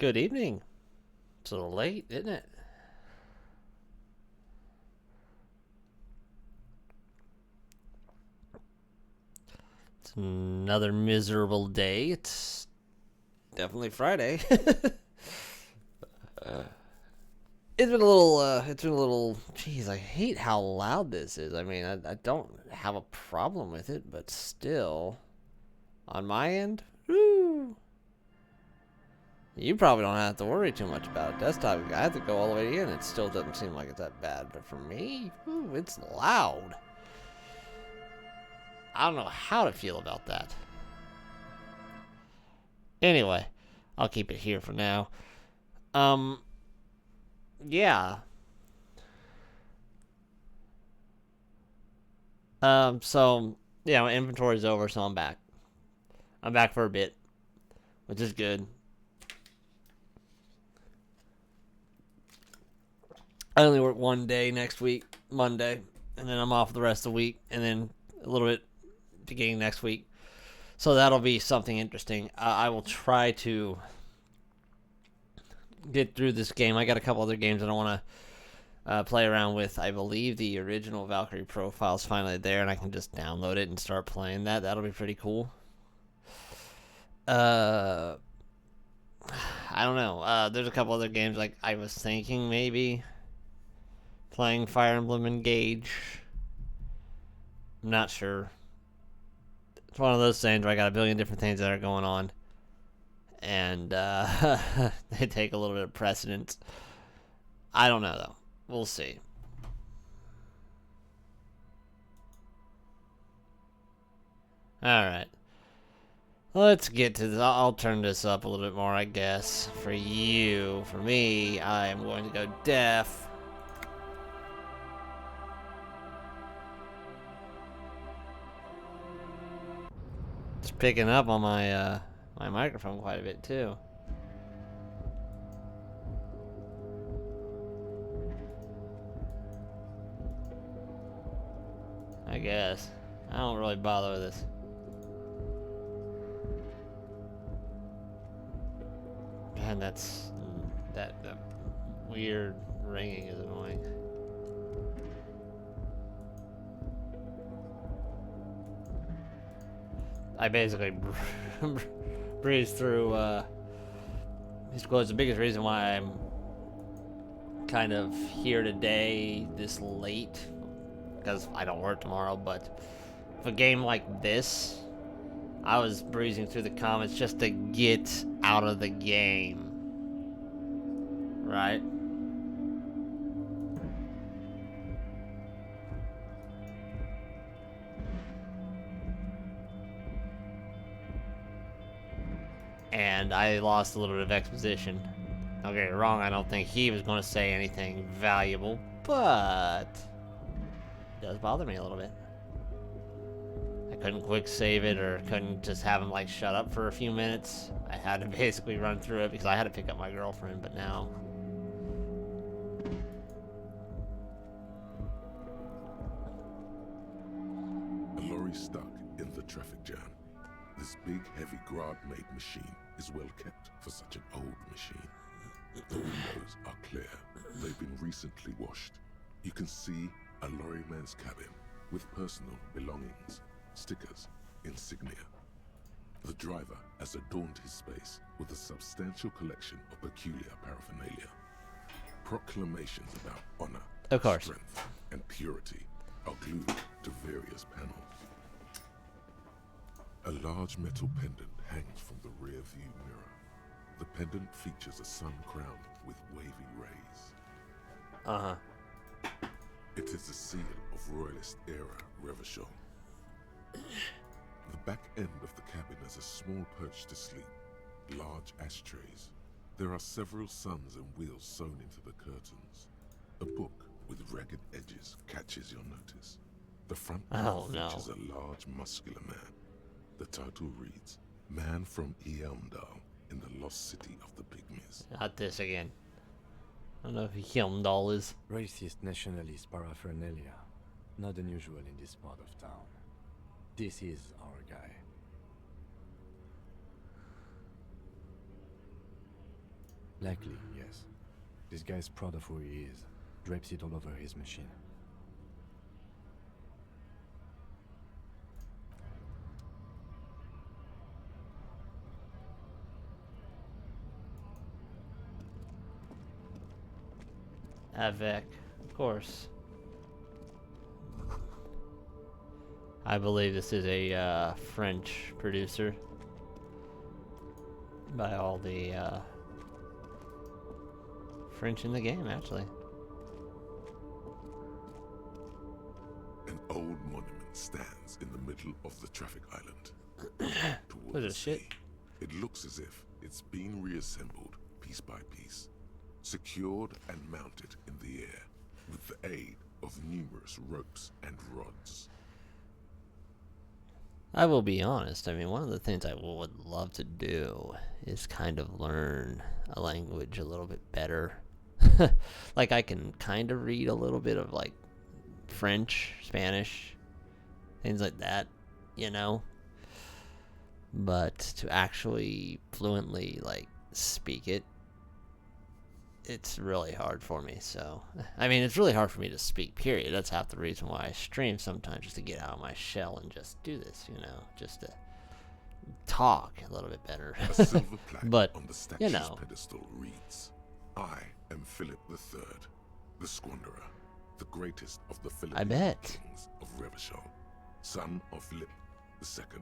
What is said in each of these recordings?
Good evening. It's a little late, isn't it? It's another miserable day. It's definitely Friday. It's been a little, jeez, I hate how loud this is. I mean, I don't have a problem with it, but still, on my end, woo. You probably don't have to worry too much about it. Desktop, I have to go all the way in. It still doesn't seem like it's that bad, but for me, woo, it's loud. I don't know how to feel about that. Anyway, I'll keep it here for now. Um, yeah. So yeah, my inventory's over, so I'm back. I'm back for a bit, which is good. I only work one day next week, Monday, and then I'm off the rest of the week, and then a little bit beginning next week. So that'll be something interesting. I will try to get through this game. I got a couple other games that I want to play around with. I believe the original Valkyrie profile is finally there, and I can just download it and start playing that. That'll be pretty cool. I don't know. There's a couple other games like I was thinking maybe playing Fire Emblem Engage. I'm not sure. It's one of those things where I got a billion different things that are going on, and they take a little bit of precedence. I don't know though. We'll see. All right. Let's get to this. I'll turn this up a little bit more, I guess. For you. For me, I am going to go deaf. It's picking up on my my microphone quite a bit too. I guess. I don't really bother with this. Man, that weird ringing is annoying. I basically breezed through these quotes. The biggest reason why I'm kind of here today this late, because I don't work tomorrow, but if a game like this, I was breezing through the comments just to get out of the game. Right? And I lost a little bit of exposition. Don't get me wrong, I don't think he was going to say anything valuable, but it does bother me a little bit. I couldn't quick save it or couldn't just have him like shut up for a few minutes. I had to basically run through it because I had to pick up my girlfriend, but now a lorry stuck in the traffic jam. This big, heavy Grad-made machine is well kept for such an old machine. The windows are clear. They've been recently washed. You can see a lorryman's cabin with personal belongings, stickers, insignia. The driver has adorned his space with a substantial collection of peculiar paraphernalia. Proclamations about honor, of course, strength, and purity are glued to various panels. A large metal pendant hangs from the rear view mirror. The pendant features a sun crown with wavy rays. It is the seal of Royalist era Revachol. The back end of the cabin has a small perch to sleep, large ashtrays. There are several suns and wheels sewn into the curtains. A book with ragged edges catches your notice. The front panel features a large muscular man. The title reads, Man from Eamdal in the Lost City of the Pygmies. Not this again. I don't know if Eamdal is. Racist nationalist paraphernalia. Not unusual in this part of town. This is our guy. Likely, yes. This guy's proud of who he is. Drapes it all over his machine. Avec, of course. I believe this is a French producer. By all the French in the game, actually. An old monument stands in the middle of the traffic island. Toward What the is shit? sea. It looks as if it's been reassembled piece by piece, secured and mounted in the air with the aid of numerous ropes and rods. I will be honest, I mean, one of the things I would love to do is kind of learn a language a little bit better. Like, I can kind of read a little bit of, like, French, Spanish, things like that, you know? But to actually fluently, like, speak it, it's really hard for me, so... I mean, it's really hard for me to speak, period. That's half the reason why I stream sometimes, just to get out of my shell and just do this, you know? Just to talk a little bit better. A silver plaque But, on the statue's you know. pedestal reads, "I am Philip III, the Squanderer, the greatest of the Philippine bet. kings of Revachol, son of Philip II,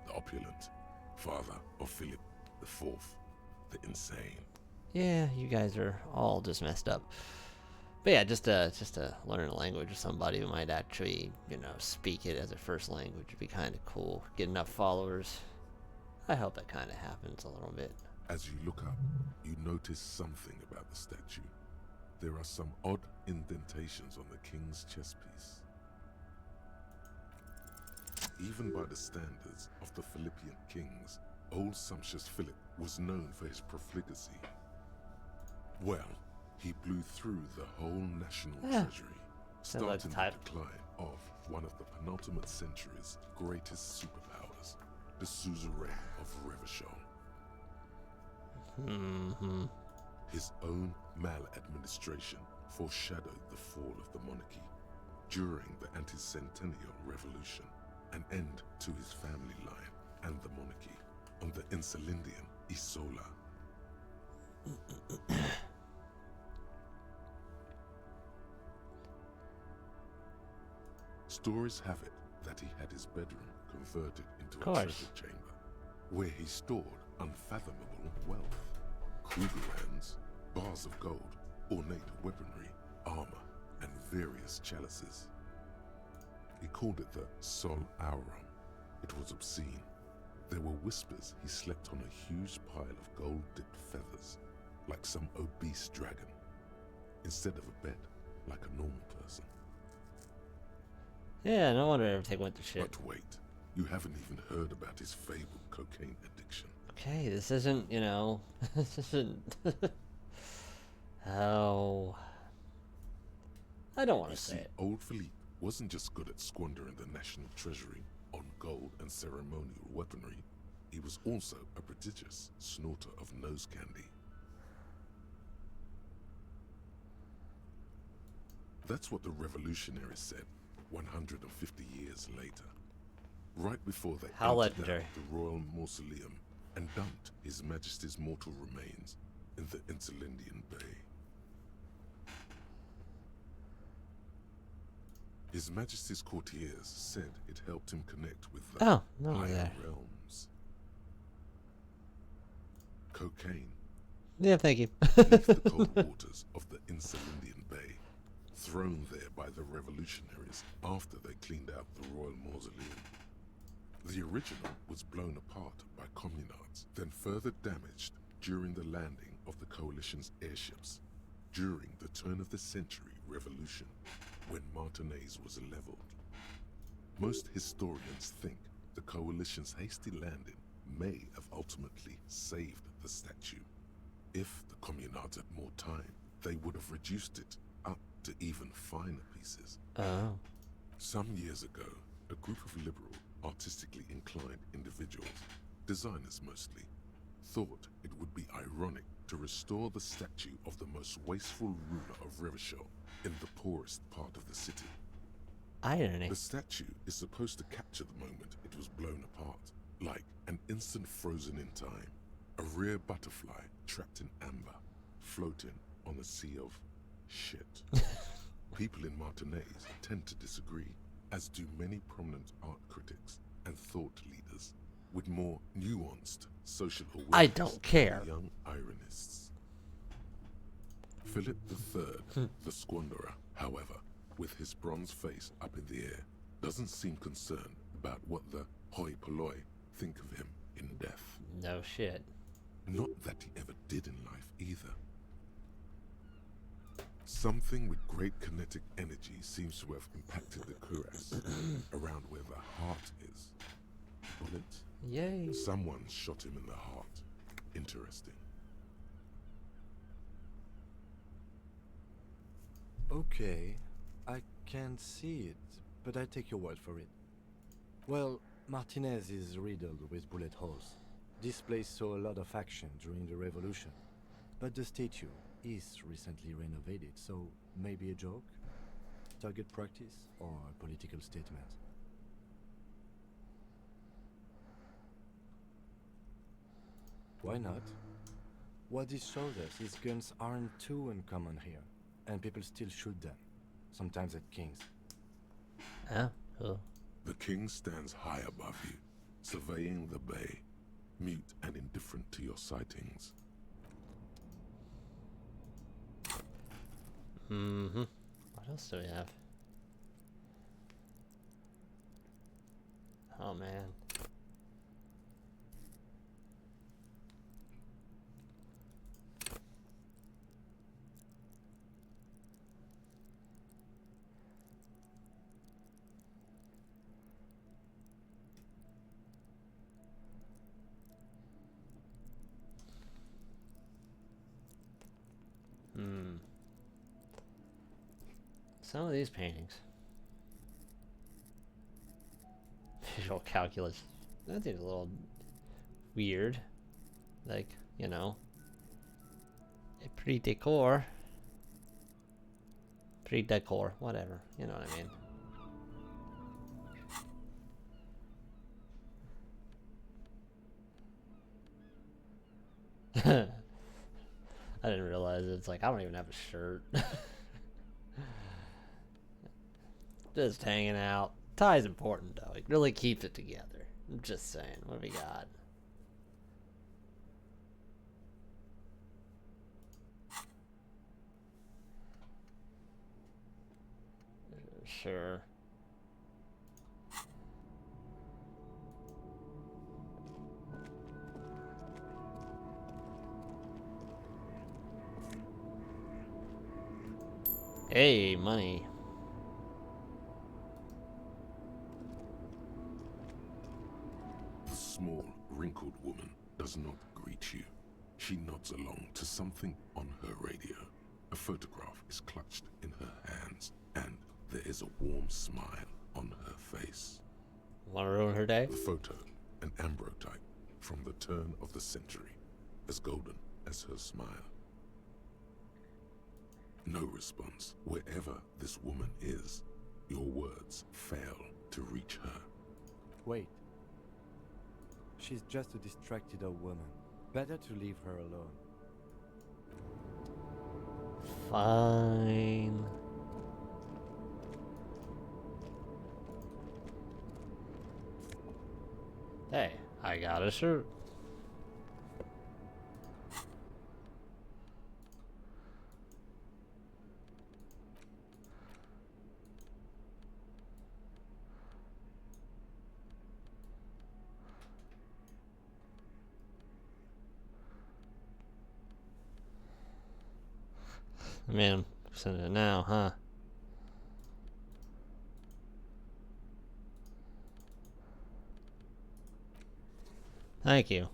the opulent, father of Philip IV, the insane." Yeah, you guys are all just messed up. But yeah, just to learn a language with somebody who might actually, you know, speak it as a first language would be kind of cool. Get enough followers. I hope that kind of happens a little bit. As you look up, you notice something about the statue. There are some odd indentations on the king's chest piece. Even by the standards of the Philippian kings, old sumptuous Philip was known for his profligacy. Well, he blew through the whole national treasury, Sounds like starting the the type. decline of one of the penultimate century's greatest superpowers, the suzerain of Revachol. Mm-hmm. His own maladministration foreshadowed the fall of the monarchy. During the anti-centennial revolution, an end to his family line and the monarchy on the Insulindian Isola. Stories have it that he had his bedroom converted into a treasure chamber, where he stored unfathomable wealth. Krugerrands, bars of gold, ornate weaponry, armor, and various chalices. He called it the Sol Aurum. It was obscene. There were whispers he slept on a huge pile of gold-dipped feathers, like some obese dragon, instead of a bed, like a normal person. Yeah, no wonder everything went to shit. But wait, you haven't even heard about his fabled cocaine addiction. Okay, this isn't, you know, this isn't... Oh... I don't want You to see, say it. old Philippe wasn't just good at squandering the national treasury on gold and ceremonial weaponry. He was also a prodigious snorter of nose candy. That's what the revolutionaries said 150 years later, right before they How emptied legendary. out the royal mausoleum and dumped His Majesty's mortal remains in the Insulindian Bay. His Majesty's courtiers said it helped him connect with the Oh, no, higher there. realms. Cocaine Yeah, thank you. beneath the cold waters of the Insulindian Bay, thrown there by the revolutionaries after they cleaned out the royal mausoleum. The original was blown apart by communards, then further damaged during the landing of the coalition's airships during the turn-of-the-century revolution, when Martinez was leveled. Most historians think the coalition's hasty landing may have ultimately saved the statue. If the communards had more time, they would have reduced it up to even finer pieces. Oh. Some years ago, a group of liberal, artistically inclined individuals, designers mostly, thought it would be ironic to restore the statue of the most wasteful ruler of Riverdale in the poorest part of the city. Irony. The statue is supposed to capture the moment it was blown apart, like an instant frozen in time, a rare butterfly trapped in amber, floating on a sea of shit. People in Martinez tend to disagree, as do many prominent art critics and thought leaders with more nuanced social awareness. I don't care. Than young ironists. Philip III, the Squanderer, however, with his bronze face up in the air, doesn't seem concerned about what the hoi polloi think of him in death. No shit. Not that he ever did in life either. Something with great kinetic energy seems to have impacted the cuirass around where the heart is. Bullet? Yay. Someone shot him in the heart. Interesting. Okay, I can't see it, but I take your word for it. Well, Martinez is riddled with bullet holes. This place saw a lot of action during the revolution, but the statue is recently renovated, so maybe a joke? Target practice or a political statement? Why not? What this shows us is guns aren't too uncommon here, and people still shoot them, sometimes at kings. Huh? Cool. The king stands high above you, surveying the bay, mute and indifferent to your sightings. Mm-hmm. What else do we have? Oh, man. Some of these paintings. Visual calculus. That seems a little weird. Like, you know. A pretty decor. Pretty decor, whatever. You know what I mean. I didn't realize it's like I don't even have a shirt. Just hanging out. Tie's important though. It really keeps it together. I'm just saying. What do we got? Sure. Hey, money. The small, wrinkled woman does not greet you. She nods along to something on her radio. A photograph is clutched in her hands, and there is a warm smile on her face. Want to ruin her day? The photo, an ambrotype from the turn of the century, as golden as her smile. No response. Wherever this woman is, your words fail to reach her. Wait. She's just a distracted old woman. Better to leave her alone. Fine. Hey, I got a shirt. I mean, I'm sending it now, huh? Thank you.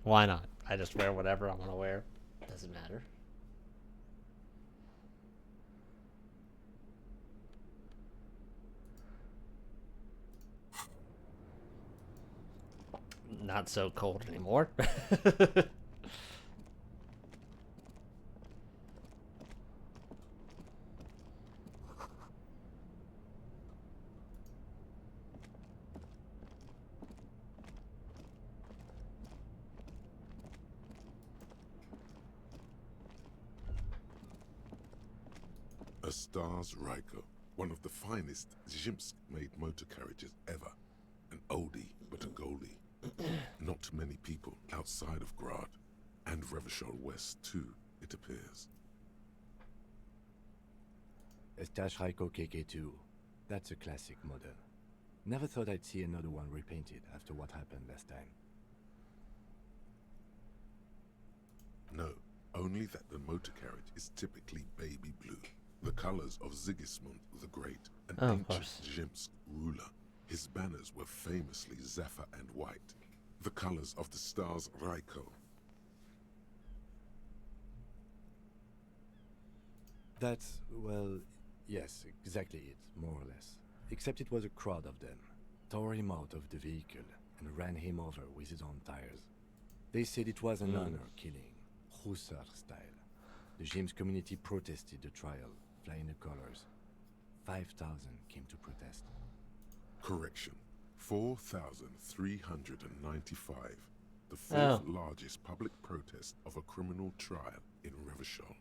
Why not? I just wear whatever I want to wear. Doesn't matter. Not so cold anymore. A Stars Ryko, one of the finest Zhimsk-made motor carriages ever. An oldie, but a goldie. Not many people outside of Grad, and Revachol West too, it appears. A Stash Ryko KK2. That's a classic model. Never thought I'd see another one repainted after what happened last time. No, only that the motor carriage is typically baby blue. The colors of Sigismund the Great, an Oh, of ancient course. Zhimsk ruler. His banners were famously zephyr and white. The colors of the Stars Ryko. That's, well, yes, exactly it, more or less. Except it was a crowd of them. Tore him out of the vehicle and ran him over with his own tires. They said it was an honor killing, Hussar style. The James community protested the trial, flying the colors. 5,000 came to protest. Correction. 4,395. The fourth largest public protest of a criminal trial in Revachol.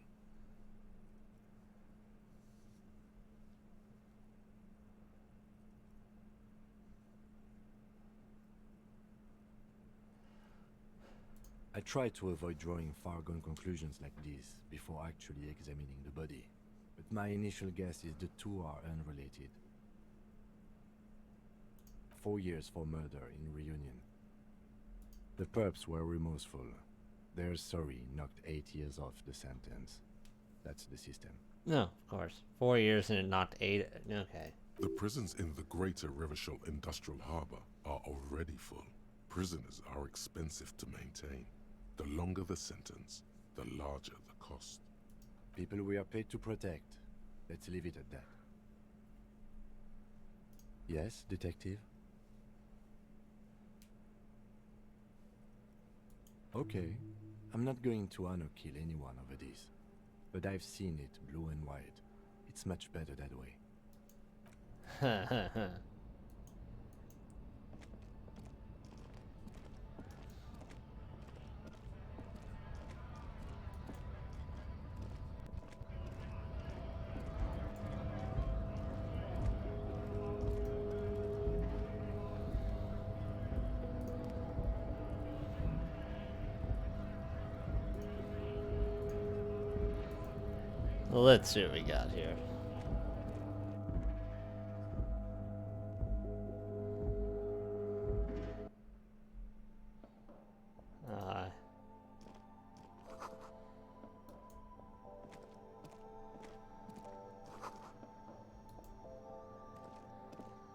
I try to avoid drawing far-gone conclusions like this before actually examining the body, but my initial guess is the two are unrelated. 4 years for murder in Reunion. The perps were remorseful. Their sorry knocked 8 years off the sentence. That's the system. No, of course. 4 years and not 8. Okay. The prisons in the greater Revachol Industrial Harbor are already full. Prisoners are expensive to maintain. The longer the sentence, the larger the cost. People we are paid to protect. Let's leave it at that. Yes, detective? Okay. I'm not going to honor kill anyone over this. But I've seen it blue and white. It's much better that way. Let's see what we got here.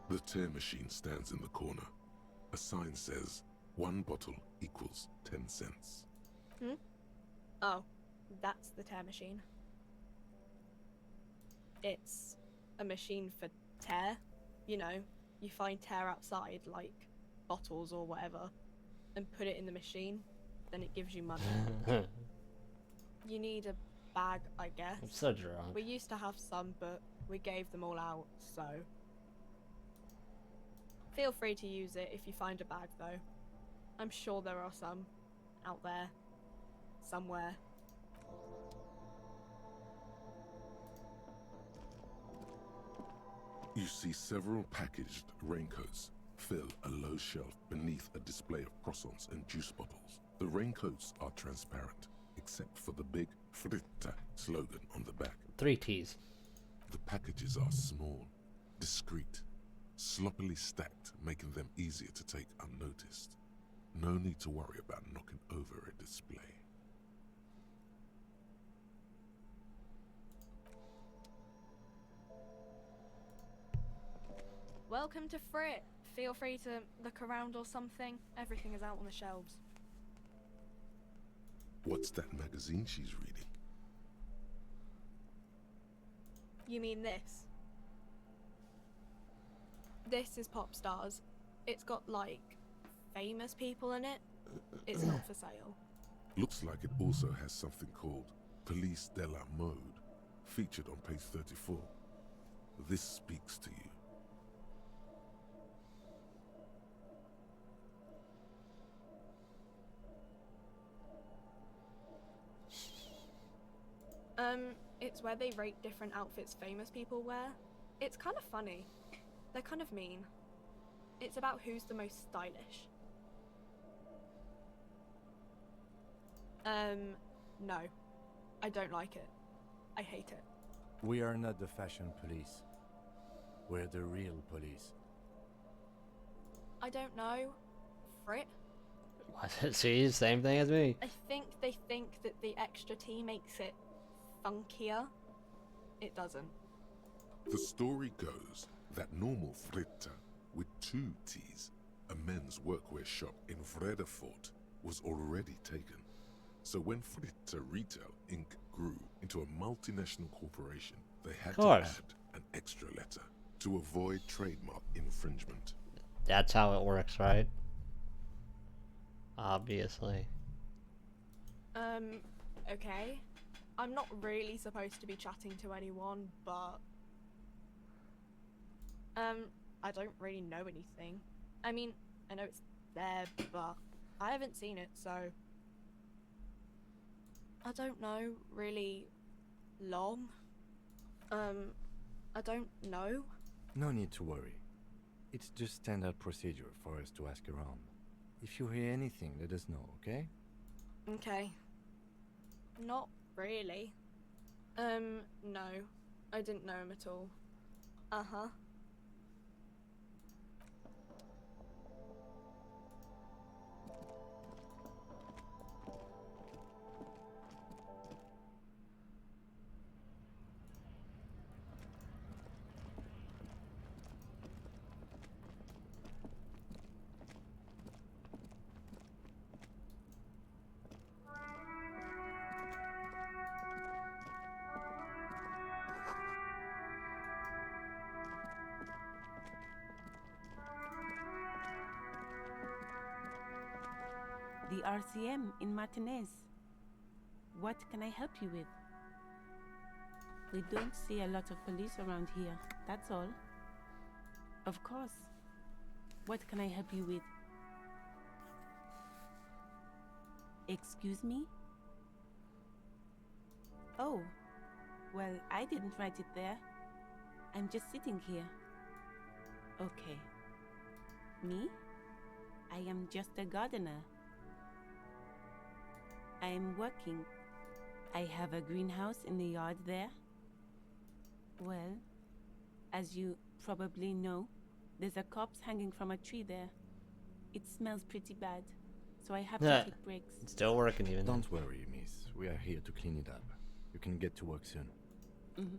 The tear machine stands in the corner. A sign says, 1 bottle equals 10 cents. Oh, that's the tear machine. It's a machine for tear. You know, you find tear outside, like bottles or whatever, and put it in the machine, then it gives you money. You need a bag, I guess. I'm so drunk. We used to have some, but we gave them all out, so... Feel free to use it if you find a bag, though. I'm sure there are some out there. Somewhere. You see several packaged raincoats fill a low shelf beneath a display of croissants and juice bottles. The raincoats are transparent, except for the big Fritta slogan on the back. 3 T's. The packages are small, discreet, sloppily stacked, making them easier to take unnoticed. No need to worry about knocking over a display. Welcome to Frit. Feel free to look around or something. Everything is out on the shelves. What's that magazine she's reading? You mean this? This is Pop Stars. It's got, like, famous people in it. It's not for sale. Looks like it also has something called Police de la Mode, featured on page 34. This speaks to you. It's where they rate different outfits famous people wear. It's kind of funny. They're kind of mean. It's about who's the most stylish. No. I don't like it. I hate it. We are not the fashion police. We're the real police. I don't know. Frit? What? See, same thing as me. I think they think that the extra T makes it funkier. It doesn't. The story goes that normal Fritta, with 2 T's, a men's workwear shop in Vredefort, was already taken. So when Fritta Retail Inc. grew into a multinational corporation, they had to add an extra letter to avoid trademark infringement. That's how it works, right? Obviously. Okay. I'm not really supposed to be chatting to anyone, but I don't really know anything. I mean, I know it's there, but I haven't seen it, so I don't know really long. I don't know. No need to worry. It's just standard procedure for us to ask around. If you hear anything, let us know, okay? Okay. Not really. No. I didn't know him at all. Uh-huh. The RCM in Martinez. What can I help you with? We don't see a lot of police around here, that's all. Of course. What can I help you with? Excuse me? Oh, well, I didn't write it there. I'm just sitting here. Okay. Me? I am just a gardener. I am working. I have a greenhouse in the yard there. Well, as you probably know, there's a corpse hanging from a tree there. It smells pretty bad, so I have to take breaks. It's still working even. Don't worry, miss. We are here to clean it up. You can get to work soon. Mm-hmm.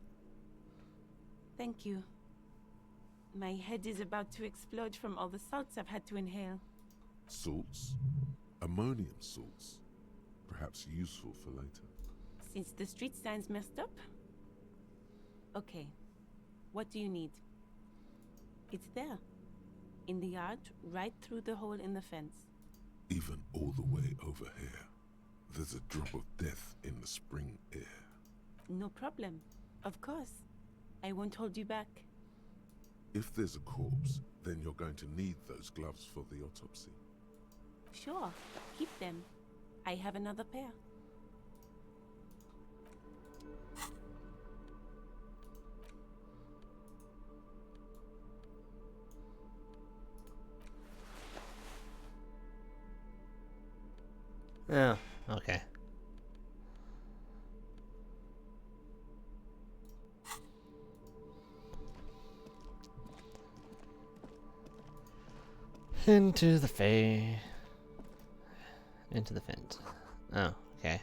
Thank you. My head is about to explode from all the salts I've had to inhale. Salts? Ammonium salts. Perhaps useful for later. Since the street sign's messed up? Okay. What do you need? It's there. In the yard, right through the hole in the fence. Even all the way over here, there's a drop of death in the spring air. No problem. Of course. I won't hold you back. If there's a corpse, then you're going to need those gloves for the autopsy. Sure. Keep them. I have another pair. Oh, okay. Into the Into the fence. Oh, okay.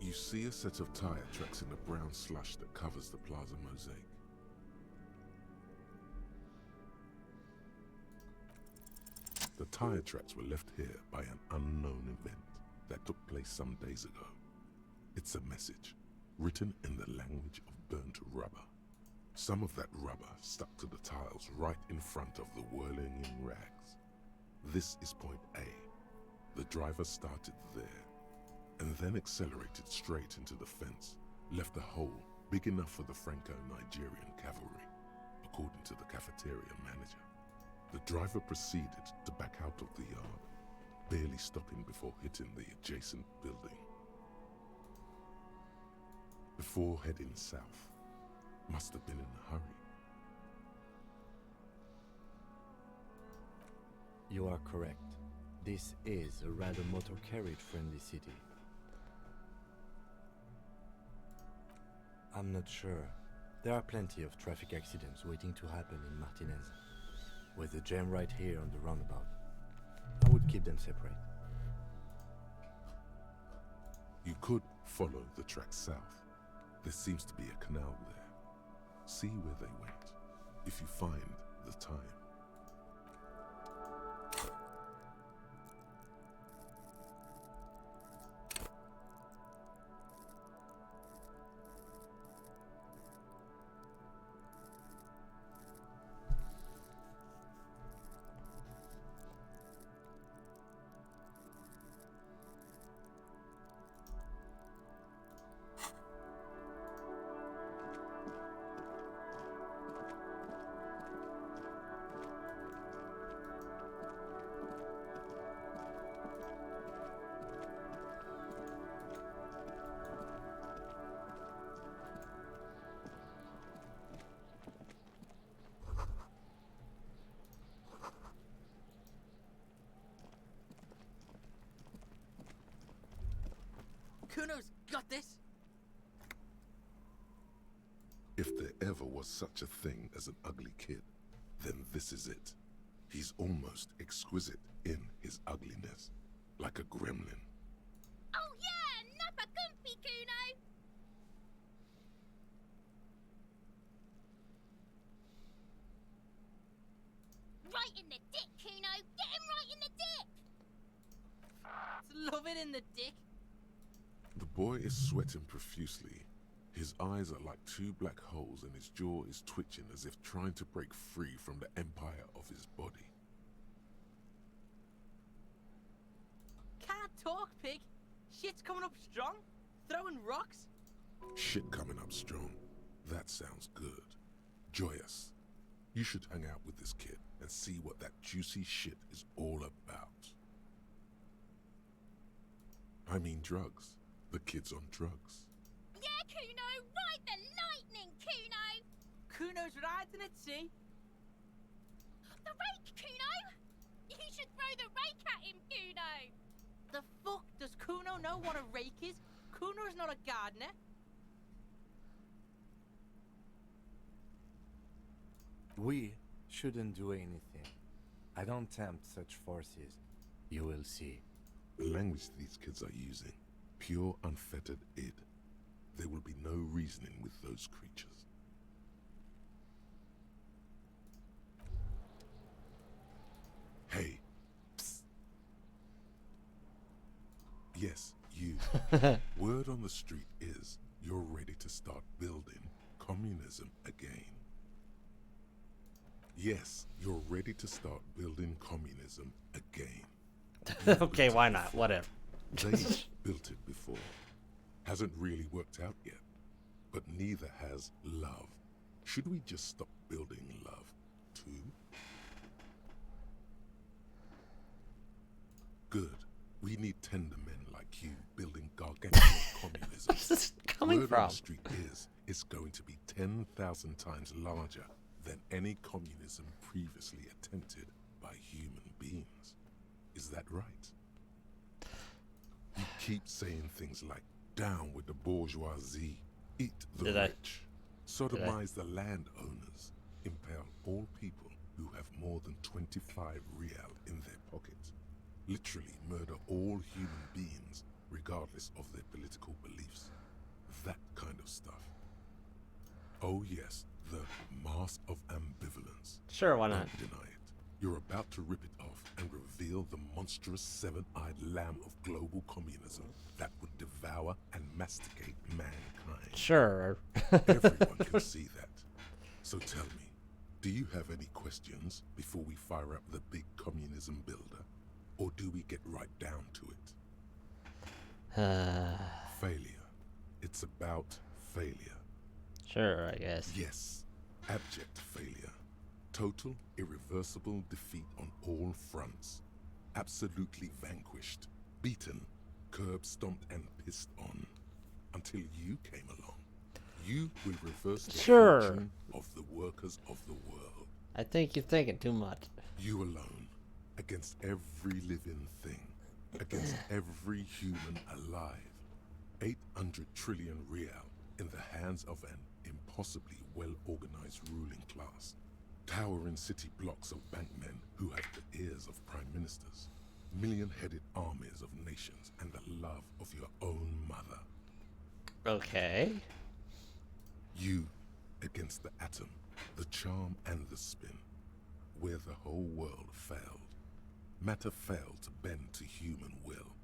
You see a set of tire tracks in the brown slush that covers the plaza mosaic. The tire tracks were left here by an unknown event that took place some days ago. It's a message, written in the language of burnt rubber. Some of that rubber stuck to the tiles right in front of the whirling in rags. This is point A. The driver started there, and then accelerated straight into the fence, left a hole big enough for the Franco-Nigerian cavalry, according to the cafeteria manager. The driver proceeded to back out of the yard, barely stopping before hitting the adjacent building. Before heading south, must have been in a hurry. You are correct. This is a rather motor carriage-friendly city. I'm not sure. There are plenty of traffic accidents waiting to happen in Martinez. With a jam right here on the roundabout, I would keep them separate. You could follow the track south. There seems to be a canal there. See where they went, if you find the time. Kuno's got this. If there ever was such a thing as an ugly kid, then this is it. He's almost exquisite in his ugliness, like a gremlin. Oh yeah, nappa gumpy, Kuno! Right in the dick, Kuno! Get him right in the dick! It's loving in the dick. The boy is sweating profusely. His eyes are like two black holes and his jaw is twitching as if trying to break free from the empire of his body. Can't talk, pig. Shit's coming up strong. Throwing rocks. Shit coming up strong. That sounds good. Joyous. You should hang out with this kid and see what that juicy shit is all about. I mean drugs. The kid's on drugs. Yeah, Kuno! Ride the lightning, Kuno! Kuno's riding it, see? The rake, Kuno! You should throw the rake at him, Kuno! The fuck does Kuno know what a rake is? Kuno's not a gardener. We shouldn't do anything. I don't tempt such forces. You will see. The language these kids are using, pure unfettered id. There will be no reasoning with those creatures. Hey. Psst. Yes, you. Word on the street is you're ready to start building communism again. Yes, you're ready to start building communism again. Okay, why not? Whatever. They built it before. Hasn't really worked out yet. But neither has love. Should we just stop building love, too? Good. We need tender men like you building gargantuan communism. Where's this coming Word from? on the street is it's going to be 10,000 times larger than any communism previously attempted by human beings. Is that right? You keep saying things like, down with the bourgeoisie, eat the Did I? rich, sodomize the landowners, impale all people who have more than 25 real in their pockets, literally murder all human beings regardless of their political beliefs. That kind of stuff. Oh yes, the mask of ambivalence. Sure, why not? Don't deny it. You're about to rip it off and reveal the monstrous seven-eyed lamb of global communism that would devour and masticate mankind. Sure. Everyone can see that. So tell me, do you have any questions before we fire up the big communism builder? Or do we get right down to it? Failure. It's about failure. Sure, I guess. Yes, abject failure. Total, irreversible defeat on all fronts. absolutely vanquished, beaten, curb-stomped and pissed on, until you came along. You will reverse the Sure. fortune of the workers of the world. I think you're thinking too much. You alone, against every living thing, against every human alive. 800 trillion real in the hands of an impossibly well-organized ruling class. Towering city blocks of bankmen who have the ears of prime ministers. Million-headed armies of nations and the love of your own mother. Okay. You against the atom, the charm and the spin, where the whole world failed. Matter failed to bend to human will.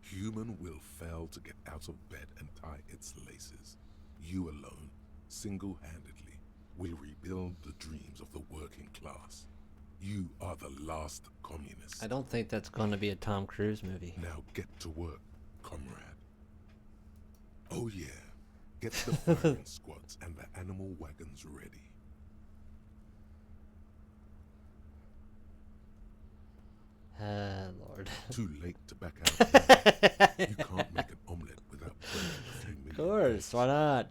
Human will failed to get out of bed and tie its laces. You alone, single-handedly, will rebuild the dreams of the working class. You are the last communist. I don't think that's going to be a Tom Cruise movie. Now get to work, comrade. Oh yeah, get the firing squads and the animal wagons ready. Lord. Too late to back out. You can't make an omelette without burning a few million Of course, eggs. why not?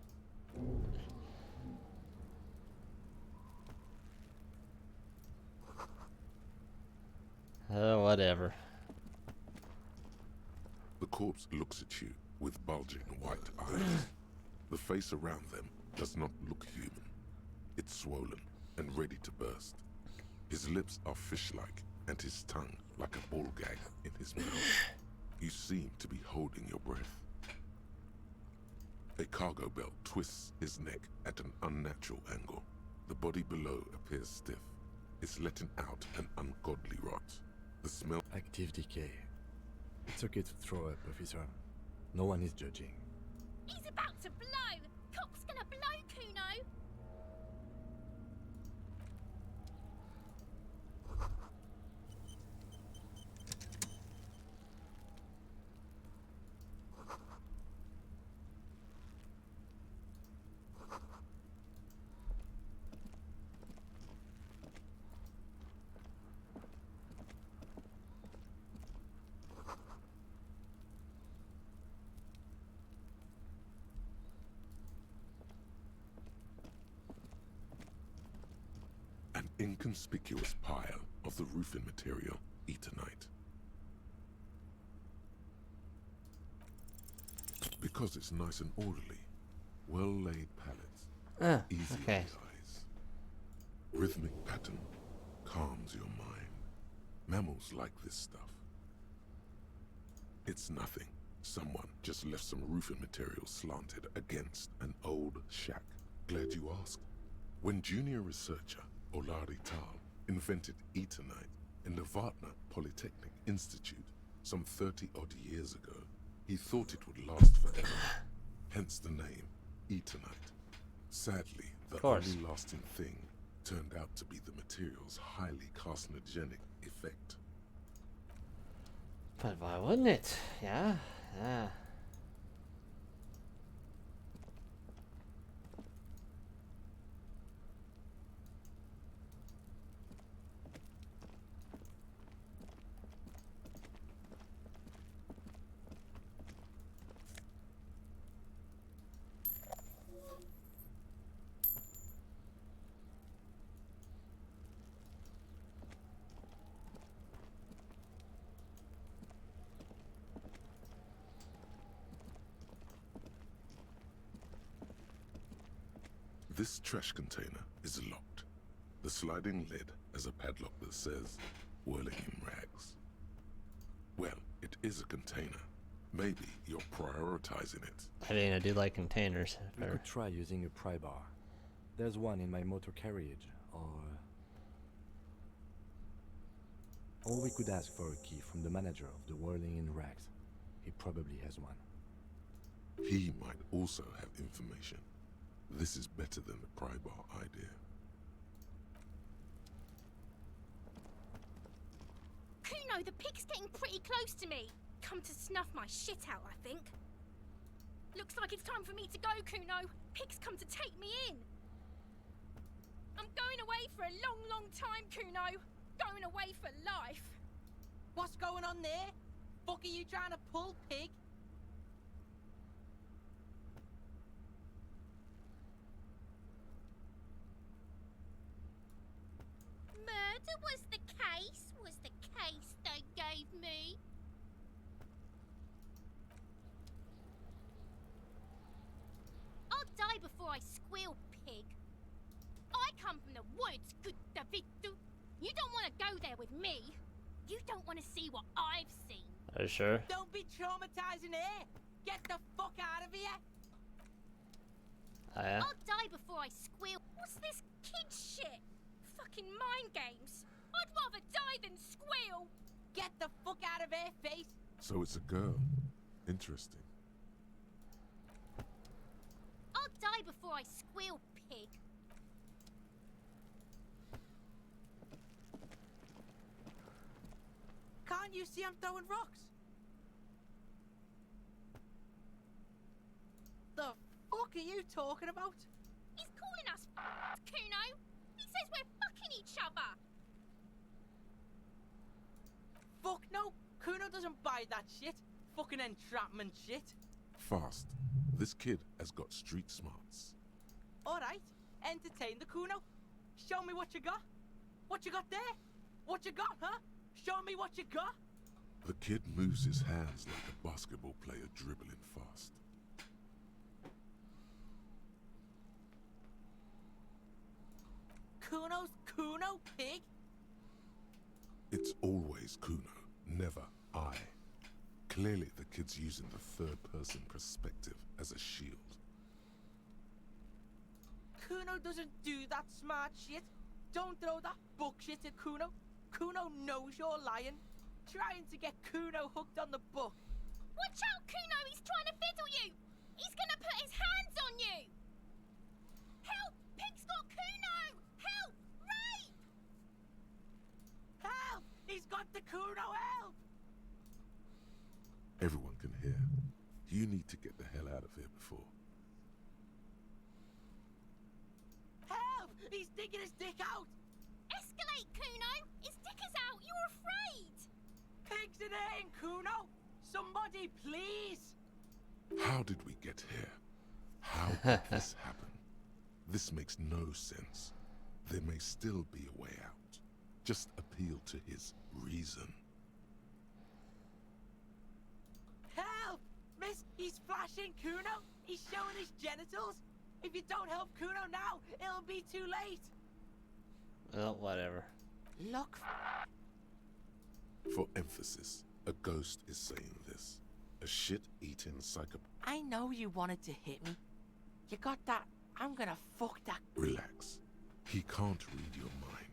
Whatever. The corpse looks at you with bulging white eyes. The face around them does not look human. It's swollen and ready to burst. His lips are fish-like and his tongue like a ball gag in his mouth. You seem to be holding your breath. A cargo belt twists his neck at an unnatural angle. The body below appears stiff. It's letting out an ungodly rot. The smell... Active decay. It's okay to throw up, officer. No one is judging. He's about to blow! Cop's gonna blow, Kuno! An inconspicuous pile of the roofing material, Eternite. Because it's nice and orderly. Well-laid pallets. Easy Okay. on the eyes. Rhythmic pattern calms your mind. Mammals like this stuff. It's nothing. Someone just left some roofing material slanted against an old shack. Glad you asked. When junior researcher Olari Tal invented Eternite in the Vartna Polytechnic Institute some 30-odd years ago, he thought it would last forever. Hence the name, Eternite. Sadly, the course. only lasting thing turned out to be the material's highly carcinogenic effect. But why wouldn't it? Yeah? Yeah. This trash container is locked. The sliding lid has a padlock that says, whirling in rags. Well, it is a container. Maybe you're prioritizing it. I mean, I do like containers. We could try using a pry bar. There's one in my motor carriage, or we could ask for a key from the manager of the Whirling in Rags. He probably has one. He might also have information. This is better than the pry bar idea. Kuno, the pig's getting pretty close to me. Come to snuff my shit out, I think. Looks like it's time for me to go, Kuno. Pig's come to take me in. I'm going away for a long, long time, Kuno. Going away for life. What's on there? Fuck are you trying to pull, pig? Murder was the case they gave me. I'll die before I squeal, pig. I come from the woods, good Davidu. You don't want to go there with me. You don't want to see what I've seen. Are you sure? Don't be traumatizing here. Get the fuck out of here. Oh, yeah? I'll die before I squeal. What's this kid shit? Fucking mind games. I'd rather die than squeal. Get the fuck out of here, face. So it's a girl. Interesting. I'll die before I squeal, pig. Can't you see I'm throwing rocks? The fuck are you talking about? He's calling us Kuno. He says we're fucking each other. Fuck no. Kuno doesn't buy that shit. Fucking entrapment shit. Fast. This kid has got street smarts. Alright. Entertain the Kuno. Show me what you got. What you got there? What you got, huh? Show me what you got. The kid moves his hands like a basketball player dribbling fast. Kuno's Kuno, pig. It's always Kuno, never I. Clearly the kid's using the third-person perspective as a shield. Kuno doesn't do that smart shit. Don't throw that book shit at Kuno. Kuno knows you're lying. Trying to get Kuno hooked on the book. Watch out, Kuno. He's trying to fiddle you. He's gonna put his hands on you. Help! Pig's got Kuno. Help! Rape! Help! He's got the Kuno, help! Everyone can hear. You need to get the hell out of here before. Help! He's digging his dick out! Escalate, Kuno. His dick is out. You're afraid. Pigs in here, Kuno! Somebody, please! How did we get here? How did this happen? This makes no sense. There may still be a way out. Just appeal to his reason. Help! Miss, he's flashing Kuno! He's showing his genitals! If you don't help Kuno now, it'll be too late! Well, whatever. Look. For emphasis, a ghost is saying this. A shit-eating psychopath. I know you wanted to hit me. You got that? I'm gonna fuck that. Relax. He can't read your mind.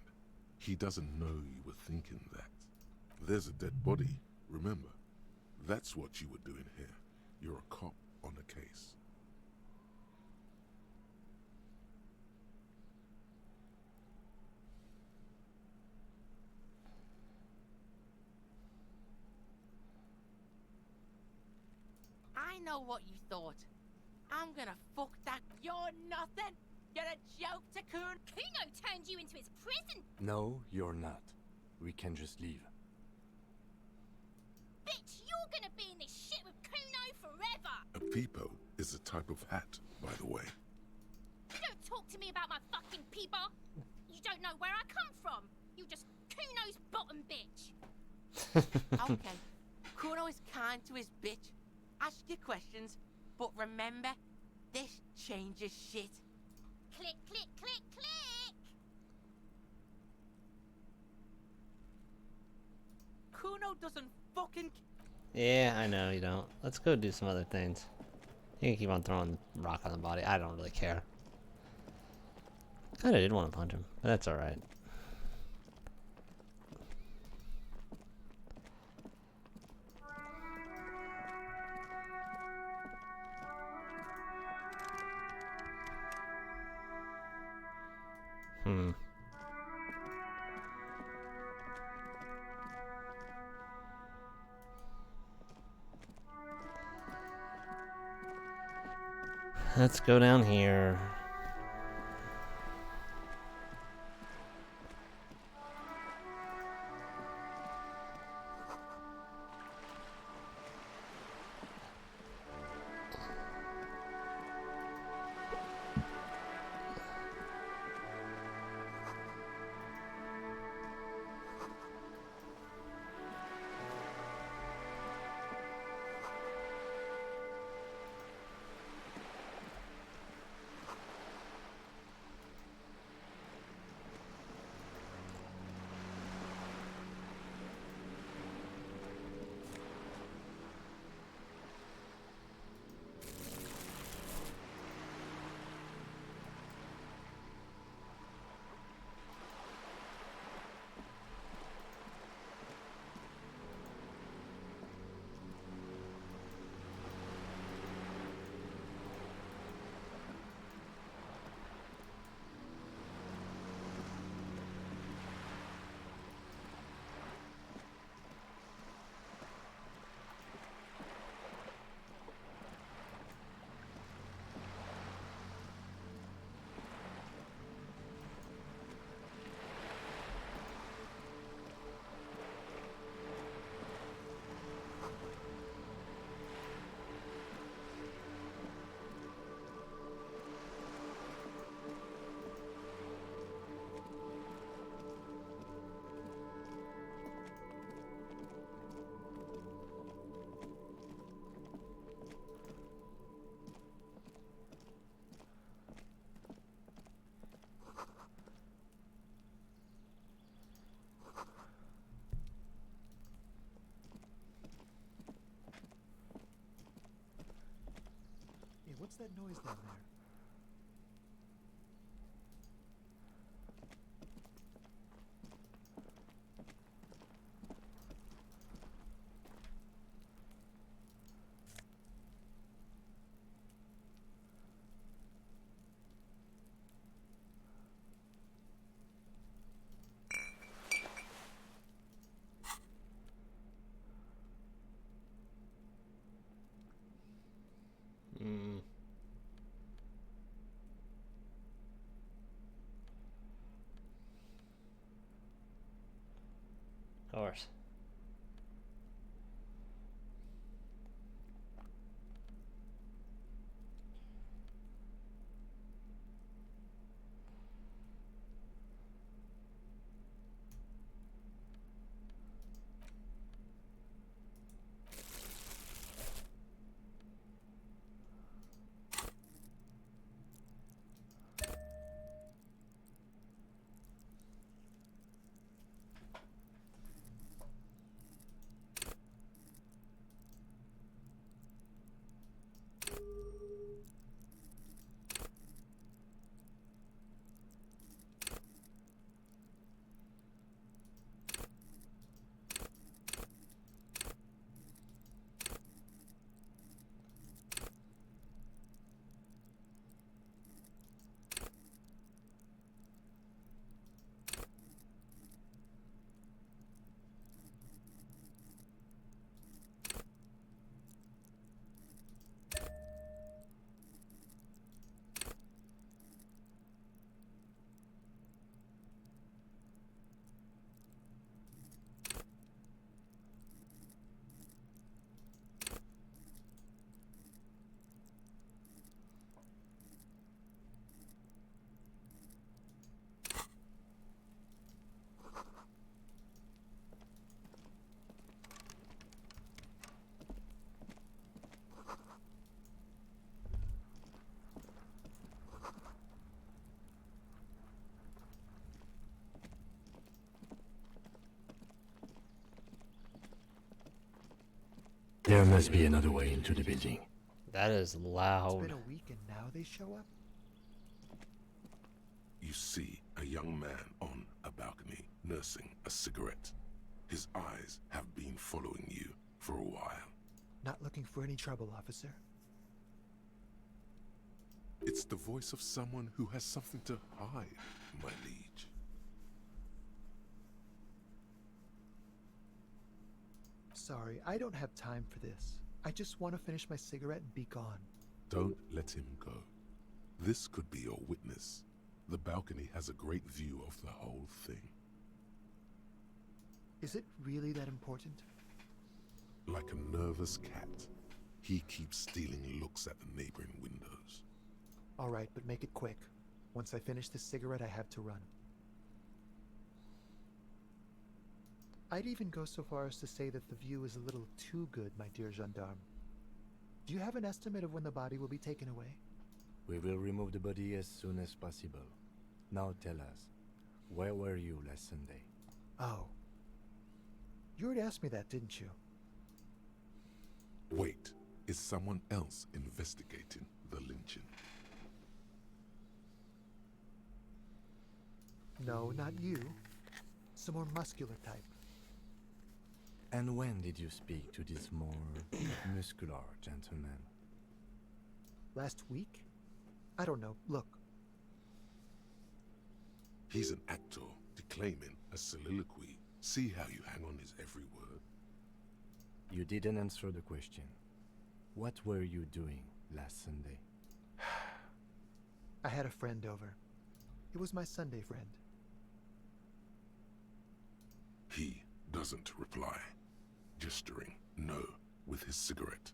He doesn't know you were thinking that. There's a dead body, remember? That's what you were doing here. You're a cop on a case. I know what you thought. I'm gonna fuck that. You're nothing. You're a joke to Kuno. Kuno turned you into his prison. No, you're not. We can just leave. Bitch, you're gonna be in this shit with Kuno forever. A peepo is a type of hat, by the way. You don't talk to me about my fucking peeper. You don't know where I come from. You just Kuno's bottom bitch. Okay. Kuno is kind to his bitch. Ask your questions, but remember, this changes shit. Click, click, click, click. Kuno doesn't fucking. Yeah, I know you don't. Let's go do some other things. You can keep on throwing rock on the body. I don't really care. Kinda did want to punch him, but that's alright. Let's go down here. that noise down there? Hmm. Of course. There must be another way into the building. That is It's loud. been a week and now they show up? You see a young man on a balcony nursing a cigarette. His eyes have been following you for a while. Not looking for any trouble, officer. It's the voice of someone who has something to hide, my liege. Sorry, I don't have time for this. I just want to finish my cigarette and be gone. Don't let him go. This could be your witness. The balcony has a great view of the whole thing. Is it really that important? Like a nervous cat, he keeps stealing looks at the neighboring windows. All right, but make it quick. Once I finish this cigarette, I have to run. I'd even go so far as to say that the view is a little too good, my dear gendarme. Do you have an estimate of when the body will be taken away? We will remove the body as soon as possible. Now tell us, where were you last Sunday? Oh. You already asked me that, didn't you? Wait, is someone else investigating the lynching? No, not you. Some more muscular type. And when did you speak to this more muscular gentleman? Last week? I don't know. Look. He's an actor declaiming a soliloquy. See how you hang on his every word? You didn't answer the question. What were you doing last Sunday? I had a friend over. It was my Sunday friend. He doesn't reply, gesturing no with his cigarette.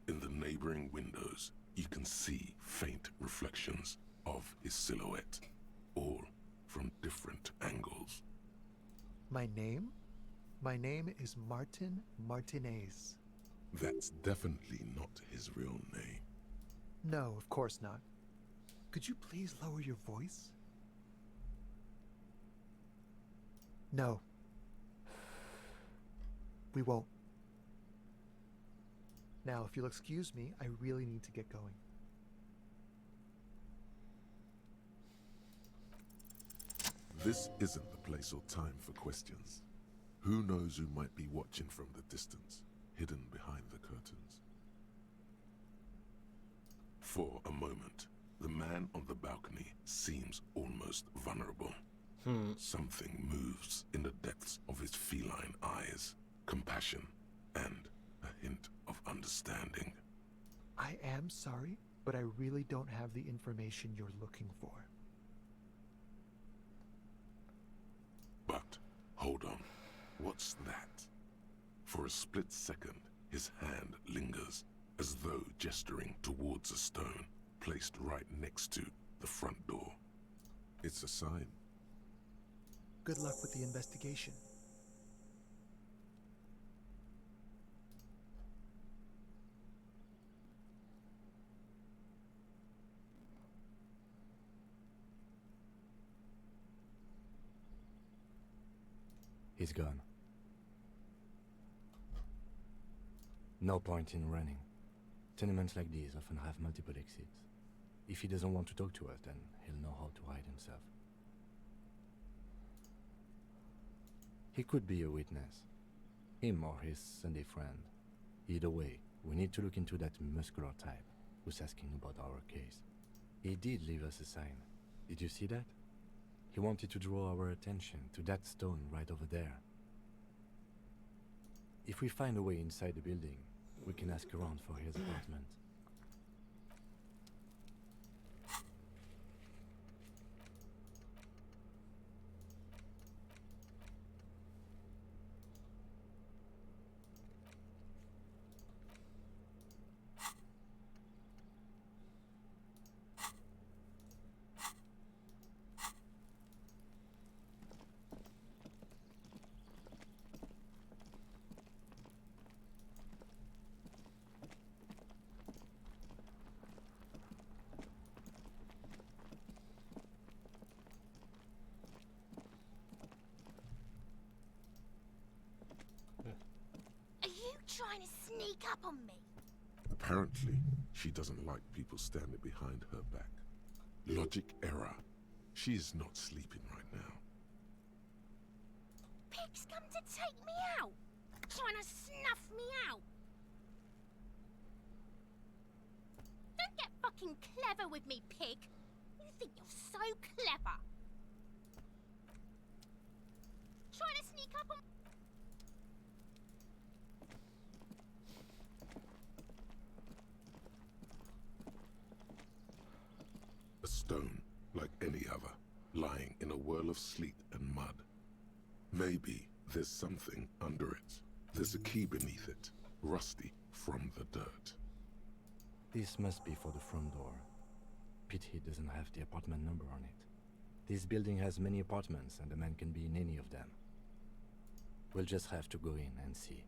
In the neighboring windows, you can see faint reflections of his silhouette, all from different angles. My name? My name is Martin Martinez. That's definitely not his real name. No, of course not. Could you please lower your voice? No. We won't. Now, if you'll excuse me, I really need to get going. This isn't the place or time for questions. Who knows who might be watching from the distance, hidden behind the curtains? For a moment, the man on the balcony seems almost vulnerable. Something moves in the depths of his feline eyes. Compassion and a hint of understanding. I am sorry, but I really don't have the information you're looking for. But, hold on, what's that? For a split second, his hand lingers, as though gesturing towards a stone placed right next to the front door. It's a sign. Good luck with the investigation. He's gone. No point in running. Tenements like these often have multiple exits. If he doesn't want to talk to us, then he'll know how to hide himself. He could be a witness. Him or his Sunday friend. Either way, we need to look into that muscular type who's asking about our case. He did leave us a sign. Did you see that? He wanted to draw our attention to that stone right over there. If we find a way inside the building, we can ask around for his apartment. Are you trying to sneak up on me? Apparently, she doesn't like people standing behind her back. Logic error. She is not sleeping right now. Pig's come to take me out. Trying to snuff me out. Don't get fucking clever with me, pig. You think you're so clever. Trying to sneak up on... A stone, like any other, lying in a whirl of sleet and mud. Maybe there's something under it. There's a key beneath it, rusty from the dirt. This must be for the front door. Pity doesn't have the apartment number on it. This building has many apartments and the man can be in any of them. We'll just have to go in and see.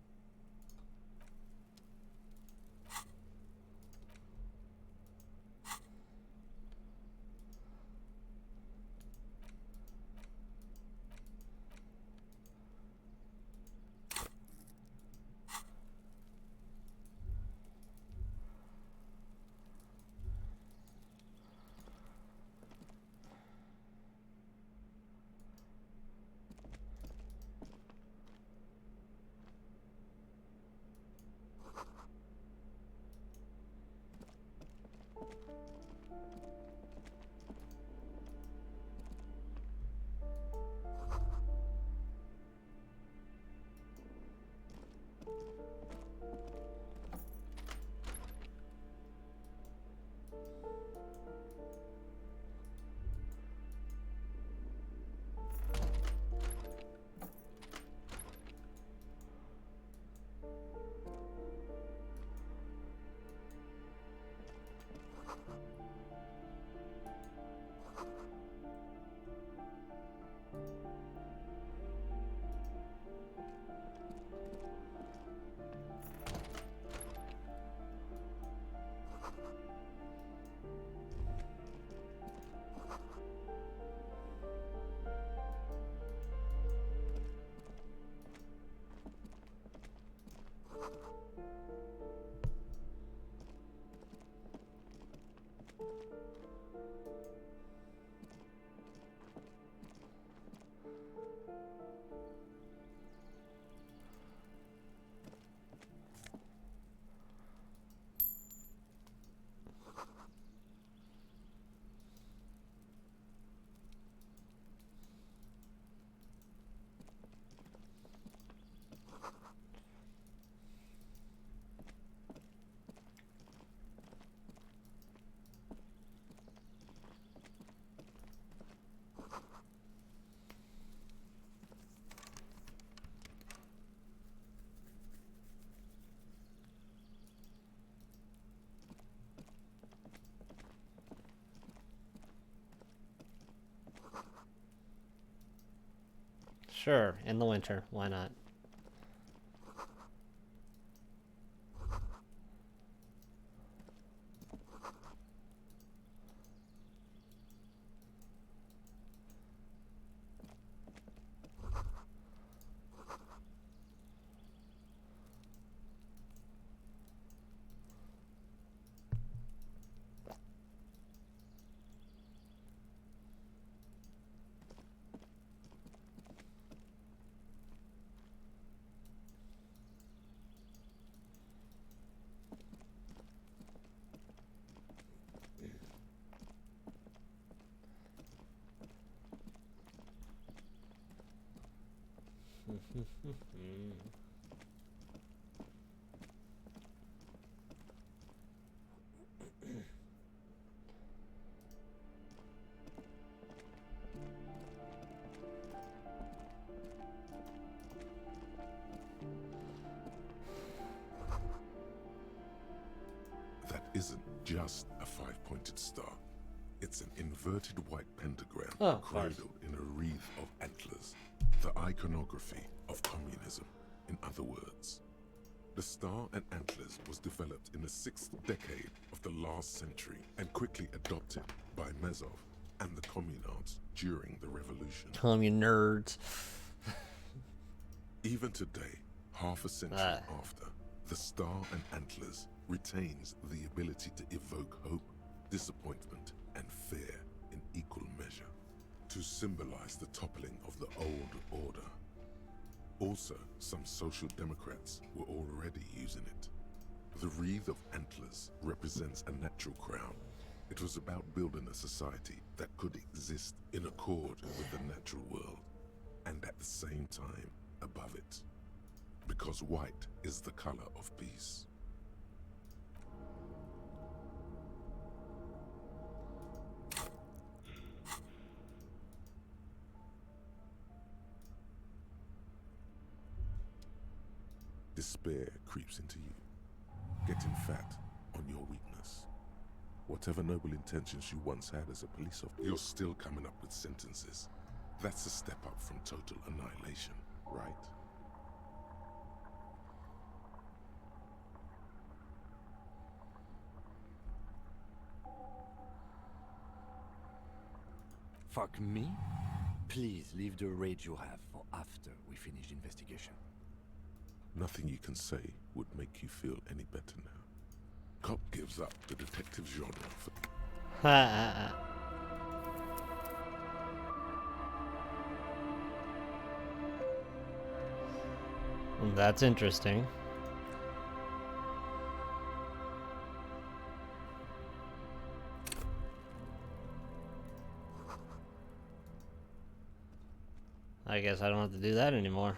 Sure, in the winter. Why not? That isn't just a five-pointed star. It's an inverted white pentagram Oh, of course. cradled in a wreath of antlers. The iconography of communism, in other words. The star and antlers was developed in the 6th decade of the last century and quickly adopted by Mazov and the communards during the revolution. Commune nerds. Even today, half a century after, the star and antlers retains the ability to evoke hope, disappointment, and fear in equal measure, to symbolize the toppling of the old order. Also, some social democrats were already using it. The wreath of antlers represents a natural crown. It was about building a society that could exist in accord with the natural world, and at the same time above it. Because white is the color of peace. Despair creeps into you, getting fat on your weakness. Whatever noble intentions you once had as a police officer, you're still coming up with sentences. That's a step up from total annihilation, right? Fuck me? Please leave the rage you have for after we finish the investigation. Nothing you can say would make you feel any better now. Cop gives up the detective genre for... That's interesting. I guess I don't have to do that anymore.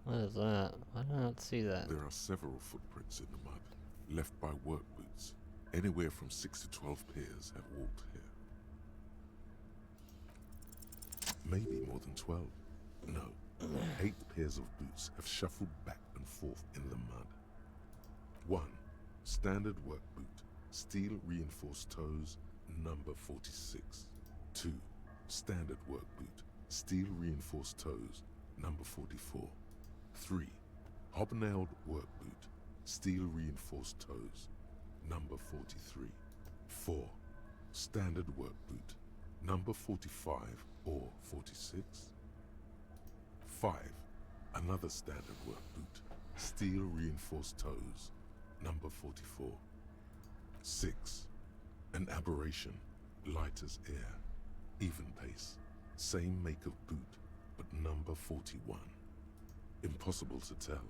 What is that? Why do I not see that? There are several footprints in the mud, left by work boots. Anywhere from 6 to 12 pairs have walked here. Maybe more than 12. No, 8 pairs of boots have shuffled back and forth in the mud. 1. Standard work boot, steel reinforced toes, number 46. 2. Standard work boot, steel reinforced toes, number 44. 3. Hobnailed work boot, steel reinforced toes, number 43. 4. Standard work boot, number 45 or 46. 5. Another standard work boot, steel reinforced toes, number 44. 6. An aberration, light as air, even pace, same make of boot, but number 41. Impossible to tell.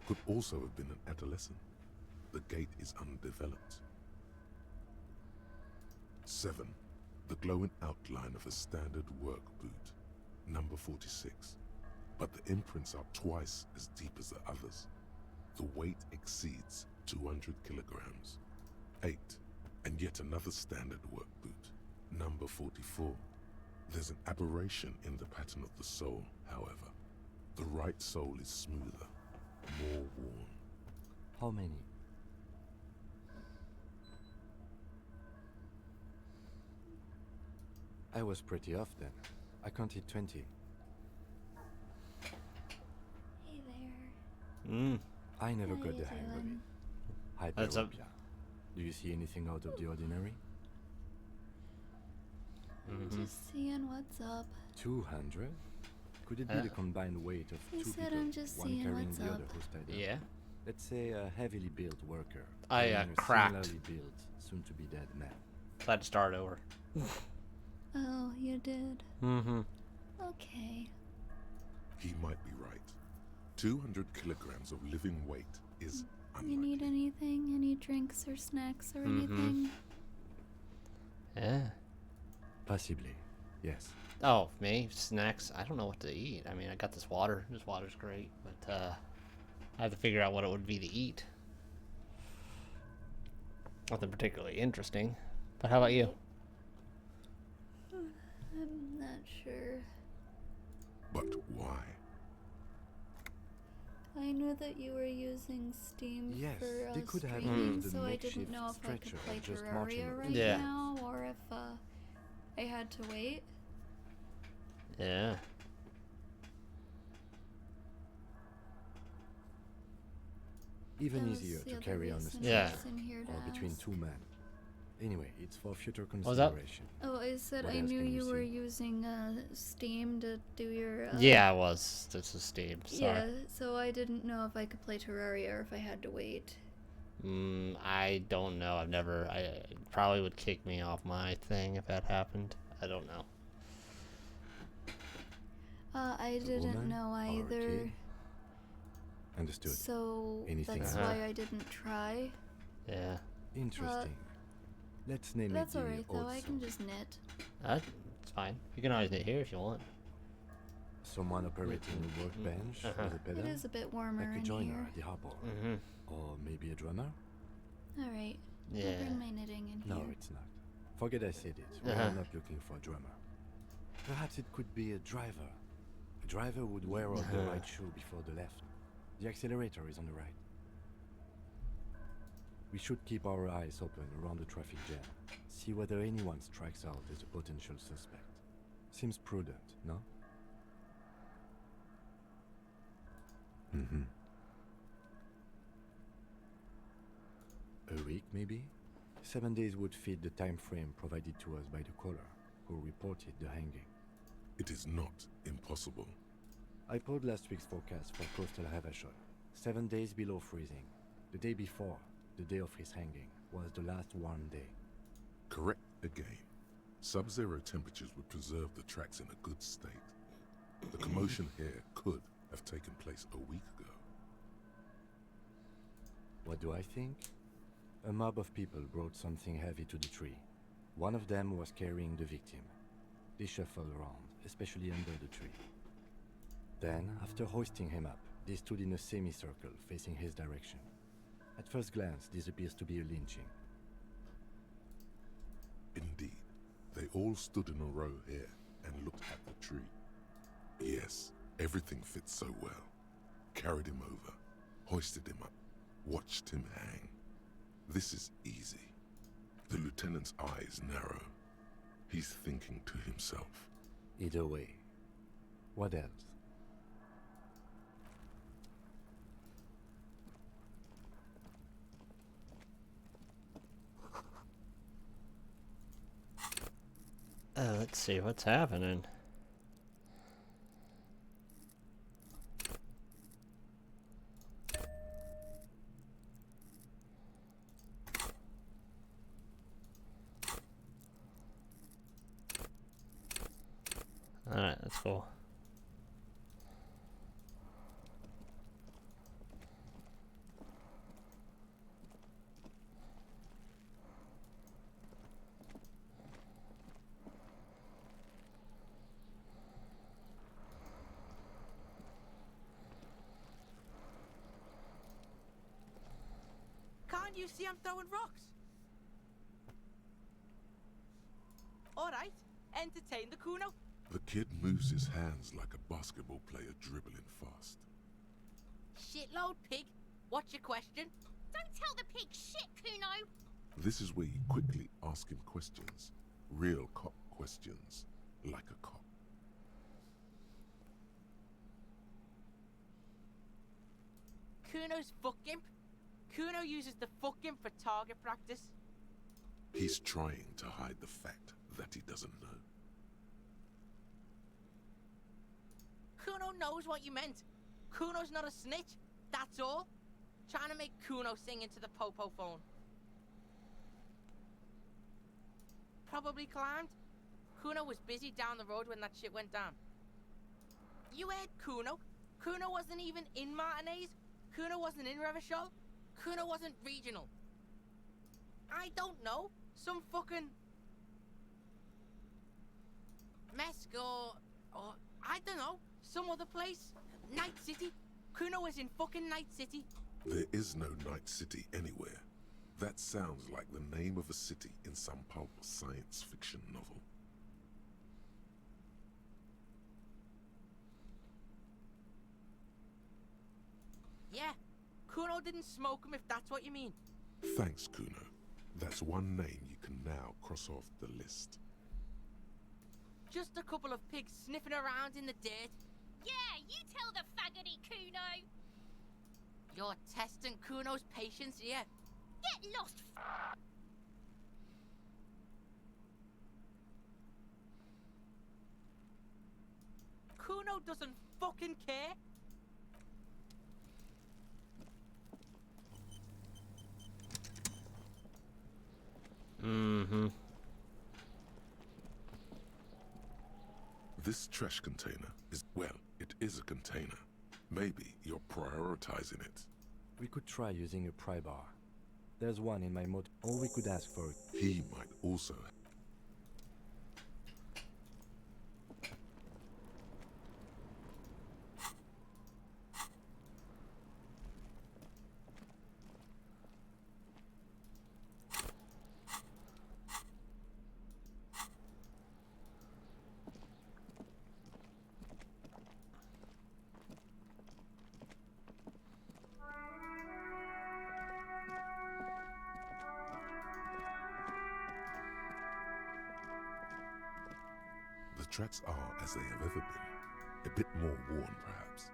Could also have been an adolescent. The gait is undeveloped. 7. The glowing outline of a standard work boot, number 46. But the imprints are twice as deep as the others. The weight exceeds 200 kilograms. 8. And yet another standard work boot, number 44. There's an aberration in the pattern of the sole, however. The right sole is smoother, more worn. How many? I was pretty off then. I counted 20. Hey there. Mm. I never How got you the hang of doing? it. That's up. Hyperopia. Do you see anything out of the ordinary? Just seeing what's up. 200? Could it be the combined weight of I two said people, I'm just one seeing carrying what's the up. other who's tied up? Yeah. Let's say a heavily built worker. I, carrying a cracked. similarly built, soon-to-be dead man. So I had to start over. Oh, you did. Mm-hmm. Okay. He might be right. 200 kilograms of living weight is You need unlikely. anything? Any drinks or snacks or anything? Yeah. Possibly, yes. Oh, me? Snacks? I don't know what to eat. I mean, I got this water. This water's great, but I have to figure out what it would be to eat. Nothing particularly interesting. But how about you? I'm not sure. But why? I knew that you were using Steam Yes, for they could have streaming, used a so I makeshift didn't know if I could stretcher play just marching Terraria over right the Yeah. now, or if I had to wait. Yeah. Even That was easier the to other carry on the reason street I Yeah. was in here to or between ask. two men. Anyway, it's for future was that? consideration. Oh, I said What I else knew can you you were see? using Steam to do your. Yeah, I was. This is Steam. Sorry. Yeah, so I didn't know if I could play Terraria or if I had to wait. I don't know. I've never. It probably would kick me off my thing if that happened. I don't know. I A didn't woman know or a either. kid? Understood. So Anything that's else? why I didn't try. Yeah. Interesting. Let's name That's it the alright though, I Otso. can just knit. It's fine. You can always knit here if you want. Someone operating a workbench with a It pedal? is a bit warmer Like a in joiner here. at the harbor. Mm-hmm. Or maybe a drummer? Alright, I'll Yeah. bring my knitting in No, here. it's not. Forget I said it. We Uh-huh. are not looking for a drummer. Perhaps it could be a driver. A driver would wear out the right shoe before the left. The accelerator is on the right. We should keep our eyes open around the traffic jam. See whether anyone strikes out as a potential suspect. Seems prudent, no? Mm-hmm. A week, maybe? 7 days would fit the time frame provided to us by the caller, who reported the hanging. It is not impossible. I pulled last week's forecast for coastal Havashon. 7 days below freezing. The day before, the day of his hanging, was the last warm day. Correct again. Sub-zero temperatures would preserve the tracks in a good state. The commotion here could have taken place a week ago. What do I think? A mob of people brought something heavy to the tree. One of them was carrying the victim. They shuffled around, especially under the tree. Then, after hoisting him up, they stood in a semicircle facing his direction. At first glance, this appears to be a lynching. Indeed, they all stood in a row here and looked at the tree. Yes, everything fits so well. Carried him over, hoisted him up, watched him hang. This is easy. The lieutenant's eyes narrow. He's thinking to himself. Either way. What else? Let's see what's happening. Alright, that's cool. Can't you see I'm throwing rocks? Alright, entertain the Kuno. The kid moves his hands like a basketball player dribbling fast. Shitload pig. What's your question? Don't tell the pig shit, Kuno. This is where you quickly ask him questions. Real cop questions like a cop. Kuno's fuck imp. Kuno uses the fuck imp for target practice. He's trying to hide the fact that he doesn't know. Kuno knows what you meant. Kuno's not a snitch, that's all. Trying to make Kuno sing into the popo phone. Probably climbed. Kuno was busy down the road when that shit went down. You heard Kuno. Kuno wasn't even in Martinez. Kuno wasn't in Revachol. Kuno wasn't regional. I don't know. Some fucking... Mesk or... I don't know. Some other place. Night City. Kuno was in fucking Night City. There is no Night City anywhere. That sounds like the name of a city in some pulp science fiction novel. Yeah. Kuno didn't smoke him if that's what you mean. Thanks, Kuno. That's one name you can now cross off the list. Just a couple of pigs sniffing around in the dirt. Yeah, you tell the faggoty Kuno. You're testing Kuno's patience here. Get lost, Kuno doesn't fucking care. Mm-hmm. This trash container is, well, it is a container. Maybe you're prioritizing it. We could try using a pry bar. There's one in my motor. Or we could ask for it. He might also. The tracks are as they have ever been. A bit more worn, perhaps.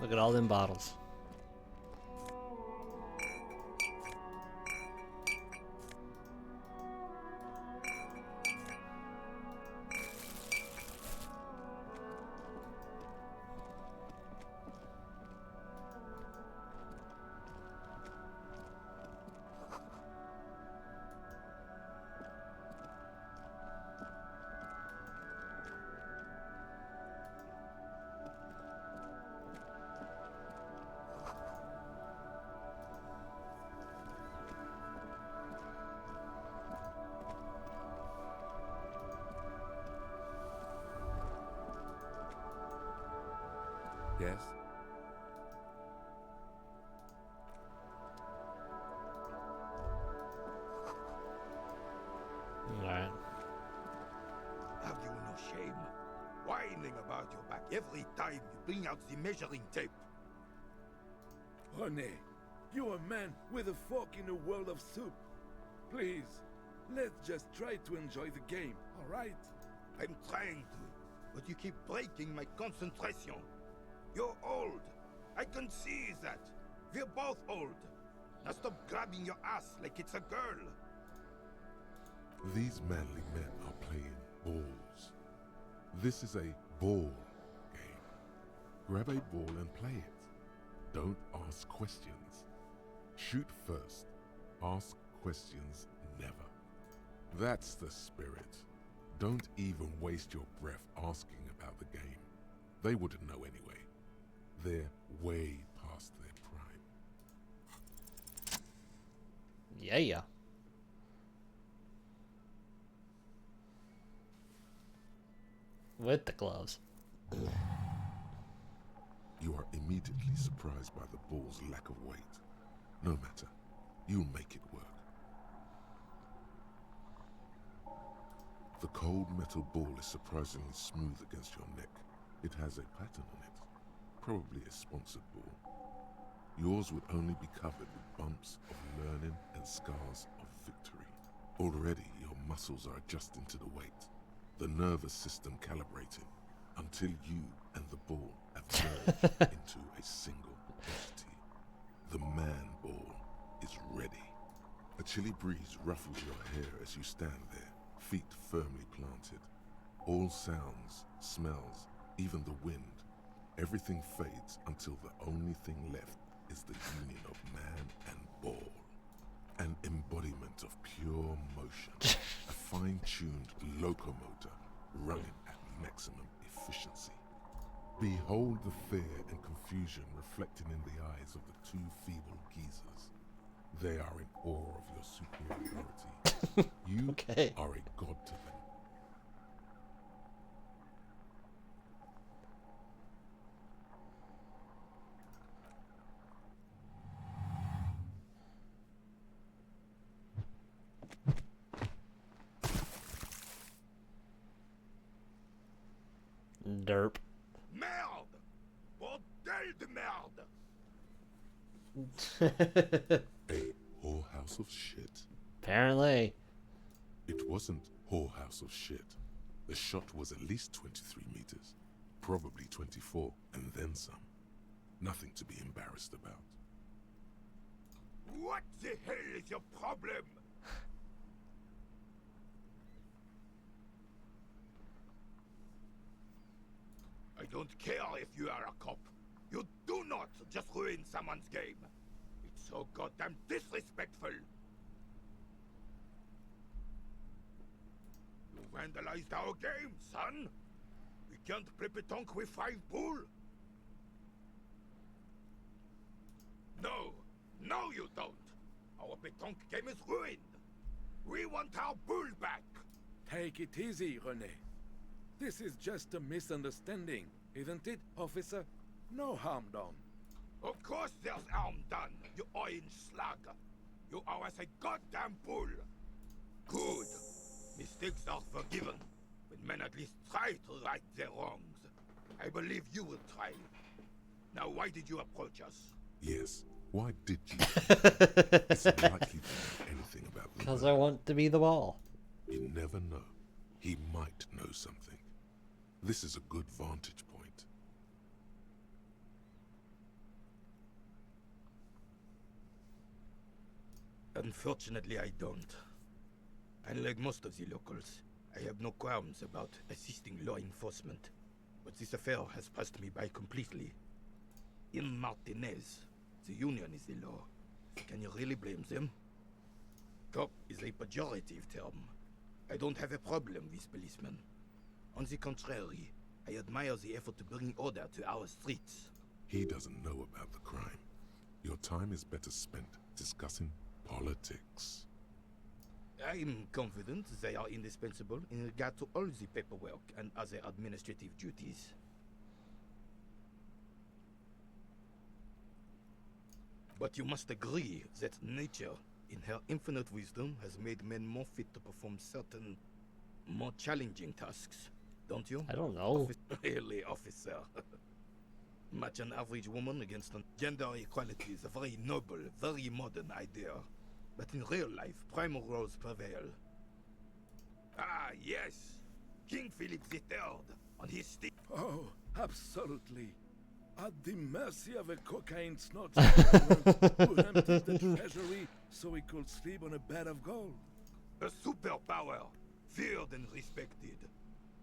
Look at all them bottles. Yes? Alright. Have you no shame? Whining about your back every time you bring out the measuring tape. René, you're a man with a fork in a world of soup. Please, let's just try to enjoy the game, alright? I'm trying to, but you keep breaking my concentration. You're old. I can see that. We're both old. Now stop grabbing your ass like it's a girl. These manly men are playing balls. This is a ball game. Grab a ball and play it. Don't ask questions. Shoot first. Ask questions never. That's the spirit. Don't even waste your breath asking about the game. They wouldn't know anyway. They're way past their prime. Yeah. With the gloves. You are immediately surprised by the ball's lack of weight. No matter, you'll make it work. The cold metal ball is surprisingly smooth against your neck. It has a pattern on it, probably a sponsored ball. Yours would only be covered with bumps of learning and scars of victory. Already your muscles are adjusting to the weight, the nervous system calibrating, until you and the ball have merged into a single entity. The man ball is ready. A chilly breeze ruffles your hair as you stand there, feet firmly planted. All sounds, smells, even the wind, everything fades until the only thing left is the union of man and ball. An embodiment of pure motion, a fine-tuned locomotor running at maximum efficiency. Behold the fear and confusion reflecting in the eyes of the two feeble geezers. They are in awe of your superiority. You Okay. are a god to them. Derp. Merde! Bordel de merde! A whorehouse of shit. Apparently. It wasn't whorehouse of shit. The shot was at least 23 meters, probably 24, and then some. Nothing to be embarrassed about. What the hell is your problem? I don't care if you are a cop. You do not just ruin someone's game. It's so goddamn disrespectful. You vandalized our game, son. We can't play pétanque with 5 bull. No, you don't. Our pétanque game is ruined. We want our bull back. Take it easy, René. This is just a misunderstanding, isn't it, officer? No harm done. Of course there's harm done, you orange slug. You owe us a goddamn bull. Good. Mistakes are forgiven, when men at least try to right their wrongs. I believe you will try. Now why did you approach us? Yes, why did you? It's unlikely to know anything about the Because murder. I want to be the ball. You never know. He might know something. This is a good vantage point. Unfortunately, I don't. Unlike most of the locals, I have no qualms about assisting law enforcement. But this affair has passed me by completely. In Martinez, the union is the law. Can you really blame them? Cop is a pejorative term. I don't have a problem with policemen. On the contrary, I admire the effort to bring order to our streets. He doesn't know about the crime. Your time is better spent discussing politics. I'm confident they are indispensable in regard to all the paperwork and other administrative duties. But you must agree that nature, in her infinite wisdom, has made men more fit to perform certain, more challenging tasks, don't you? I don't know. Really, officer. Match an average woman against a gender equality is a very noble, very modern idea. But in real life, primal roles prevail. Ah, yes! King Philip III, on his stick. Oh, absolutely. At the mercy of a cocaine snort who emptied the treasury so he could sleep on a bed of gold. A superpower, feared and respected.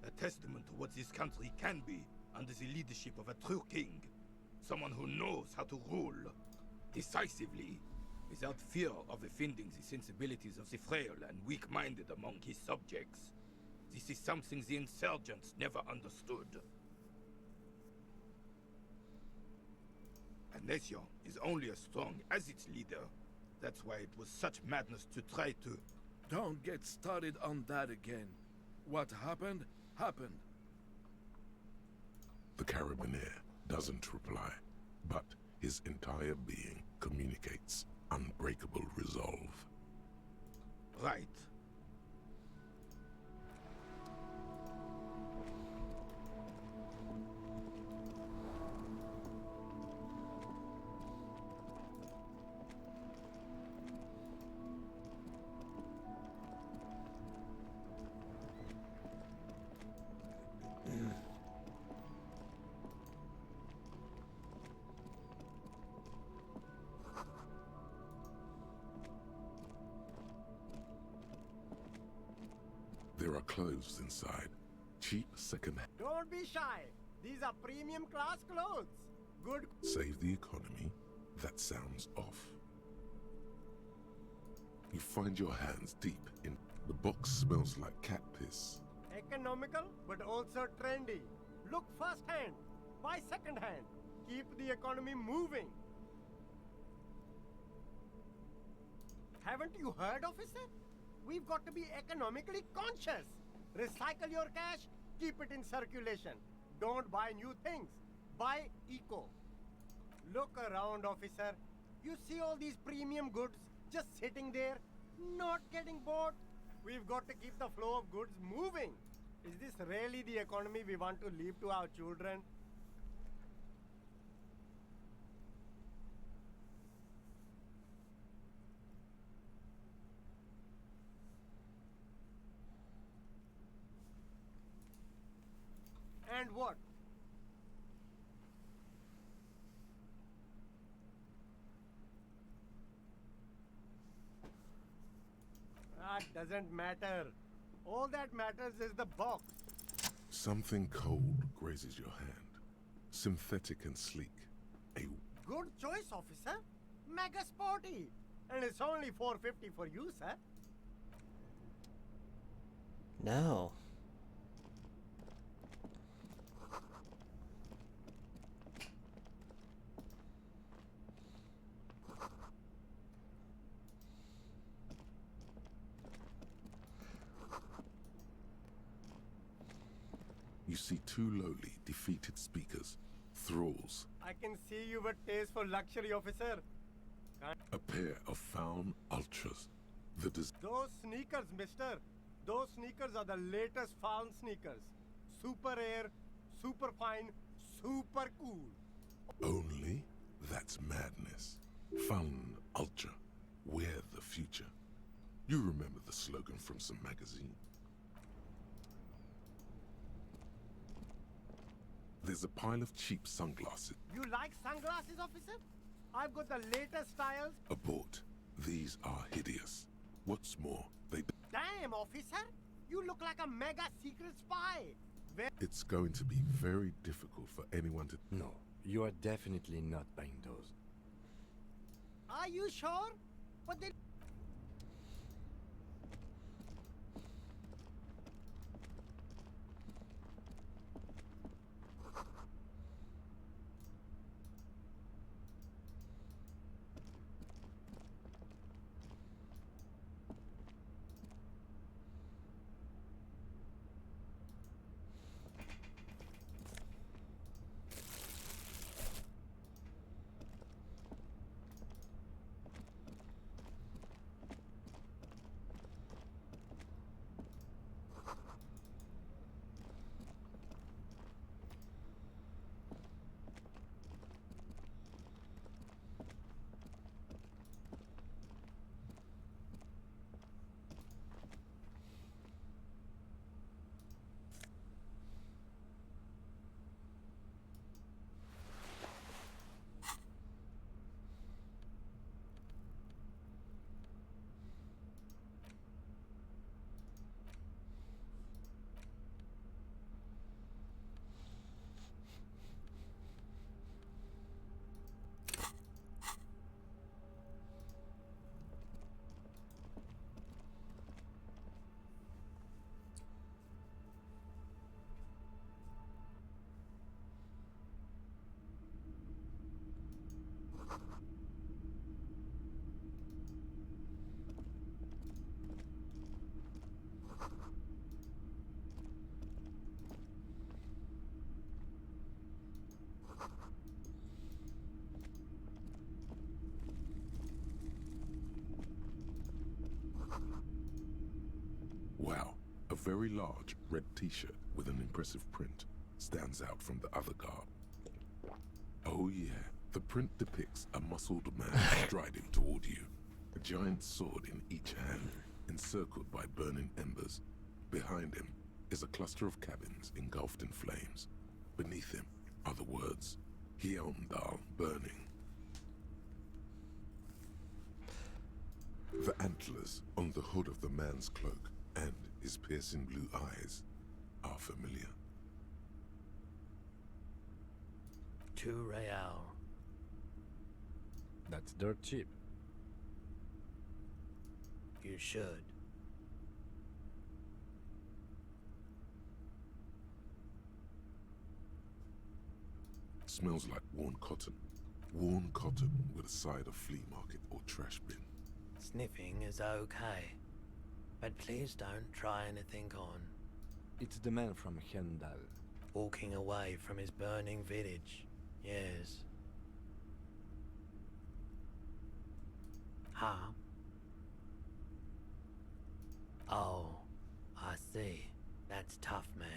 A testament to what this country can be under the leadership of a true king. Someone who knows how to rule decisively, without fear of offending the sensibilities of the frail and weak-minded among his subjects. This is something the insurgents never understood. A nation is only as strong as its leader. That's why it was such madness to try to... Don't get started on that again. What happened, happened. The Carabiner doesn't reply, but his entire being communicates unbreakable resolve. Right. There are clothes inside. Cheap second-hand. Don't be shy. These are premium class clothes. Good. Save the economy? That sounds off. You find your hands deep in... The box smells like cat piss. Economical, but also trendy. Look first hand. Buy second hand. Keep the economy moving. Haven't you heard, officer? We've got to be economically conscious. Recycle your cash, keep it in circulation. Don't buy new things. Buy eco. Look around, officer. You see all these premium goods just sitting there, not getting bought? We've got to keep the flow of goods moving. Is this really the economy we want to leave to our children? And what? That doesn't matter. All that matters is the box. Something cold grazes your hand. Synthetic and sleek. A Good choice, officer. Mega sporty. And it's only $4.50 for you, sir. No. You see two lowly, defeated speakers, thralls, I can see you've a taste for luxury, officer. a pair of Faun Ultras. Those sneakers, mister. Those sneakers are the latest Faun sneakers. Super air, super fine, super cool. Only? That's madness. Faun Ultra. We're the future. You remember the slogan from some magazine? There's a pile of cheap sunglasses. You like sunglasses, officer? I've got the latest styles. Abort. These are hideous. What's more, they... Damn, officer! You look like a mega secret spy! It's going to be very difficult for anyone to... No, you are definitely not buying those. Are you sure? But then... Wow, a very large red t-shirt with an impressive print stands out from the other garb. Oh yeah, the print depicts a muscled man striding toward you, a giant sword in each hand, encircled by burning embers. Behind him is a cluster of cabins engulfed in flames. Beneath him are the words, Heimdall burning. The antlers on the hood of the man's cloak and his piercing blue eyes are familiar. 2 real. That's dirt cheap. You should. Smells like worn cotton. Worn cotton with a side of flea market or trash bin. Sniffing is okay. But please don't try anything on. It's the man from Heimdall. Walking away from his burning village. Yes. Huh? Oh, I see. That's tough, man.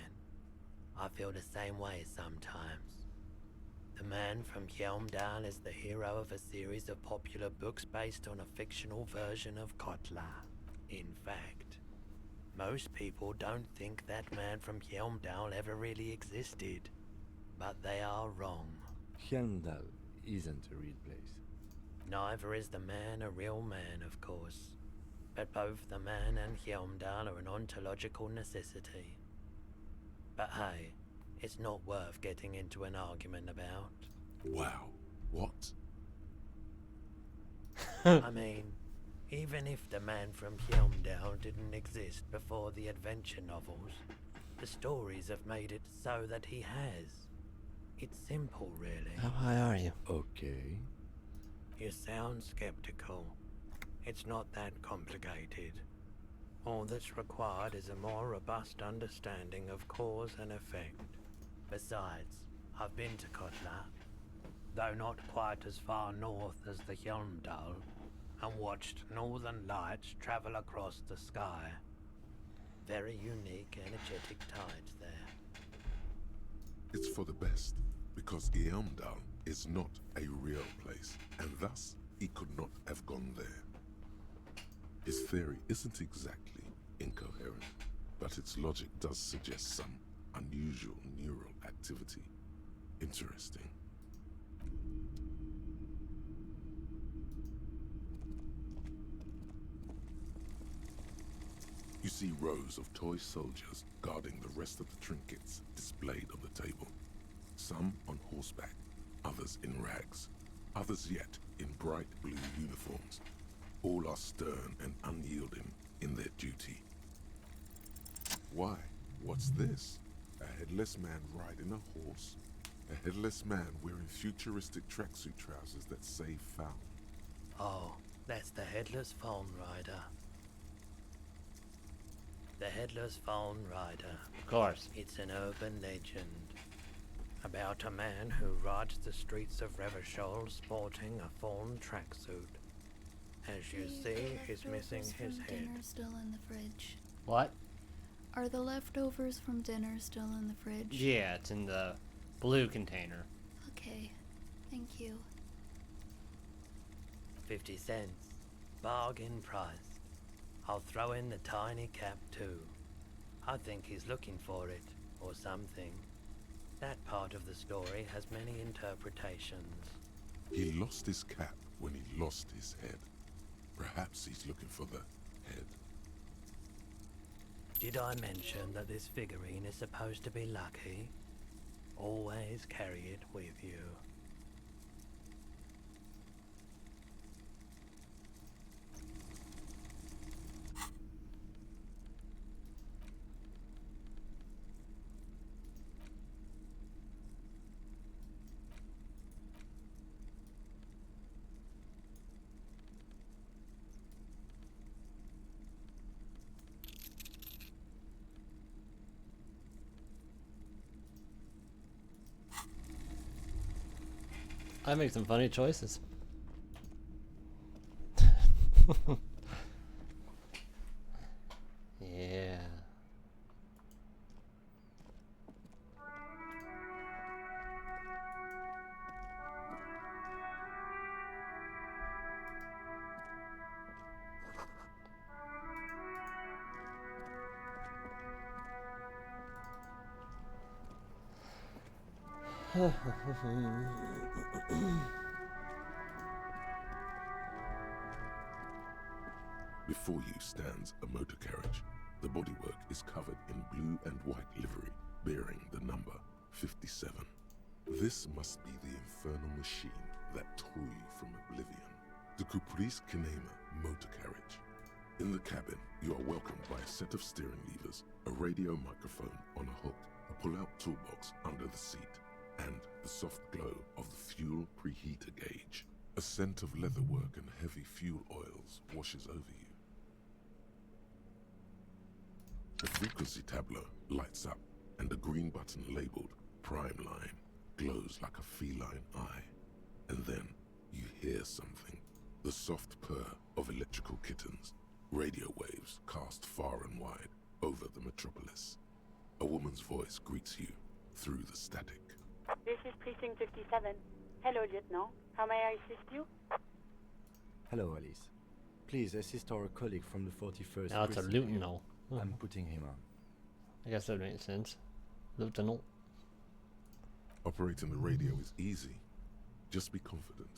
I feel the same way sometimes. The man from Heimdall is the hero of a series of popular books based on a fictional version of Kotla. In fact, most people don't think that man from Heimdall ever really existed. But they are wrong. Heimdall isn't a real place. Neither is the man a real man, of course. But both the man and Heimdall are an ontological necessity. But hey, it's not worth getting into an argument about. Wow, what? I mean, even if the man from Heimdall didn't exist before the adventure novels, the stories have made it so that he has. It's simple, really. How high are you? Okay. You sound skeptical. It's not that complicated. All that's required is a more robust understanding of cause and effect. Besides, I've been to Kotla, though not quite as far north as the Heimdall, and watched northern lights travel across the sky. Very unique, energetic tides there. It's for the best, because Heimdall is not a real place, and thus he could not have gone there. His theory isn't exactly incoherent, but its logic does suggest some unusual neural activity. Interesting. see rows of toy soldiers guarding the rest of the trinkets displayed on the table. Some on horseback, others in rags, others yet in bright blue uniforms. All are stern and unyielding in their duty. Why? What's this? A headless man riding a horse? A headless man wearing futuristic tracksuit trousers that say foul. Oh, that's the Headless Phone Rider. The Headless Phone Rider. Of course. It's an urban legend about a man who rides the streets of Revachol sporting a fawn tracksuit. As you see, he's missing his head. Dinner still in the fridge. What? Are the leftovers from dinner still in the fridge? Yeah, it's in the blue container. Okay, thank you. 50 cents. Bargain price. I'll throw in the tiny cap too. I think he's looking for it, or something. That part of the story has many interpretations. He lost his cap when he lost his head. Perhaps he's looking for the head. Did I mention that this figurine is supposed to be lucky? Always carry it with you. I make some funny choices. Yeah. Before you stands a motor carriage. The bodywork is covered in blue and white livery, bearing the number 57. This must be the infernal machine that tore you from oblivion. The Caprice Kinema motor carriage. In the cabin, you are welcomed by a set of steering levers, a radio microphone on a hook, a pull-out toolbox under the seat, and the soft glow of the fuel preheater gauge. A scent of leatherwork and heavy fuel oils washes over you. The frequency tableau lights up, and the green button labeled Prime Line glows like a feline eye. And then you hear something. The soft purr of electrical kittens. Radio waves cast far and wide over the metropolis. A woman's voice greets you through the static. This is Precinct 57. Hello, Lieutenant. How may I assist you? Hello, Alice. Please assist our colleague from the 41st. Now it's a precinct. lieutenant. I'm putting him on. I guess that makes sense. Lieutenant. Operating the radio is easy. Just be confident.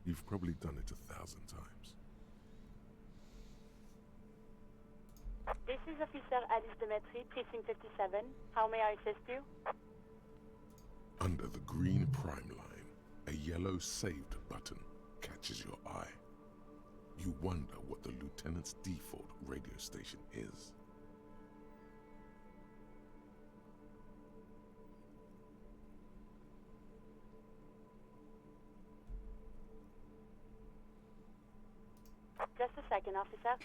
You've probably done it 1,000 times. This is Officer Alice Demetri, Precinct 57. How may I assist you? Under the green prime line, a yellow saved button catches your eye. You wonder what the lieutenant's default radio station is. Just a second, officer.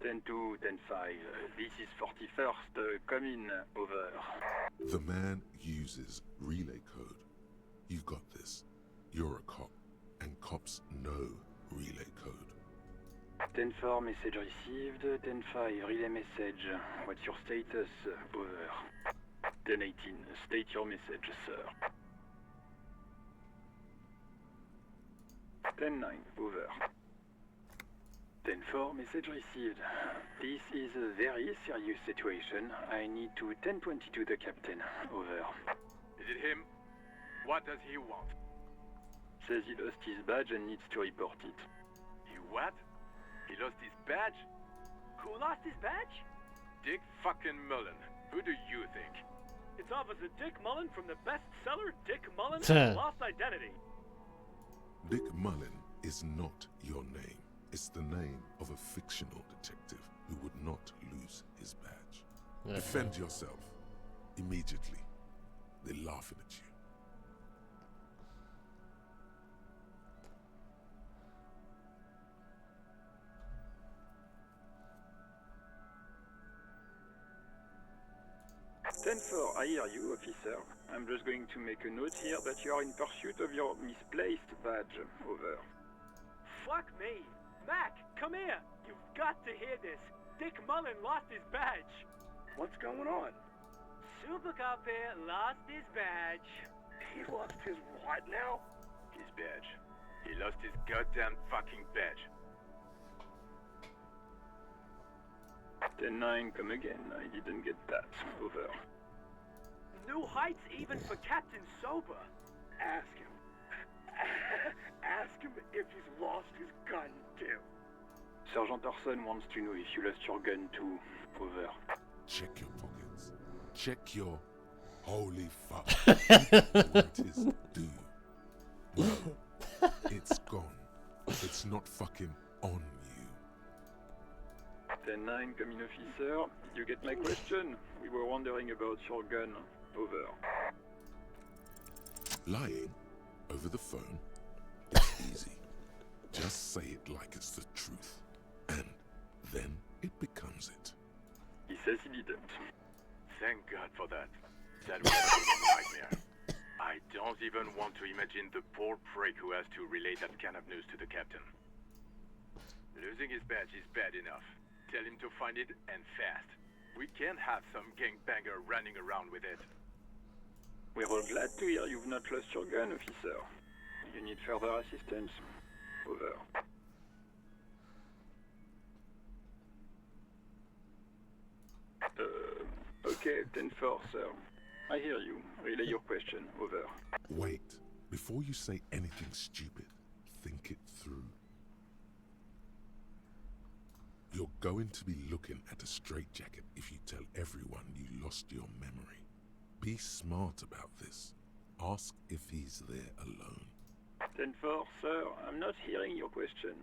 10-2, 10-5. This is 41st. Come in. Over. The man uses relay code. You've got this. You're a cop, and cops know relay code. 10-4, message received. 10-5, relay message. What's your status? Over. 10-18, state your message, sir. 10-9, over. 10-4, message received. This is a very serious situation. I need to 10-22 the captain. Over. Is it him? What does he want? Says he lost his badge and needs to report it. He what? He lost his badge. Who lost his badge? Dick fucking Mullen. Who do you think? It's Officer Dick Mullen from the bestseller Dick Mullen Lost Identity. Dick Mullen is not your name. It's the name of a fictional detective who would not lose his badge. Defend yourself. Immediately. They're laughing at you. Stanford, I hear you, officer. I'm just going to make a note here that you are in pursuit of your misplaced badge. Over. Fuck me. Mac, come here. You've got to hear this. Dick Mullen lost his badge. What's going on? Super Cop here lost his badge. He lost his what now? His badge. He lost his goddamn fucking badge. 10-9, come again. I didn't get that. Over. New heights even for Captain Sober. Ask him. Ask him if he's lost his gun, too. Sergeant Orson wants to know if you lost your gun too. Over. Check your pockets. Check your holy fuck. What it is, do. No, it's gone. It's not fucking on you. 10-9, come in, officer. Did you get my question? We were wondering about your gun. Over. Lying over the phone is easy. Just say it like it's the truth. And then it becomes it. He says he didn't. Thank God for that. That was a nightmare. I don't even want to imagine the poor prick who has to relay that kind of news to the captain. Losing his badge is bad enough. Tell him to find it, and fast. We can't have some gangbanger running around with it. We're all glad to hear you've not lost your gun, officer. You need further assistance. Over. Okay, 10-4, sir. I hear you. Relay your question. Over. Wait. Before you say anything stupid, think it through. You're going to be looking at a straitjacket if you tell everyone you lost your memory. Be smart about this. Ask if he's there alone. 10-4, sir. I'm not hearing your question.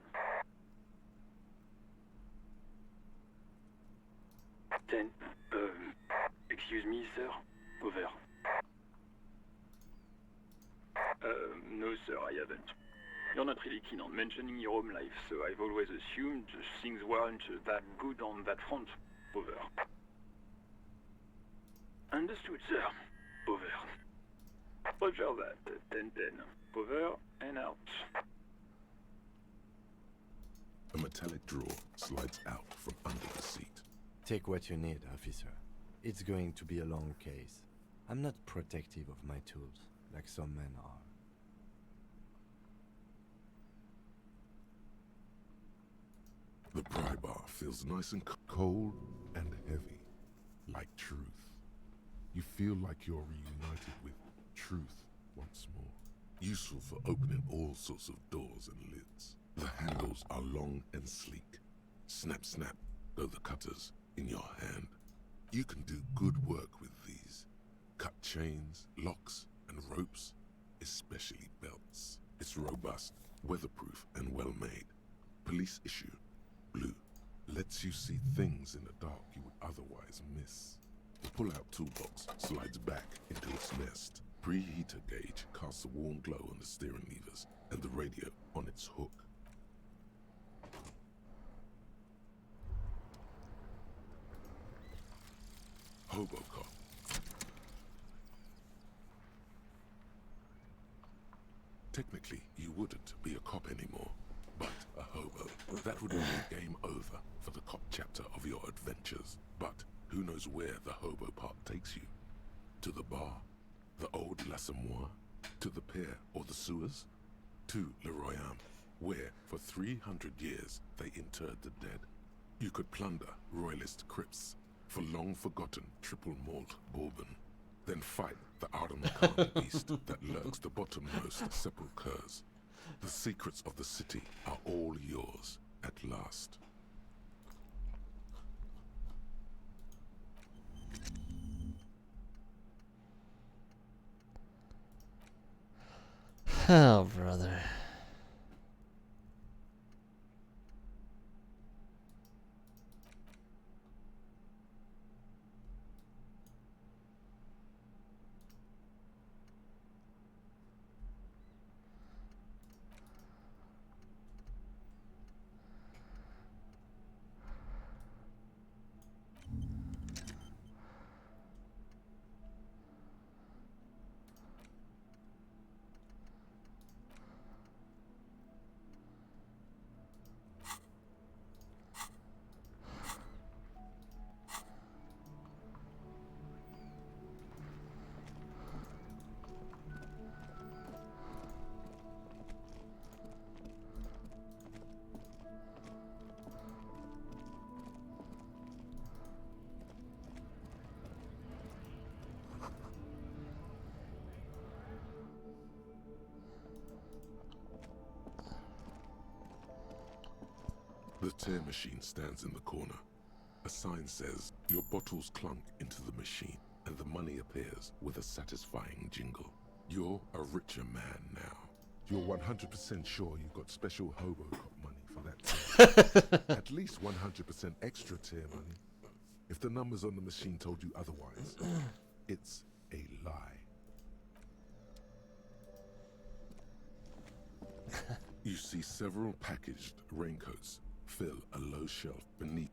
10. Excuse me, sir. Over. No, sir, I haven't. You're not really keen on mentioning your home life, so I've always assumed things weren't that good on that front. Over. Understood, sir. Over. Roger that. 10-10. Over and out. A metallic drawer slides out from under the seat. Take what you need, officer. It's going to be a long case. I'm not protective of my tools, like some men are. The pry bar feels nice and cold and heavy, like truth. You feel like you're reunited with truth once more. Useful for opening all sorts of doors and lids. The handles are long and sleek. Snap, snap, go the cutters in your hand. You can do good work with these. Cut chains, locks, and ropes, especially belts. It's robust, weatherproof, and well made. Police issue. Blue. Lets you see things in the dark you would otherwise miss. The pull-out toolbox slides back into its nest. Preheater gauge casts a warm glow on the steering levers and the radio on its hook. Hobocop. Technically, you wouldn't be a cop anymore, but a hobo. That would mean game over for the cop chapter of your adventures. But who knows where the hobo part takes you? To the bar? The old L'Assommoir? To the pier or the sewers? To Le Royaume, where for 300 years they interred the dead. You could plunder royalist crypts for long-forgotten triple malt bourbon, then fight the Arden beast that lurks the bottommost sepulchres. The secrets of the city are all yours, At last. Oh, brother. The tear machine stands in the corner. A sign says, your bottles clunk into the machine, and the money appears with a satisfying jingle. You're a richer man now. You're 100% sure you got special hobo cop money for that tear. At least 100% extra tear money. If the numbers on the machine told you otherwise, it's a lie. You see several packaged raincoats fill a low shelf beneath.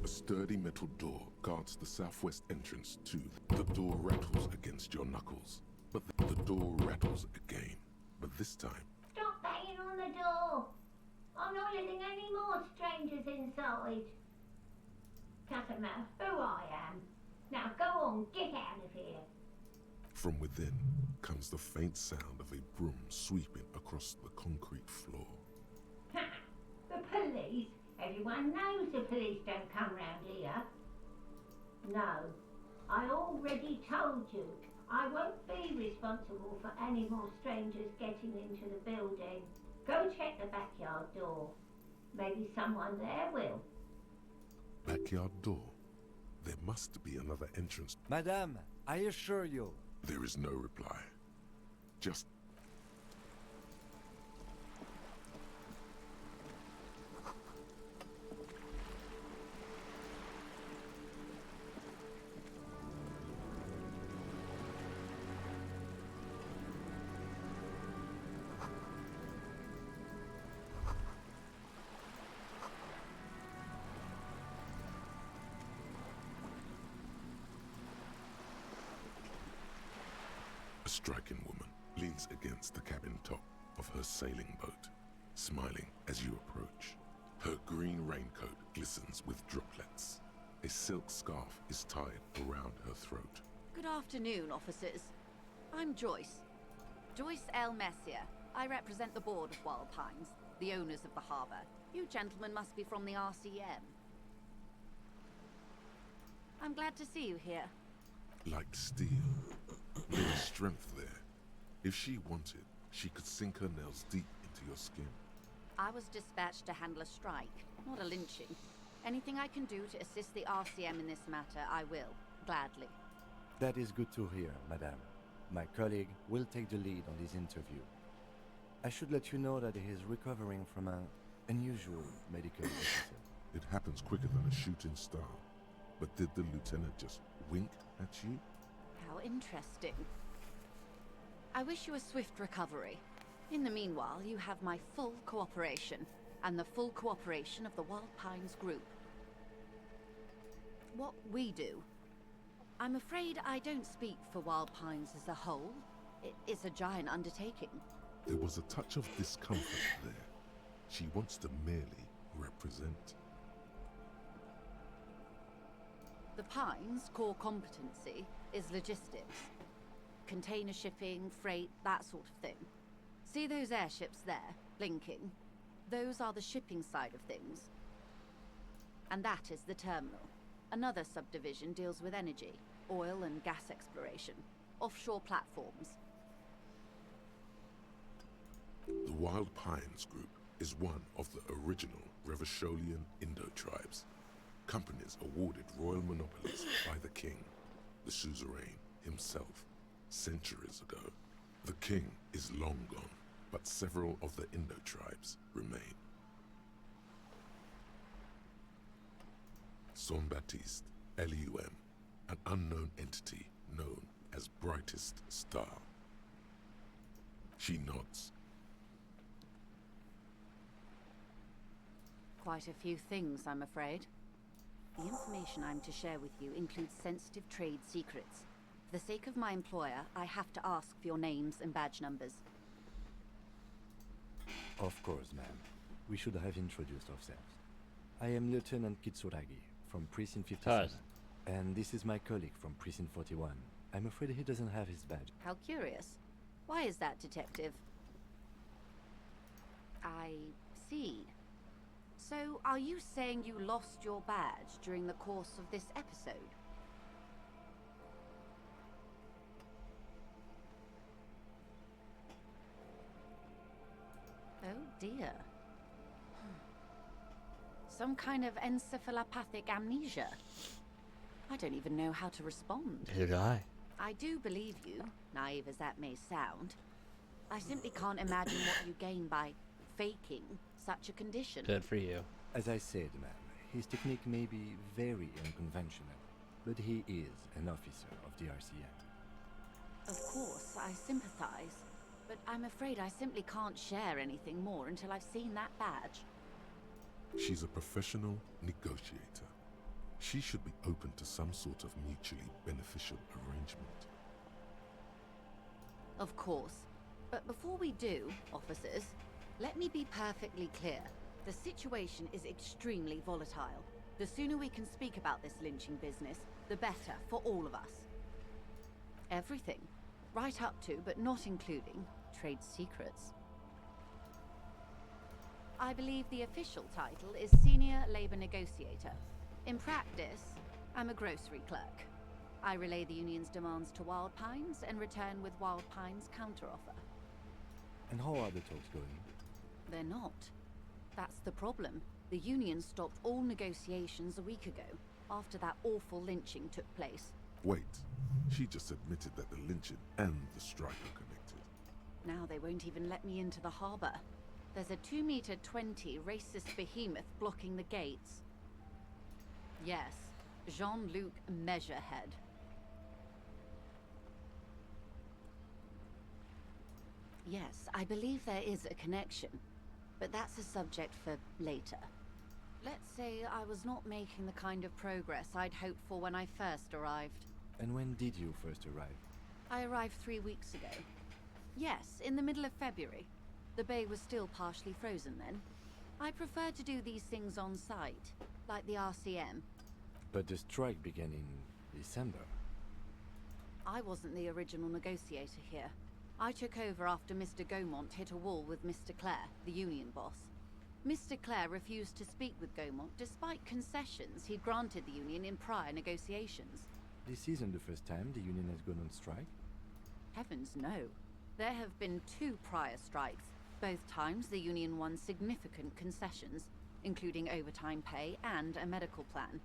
A sturdy metal door guards the southwest entrance to the door rattles against your knuckles, but the door rattles again, but this time. Stop banging on the door! I'm not letting any more strangers inside. Doesn't matter who I am. Now go on, get out of here. From within comes the faint sound of a broom sweeping across the concrete floor. Ha! The police? Everyone knows the police don't come round here. No, I already told you. I won't be responsible for any more strangers getting into the building. Go check the backyard door. Maybe someone there will. Backyard door? There must be another entrance. Madame, I assure you. There is no reply. Just a striking woman leans against the cabin top of her sailing boat, smiling as you approach. Her green raincoat glistens with droplets. A silk scarf is tied around her throat. Good afternoon, officers. I'm Joyce. Joyce L. Messier. I represent the board of Wild Pines, the owners of the harbor. You gentlemen must be from the RCM. I'm glad to see you here. Like steel. There is strength there. If she wanted, she could sink her nails deep into your skin. I was dispatched to handle a strike, not a lynching. Anything I can do to assist the RCM in this matter, I will, gladly. That is good to hear, madame. My colleague will take the lead on this interview. I should let you know that he is recovering from an unusual medical episode. It happens quicker than a shooting star. But did the lieutenant just wink at you? How interesting. I wish you a swift recovery. In the meanwhile, you have my full cooperation, and the full cooperation of the Wild Pines group. What we do. I'm afraid I don't speak for Wild Pines as a whole. It is a giant undertaking. There was a touch of discomfort there. She wants to merely represent. The Pines' core competency is logistics. Container shipping, freight, that sort of thing. See those airships there, blinking? Those are the shipping side of things. And that is the terminal. Another subdivision deals with energy, oil and gas exploration, offshore platforms. The Wild Pines Group is one of the original Revacholian Indo-tribes. Companies awarded royal monopolies by the king, the suzerain himself, centuries ago. The king is long gone, but several of the Indo-tribes remain. Saint-Baptiste, Elysium, an unknown entity known as Brightest Star. She nods. Quite a few things, I'm afraid. The information I'm to share with you includes sensitive trade secrets. For the sake of my employer, I have to ask for your names and badge numbers. Of course, ma'am. We should have introduced ourselves. I am Lieutenant Kitsuragi from Precinct 57. And this is my colleague from Precinct 41. I'm afraid he doesn't have his badge. How curious. Why is that, Detective? I see. So, are you saying you lost your badge during the course of this episode? Oh dear. Some kind of encephalopathic amnesia. I don't even know how to respond. Did I? I do believe you, naive as that may sound. I simply can't imagine what you gain by faking such a condition. Good for you. As I said, ma'am, his technique may be very unconventional, but he is an officer of the RCM. Of course, I sympathize, but I'm afraid I simply can't share anything more until I've seen that badge. She's a professional negotiator. She should be open to some sort of mutually beneficial arrangement. Of course. But before we do, officers, let me be perfectly clear. The situation is extremely volatile. The sooner we can speak about this lynching business, the better for all of us. Everything. Right up to, but not including, trade secrets. I believe the official title is Senior Labor Negotiator. In practice, I'm a grocery clerk. I relay the union's demands to Wild Pines and return with Wild Pines' counteroffer. And how are the talks going? They're not. That's the problem. The union stopped all negotiations a week ago, after that awful lynching took place. Wait, she just admitted that the lynching and the strike are connected. Now they won't even let me into the harbor. There's a 2-meter 20 racist behemoth blocking the gates. Yes, Jean-Luc Measurehead. Yes, I believe there is a connection, but that's a subject for later. Let's say I was not making the kind of progress I'd hoped for when I first arrived. And when did you first arrive? I arrived 3 weeks ago. Yes, in the middle of February. The bay was still partially frozen then. I prefer to do these things on site, like the RCM. But the strike began in December. I wasn't the original negotiator here. I took over after Mr. Gaumont hit a wall with Mr. Clare, the union boss. Mr. Clare refused to speak with Gaumont despite concessions he'd granted the union in prior negotiations. This isn't the first time the union has gone on strike. Heavens no. There have been 2 prior strikes. Both times the union won significant concessions, including overtime pay and a medical plan.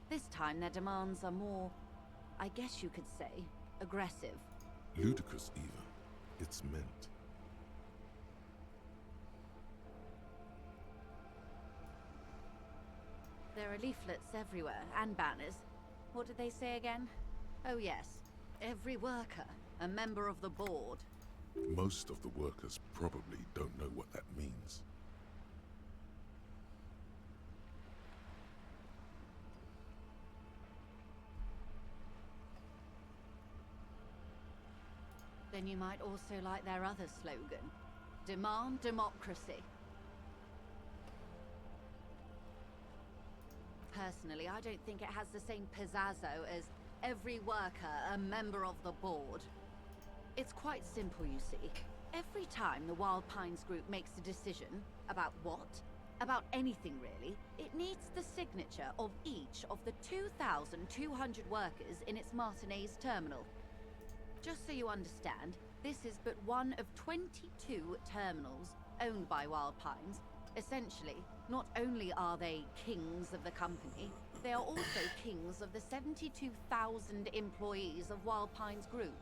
This time their demands are more, I guess you could say, aggressive. Ludicrous, even. It's meant. There are leaflets everywhere, and banners. What did they say again? Oh yes, every worker, a member of the board. Most of the workers probably don't know what that means. Then you might also like their other slogan. Demand democracy. Personally, I don't think it has the same pizzazzo as every worker a member of the board. It's quite simple, you see. Every time the Wild Pines group makes a decision about what? About anything really, it needs the signature of each of the 2,200 workers in its Martinez terminal. Just so you understand, this is but one of 22 terminals owned by Wild Pines. Essentially, not only are they kings of the company, they are also kings of the 72,000 employees of Wild Pines Group.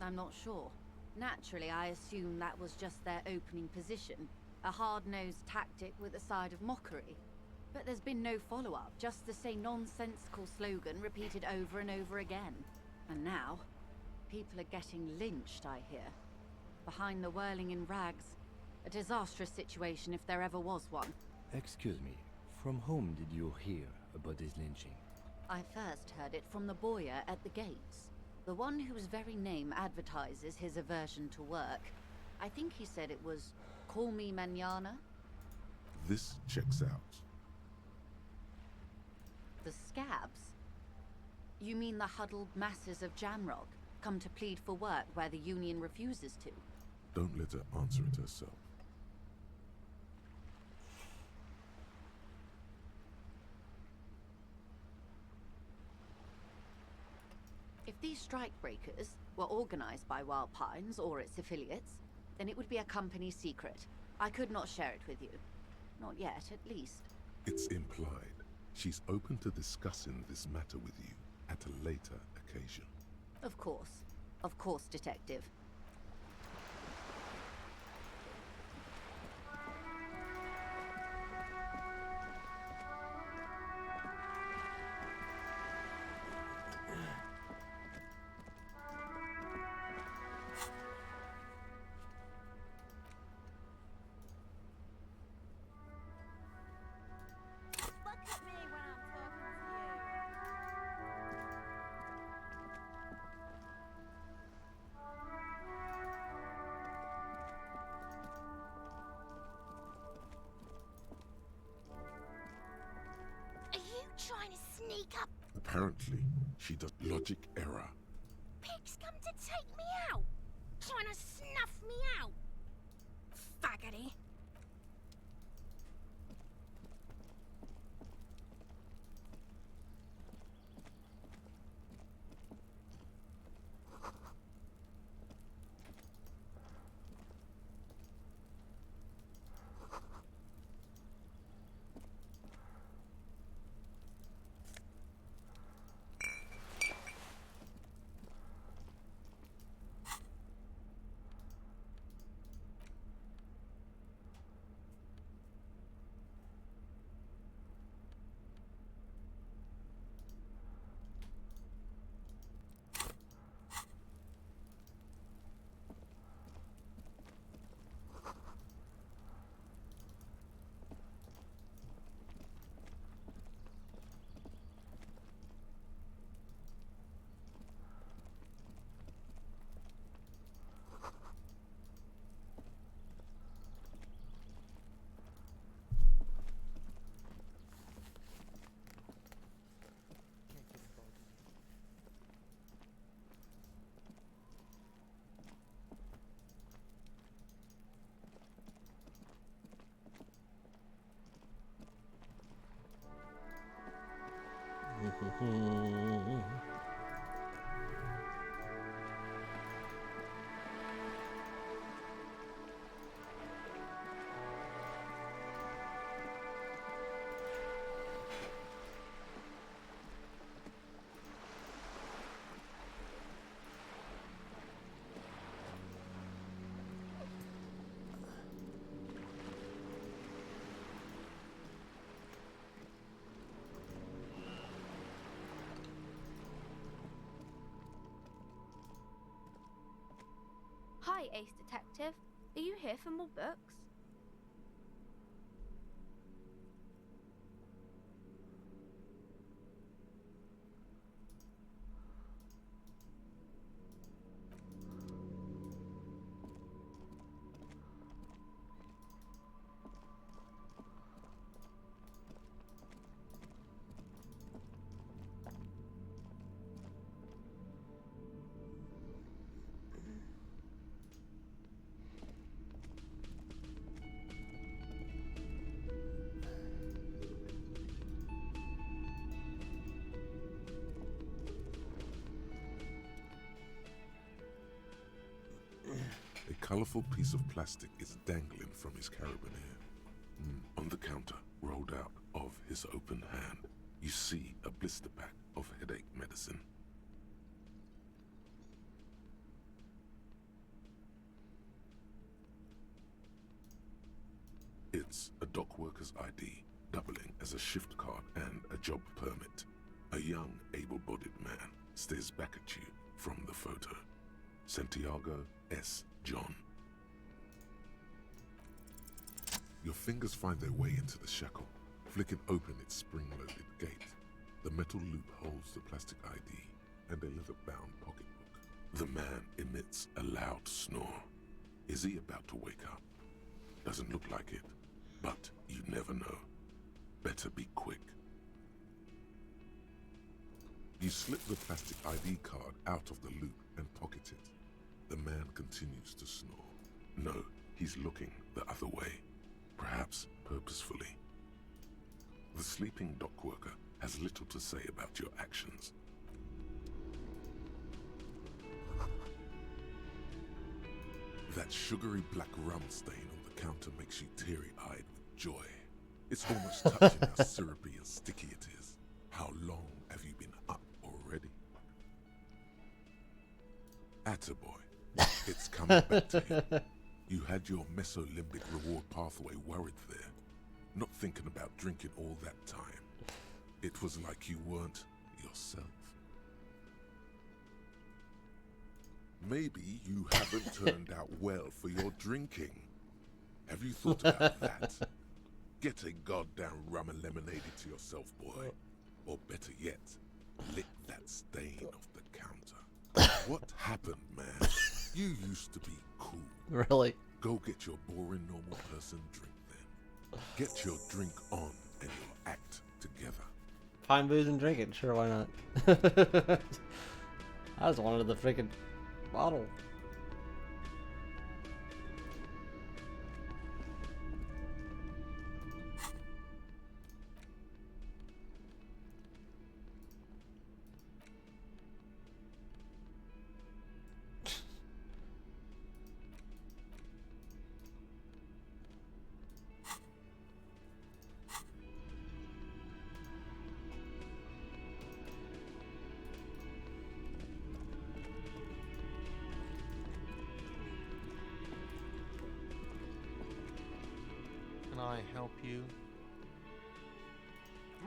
I'm not sure. Naturally, I assume that was just their opening position, a hard-nosed tactic with a side of mockery. But there's been no follow-up, just the same nonsensical slogan repeated over and over again. And now, people are getting lynched, I hear. Behind the whirling in rags. A disastrous situation if there ever was one. Excuse me, from whom did you hear about this lynching? I first heard it from the boyar at the gates. The one whose very name advertises his aversion to work. I think he said it was, "Call me mañana." This checks out. The scabs? You mean the huddled masses of Jamrock, come to plead for work where the union refuses to? Don't let her answer it herself. If these strikebreakers were organized by Wild Pines or its affiliates, then it would be a company secret. I could not share it with you. Not yet, at least. It's implied. She's open to discussing this matter with you at a later occasion. Of course. Of course, Detective. Trying to sneak up. Apparently, she does logic error. Pig's come to take me out. Trying to snuff me out. Faggoty. Hi, Ace Detective. Are you here for more books? A colourful piece of plastic is dangling from his carabiner. On the counter, rolled out of his open hand, you see a blister pack of headache medicine. It's a dock worker's ID, doubling as a shift card and a job permit. A young, able-bodied man stares back at you from the photo. Santiago S. John. Your fingers find their way into the shackle, flicking open its spring-loaded gate. The metal loop holds the plastic ID and a leather-bound pocketbook. The man emits a loud snore. Is he about to wake up? Doesn't look like it, but you never know. Better be quick. You slip the plastic ID card out of the loop and pocket it. The man continues to snore. No, he's looking the other way, perhaps purposefully. The sleeping dock worker has little to say about your actions. That sugary black rum stain on the counter makes you teary-eyed with joy. It's almost touching how syrupy and sticky it is. How long have you been up already? Attaboy. It's coming back to you. You had your mesolimbic reward pathway worried there, not thinking about drinking all that time. It was like you weren't yourself. Maybe you haven't turned out well for your drinking. Have you thought about that? Get a goddamn rum and lemonade to yourself, boy. Or better yet, lick that stain off the counter. What happened, man? You used to be cool. Really? Go get your boring normal person drink then. Get your drink on and your act together. Find booze and drink it. Sure, why not? I just wanted the freaking bottle. Can I help you?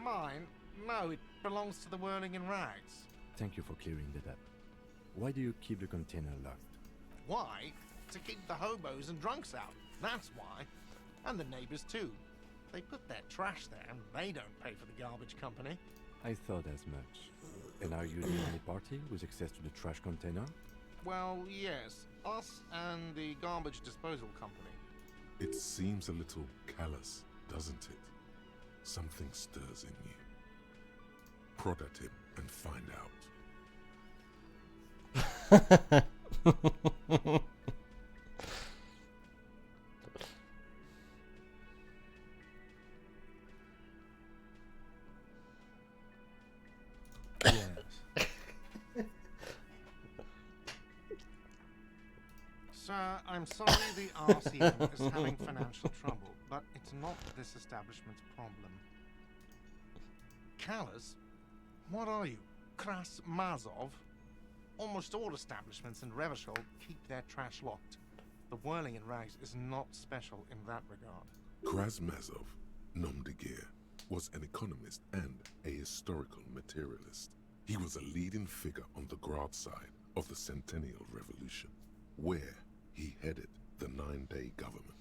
Mine? No, it belongs to the Whirling in Rags. Thank you for clearing that up. Why do you keep the container locked? Why? To keep the hobos and drunks out. That's why. And the neighbors too. They put their trash there and they don't pay for the garbage company. I thought as much. And are you the only party with access to the trash container? Well, yes. Us and the garbage disposal company. It seems a little callous, doesn't it? Something stirs in you. Prod at him and find out. I'm sorry the RCM is having financial trouble, but it's not this establishment's problem. Callous? What are you? Kras Mazov? Almost all establishments in Revachol keep their trash locked. The whirling in rags is not special in that regard. Krasmazov, nom de guerre, was an economist and a historical materialist. He was a leading figure on the Grad side of the Centennial Revolution, where he headed the 9-day government.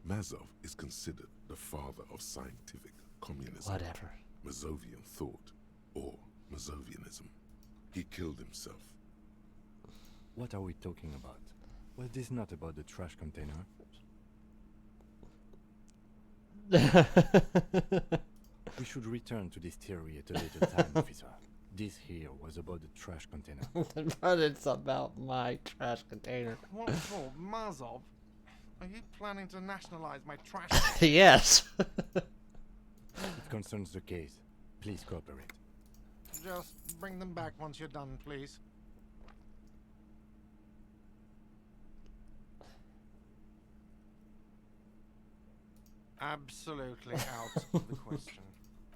Mazov is considered the father of scientific communism. Whatever. Mazovian thought, or Mazovianism. He killed himself. What are we talking about? Was this not about the trash container? We should return to this theory at a later time, officer. This here was about the trash container. But it's about my trash container. What for, Mazov? Are you planning to nationalize my trash? Yes. It concerns the case. Please cooperate. Just bring them back once you're done, please. Absolutely out of the question.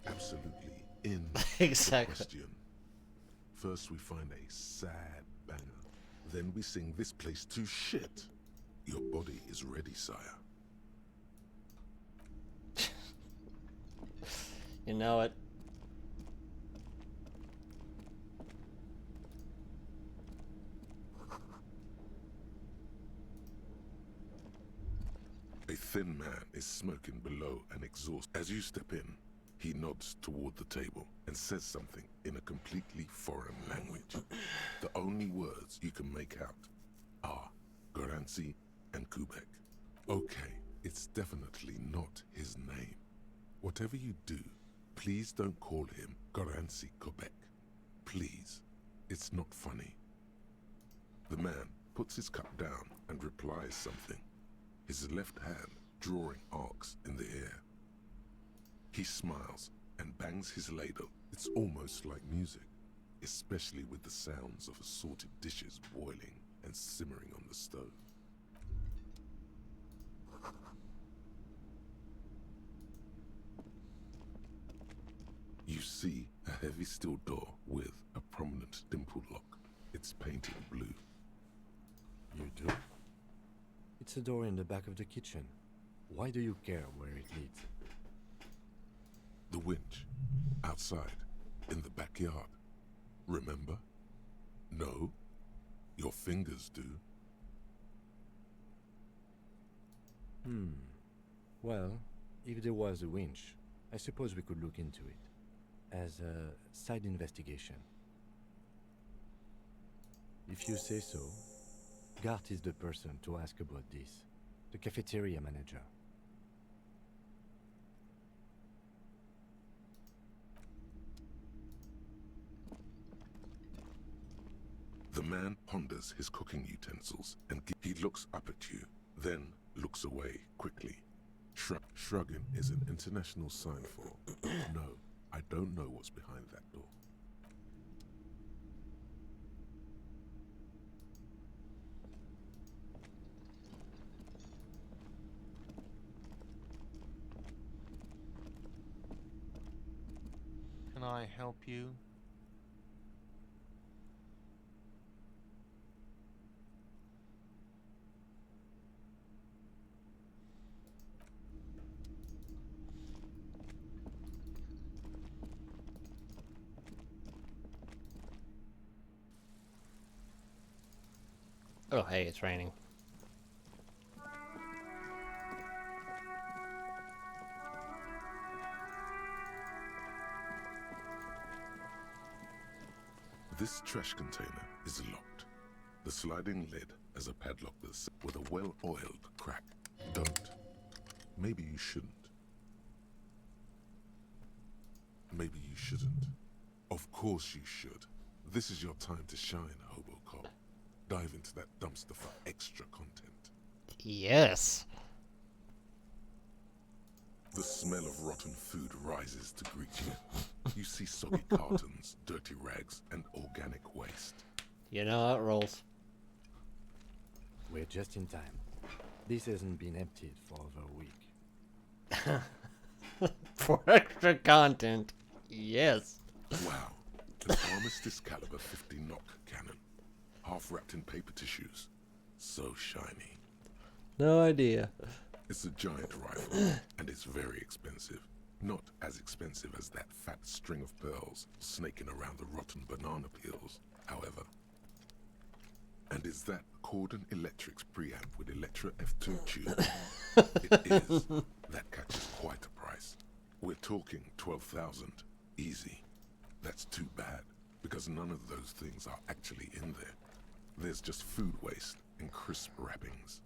Absolutely in Exactly. the question. First we find a sad banger. Then we sing this place to shit. Your body is ready, sire. You know it. A thin man is smoking below an exhaust. As you step in, he nods toward the table and says something in a completely foreign language. The only words you can make out are Goranci and Kubek. Okay, it's definitely not his name. Whatever you do, please don't call him Goranci Kubek. Please, it's not funny. The man puts his cup down and replies something, his left hand drawing arcs in the air. He smiles and bangs his ladle. It's almost like music, especially with the sounds of assorted dishes boiling and simmering on the stove. You see a heavy steel door with a prominent dimple lock. It's painted blue. You do? It's a door in the back of the kitchen. Why do you care where it leads? The winch, outside, in the backyard. Remember? No? Your fingers do. Well, if there was a winch, I suppose we could look into it. As a side investigation. If you say so, Gart is the person to ask about this. The cafeteria manager. The man ponders his cooking utensils and he looks up at you, then looks away quickly. Shrugging is an international sign for, no, I don't know what's behind that door. Can I help you? Oh, hey, it's raining. This trash container is locked. The sliding lid has a padlock with a well-oiled crack. Don't. Maybe you shouldn't. Maybe you shouldn't. Of course you should. This is your time to shine, Hobocop. Dive into that dumpster for extra content. Yes. The smell of rotten food rises to greet you. You see soggy cartons, dirty rags, and organic waste. You know how it rolls. We're just in time. This hasn't been emptied for over a week. For extra content, yes. Wow. An Armistice caliber 50 knock cannon. Half wrapped in paper tissues. So shiny. No idea. It's a giant rifle, and it's very expensive. Not as expensive as that fat string of pearls snaking around the rotten banana peels, however. And is that Cordon Electric's preamp with Electra F2 tube? It is. That catches quite a price. We're talking 12,000. Easy. That's too bad, because none of those things are actually in there. There's just food waste and crisp wrappings.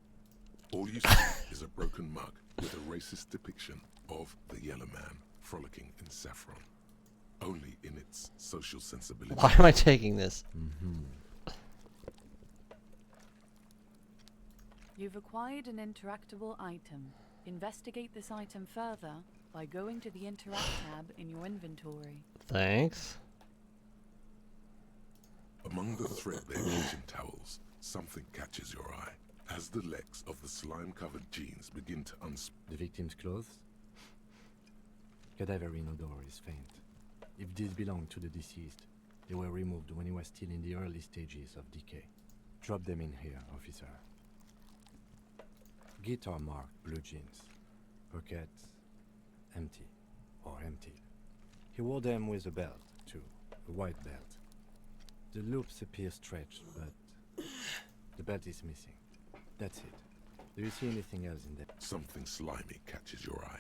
All you see is a broken mug with a racist depiction of the Yellow Man frolicking in saffron. Only in its social sensibility. Why am I taking this? You've acquired an interactable item. Investigate this item further by going to the Interact tab in your inventory. Thanks. Among the threadbare kitchen towels, something catches your eye. As the legs of the slime-covered jeans begin to The victim's clothes? Cadaverine odor is faint. If these belong to the deceased, they were removed when he was still in the early stages of decay. Drop them in here, officer. Guitar marked blue jeans. Pockets empty or emptied. He wore them with a belt, too. A white belt. The loops appear stretched, but the belt is missing. That's it. Do you see anything else in there? Something slimy catches your eye.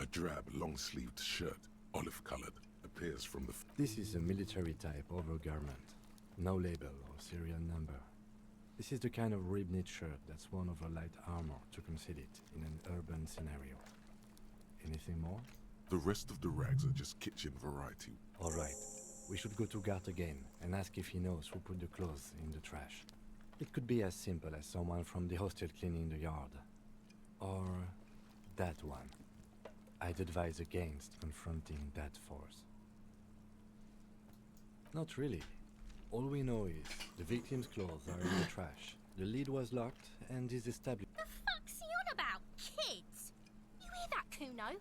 A drab, long-sleeved shirt, olive-colored, appears from the... This is a military-type overgarment. No label or serial number. This is the kind of rib-knit shirt that's worn over light armor to conceal it in an urban scenario. Anything more? The rest of the rags are just kitchen variety. All right. We should go to Gart again and ask if he knows who put the clothes in the trash. It could be as simple as someone from the hostel cleaning the yard. Or that one. I'd advise against confronting that force. Not really. All we know is the victim's clothes are in the trash. The lid was locked and is established. The fuck's he on about? Kids? You hear that, Kuno?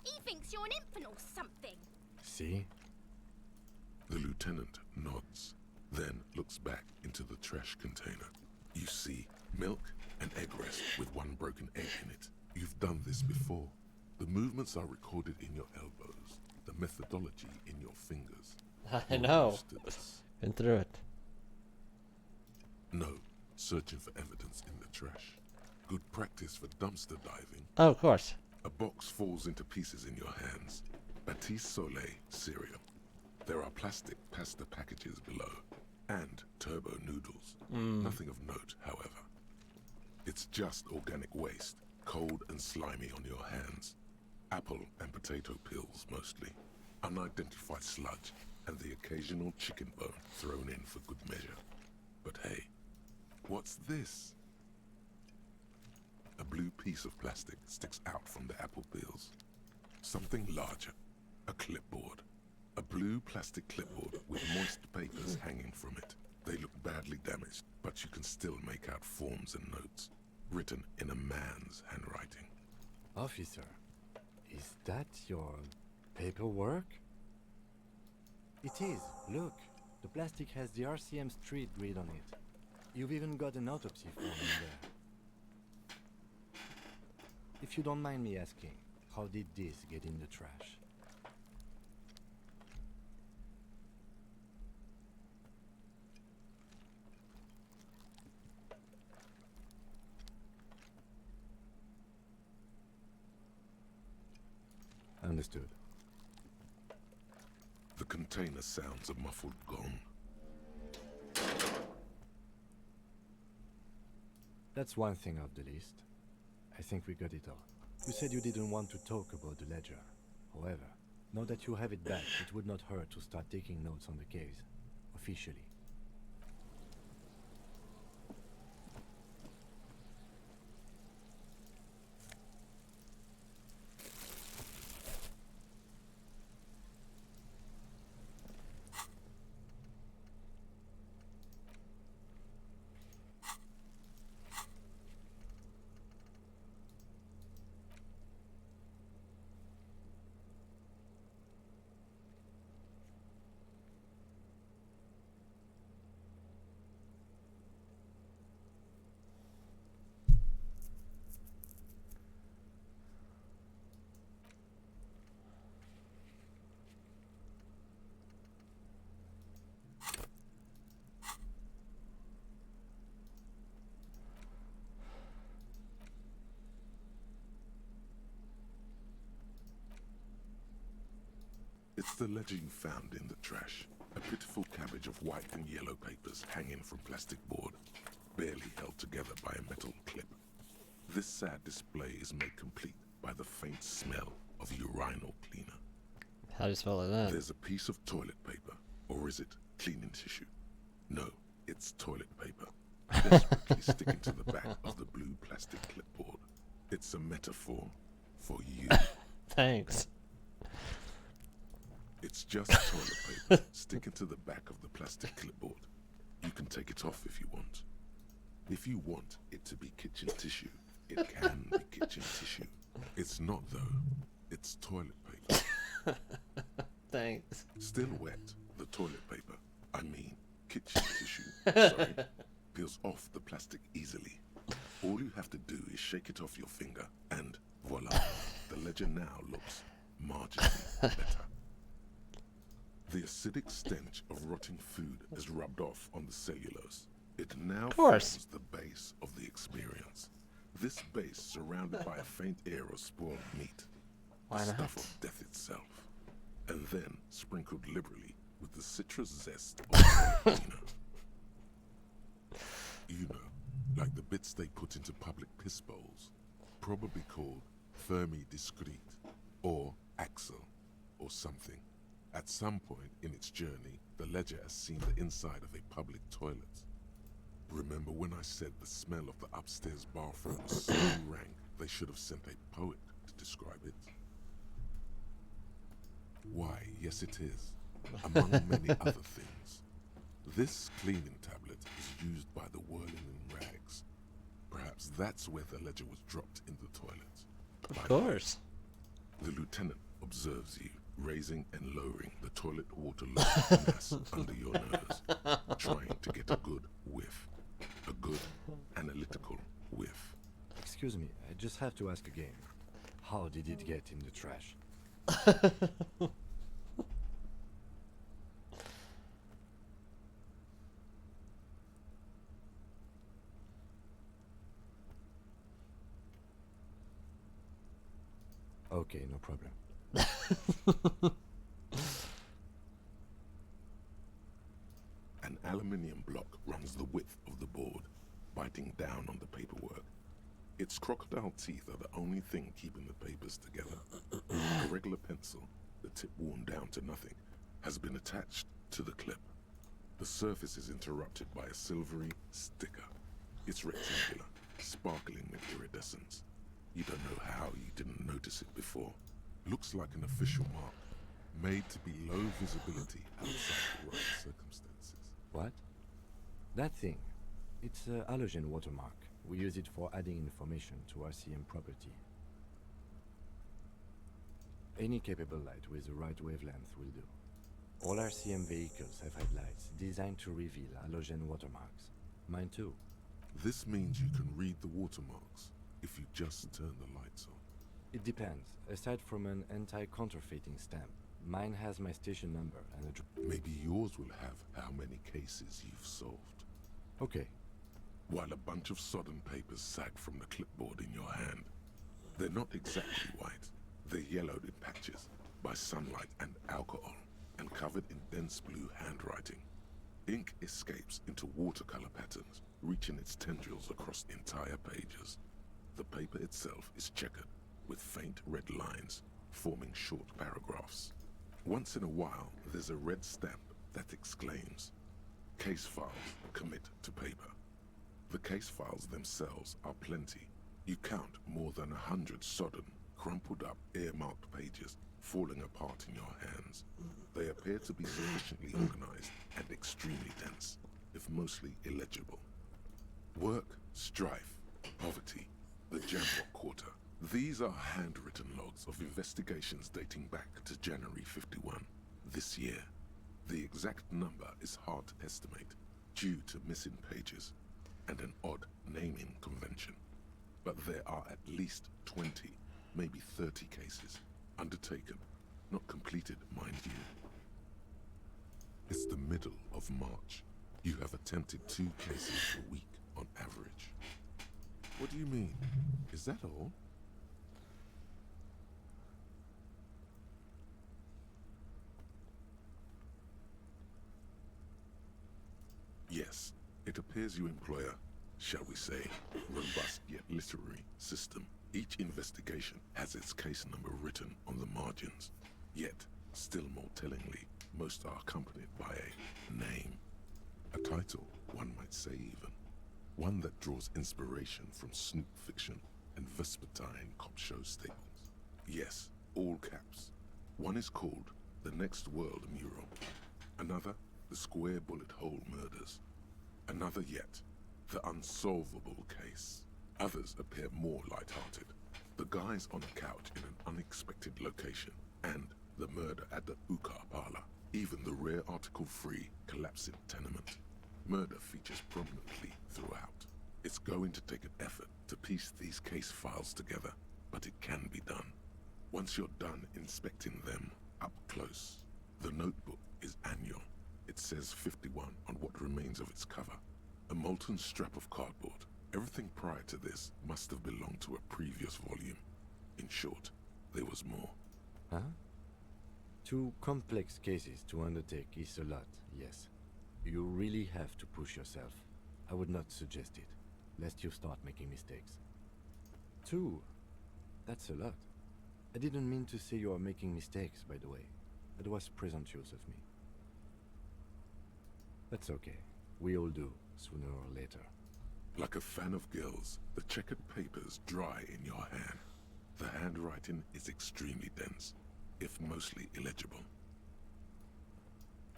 He thinks you're an infant or something. See? The lieutenant nods, then looks back into the trash container. You see milk and egg rest with one broken egg in it. You've done this before. The movements are recorded in your elbows, the methodology in your fingers. I know. Been through it. No, searching for evidence in the trash. Good practice for dumpster diving. Oh, of course. A box falls into pieces in your hands. Batiste Soleil cereal. There are plastic pasta packages below, and turbo noodles. Nothing of note, however. It's just organic waste, cold and slimy on your hands. Apple and potato peels, mostly. Unidentified sludge, and the occasional chicken bone thrown in for good measure. But hey, what's this? A blue piece of plastic sticks out from the apple peels. Something larger. A clipboard. A blue plastic clipboard with moist papers hanging from it. They look badly damaged, but you can still make out forms and notes, written in a man's handwriting. Officer, is that your paperwork? It is. Look, the plastic has the RCM street grid on it. You've even got an autopsy form in there. If you don't mind me asking, how did this get in the trash? Understood. The container sounds a muffled gong. That's one thing off the list. I think we got it all. You said you didn't want to talk about the ledger. However, now that you have it back, it would not hurt to start taking notes on the case. Officially. It's the ledger you found in the trash. A pitiful cabbage of white and yellow papers hanging from plastic board, barely held together by a metal clip. This sad display is made complete by the faint smell of urinal cleaner. How do you spell that? There's a piece of toilet paper, or is it cleaning tissue? No, it's toilet paper, desperately sticking to the back of the blue plastic clipboard. It's a metaphor for you. Thanks. It's just toilet paper sticking to the back of the plastic clipboard. You can take it off if you want. If you want it to be kitchen tissue, it can be kitchen tissue. It's not though. It's toilet paper. Thanks. Still wet, the toilet paper, I mean kitchen tissue, sorry, peels off the plastic easily. All you have to do is shake it off your finger and voila, the ledger now looks marginally better. The acidic stench of rotting food is rubbed off on the cellulose. It now forms the base of the experience. This base surrounded by a faint air of spoiled meat, Why the not? stuff of death itself, and then sprinkled liberally with the citrus zest of the cleaner. You know, like the bits they put into public piss bowls, probably called Fermi Discrete, or Axel, or something. At some point in its journey, the ledger has seen the inside of a public toilet. Remember when I said the smell of the upstairs bathroom was so rank they should have sent a poet to describe it? Why, yes it is, among many other things. This cleaning tablet is used by the whirling in rags. Perhaps that's where the ledger was dropped in the toilet. Of course. The lieutenant observes you, raising and lowering the toilet water mass under your nose, trying to get a good whiff. A good analytical whiff. Excuse me, I just have to ask again. How did it get in the trash? Okay, no problem. An aluminium block runs the width of the board, biting down on the paperwork. Its crocodile teeth are the only thing keeping the papers together. A regular pencil, the tip worn down to nothing, has been attached to the clip. The surface is interrupted by a silvery sticker. It's rectangular, sparkling with iridescence. You don't know how you didn't notice it before. Looks like an official mark, made to be low visibility outside the right circumstances. What? That thing. It's a halogen watermark. We use it for adding information to RCM property. Any capable light with the right wavelength will do. All RCM vehicles have headlights designed to reveal halogen watermarks. Mine too. This means you can read the watermarks if you just turn the lights on. It depends. Aside from an anti-counterfeiting stamp, mine has my station number and a... Maybe yours will have how many cases you've solved. Okay. While a bunch of sodden papers sag from the clipboard in your hand. They're not exactly white. They're yellowed in patches by sunlight and alcohol, and covered in dense blue handwriting. Ink escapes into watercolor patterns, reaching its tendrils across entire pages. The paper itself is checkered, with faint red lines, forming short paragraphs. Once in a while, there's a red stamp that exclaims, "Case files commit to paper." The case files themselves are plenty. You count more than 100 sodden, crumpled up, earmarked pages falling apart in your hands. They appear to be sufficiently organized and extremely dense, if mostly illegible. Work, strife, poverty, the Jamrock Quarter. These are handwritten logs of investigations dating back to January 51, this year. The exact number is hard to estimate, due to missing pages and an odd naming convention. But there are at least 20, maybe 30 cases, undertaken, not completed, mind you. It's the middle of March. You have attempted 2 cases a week on average. What do you mean? Is that all? appears you employ a, shall we say, robust yet literary system. Each investigation has its case number written on the margins. Yet, still more tellingly, most are accompanied by a name. A title, one might say even. One that draws inspiration from snoop fiction and vespertine cop show staples. Yes, all caps. One is called The Next World Mural. Another, The Square Bullet Hole Murders. Another yet, The Unsolvable Case. Others appear more light-hearted. The guys on a couch in an unexpected location, and the murder at the Uka Parlor. Even the rare article-free collapsing tenement. Murder features prominently throughout. It's going to take an effort to piece these case files together, but it can be done. Once you're done inspecting them up close, the notebook is annual. It says 51 on what remains of its cover. A molten strap of cardboard. Everything prior to this must have belonged to a previous volume. In short, there was more. Huh? 2 complex cases to undertake is a lot, yes. You really have to push yourself. I would not suggest it, lest you start making mistakes. 2? That's a lot. I didn't mean to say you are making mistakes, by the way. That was presumptuous of me. That's okay. We all do, sooner or later. Like a fan of gills, the checkered papers dry in your hand. The handwriting is extremely dense, if mostly illegible.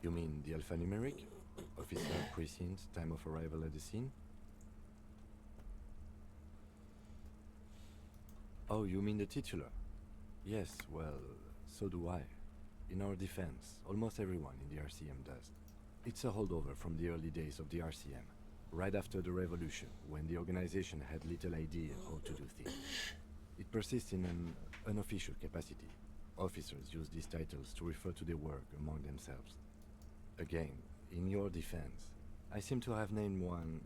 You mean the alphanumeric? Officer, precinct, time of arrival at the scene? Oh, you mean the titular? Yes, well, so do I. In our defense, almost everyone in the RCM does. It's a holdover from the early days of the RCM, right after the revolution, when the organization had little idea how to do things. It persists in an unofficial capacity. Officers use these titles to refer to their work among themselves. Again, in your defense, I seem to have named one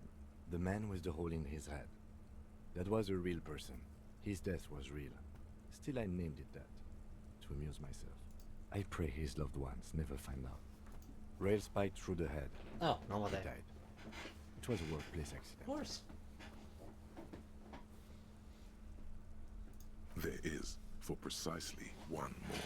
the man with the hole in his head. That was a real person. His death was real. Still, I named it that, to amuse myself. I pray his loved ones never find out. Rail spiked through the head. Oh, normal day. He died. It was a workplace accident. Of course. There is, for precisely one more.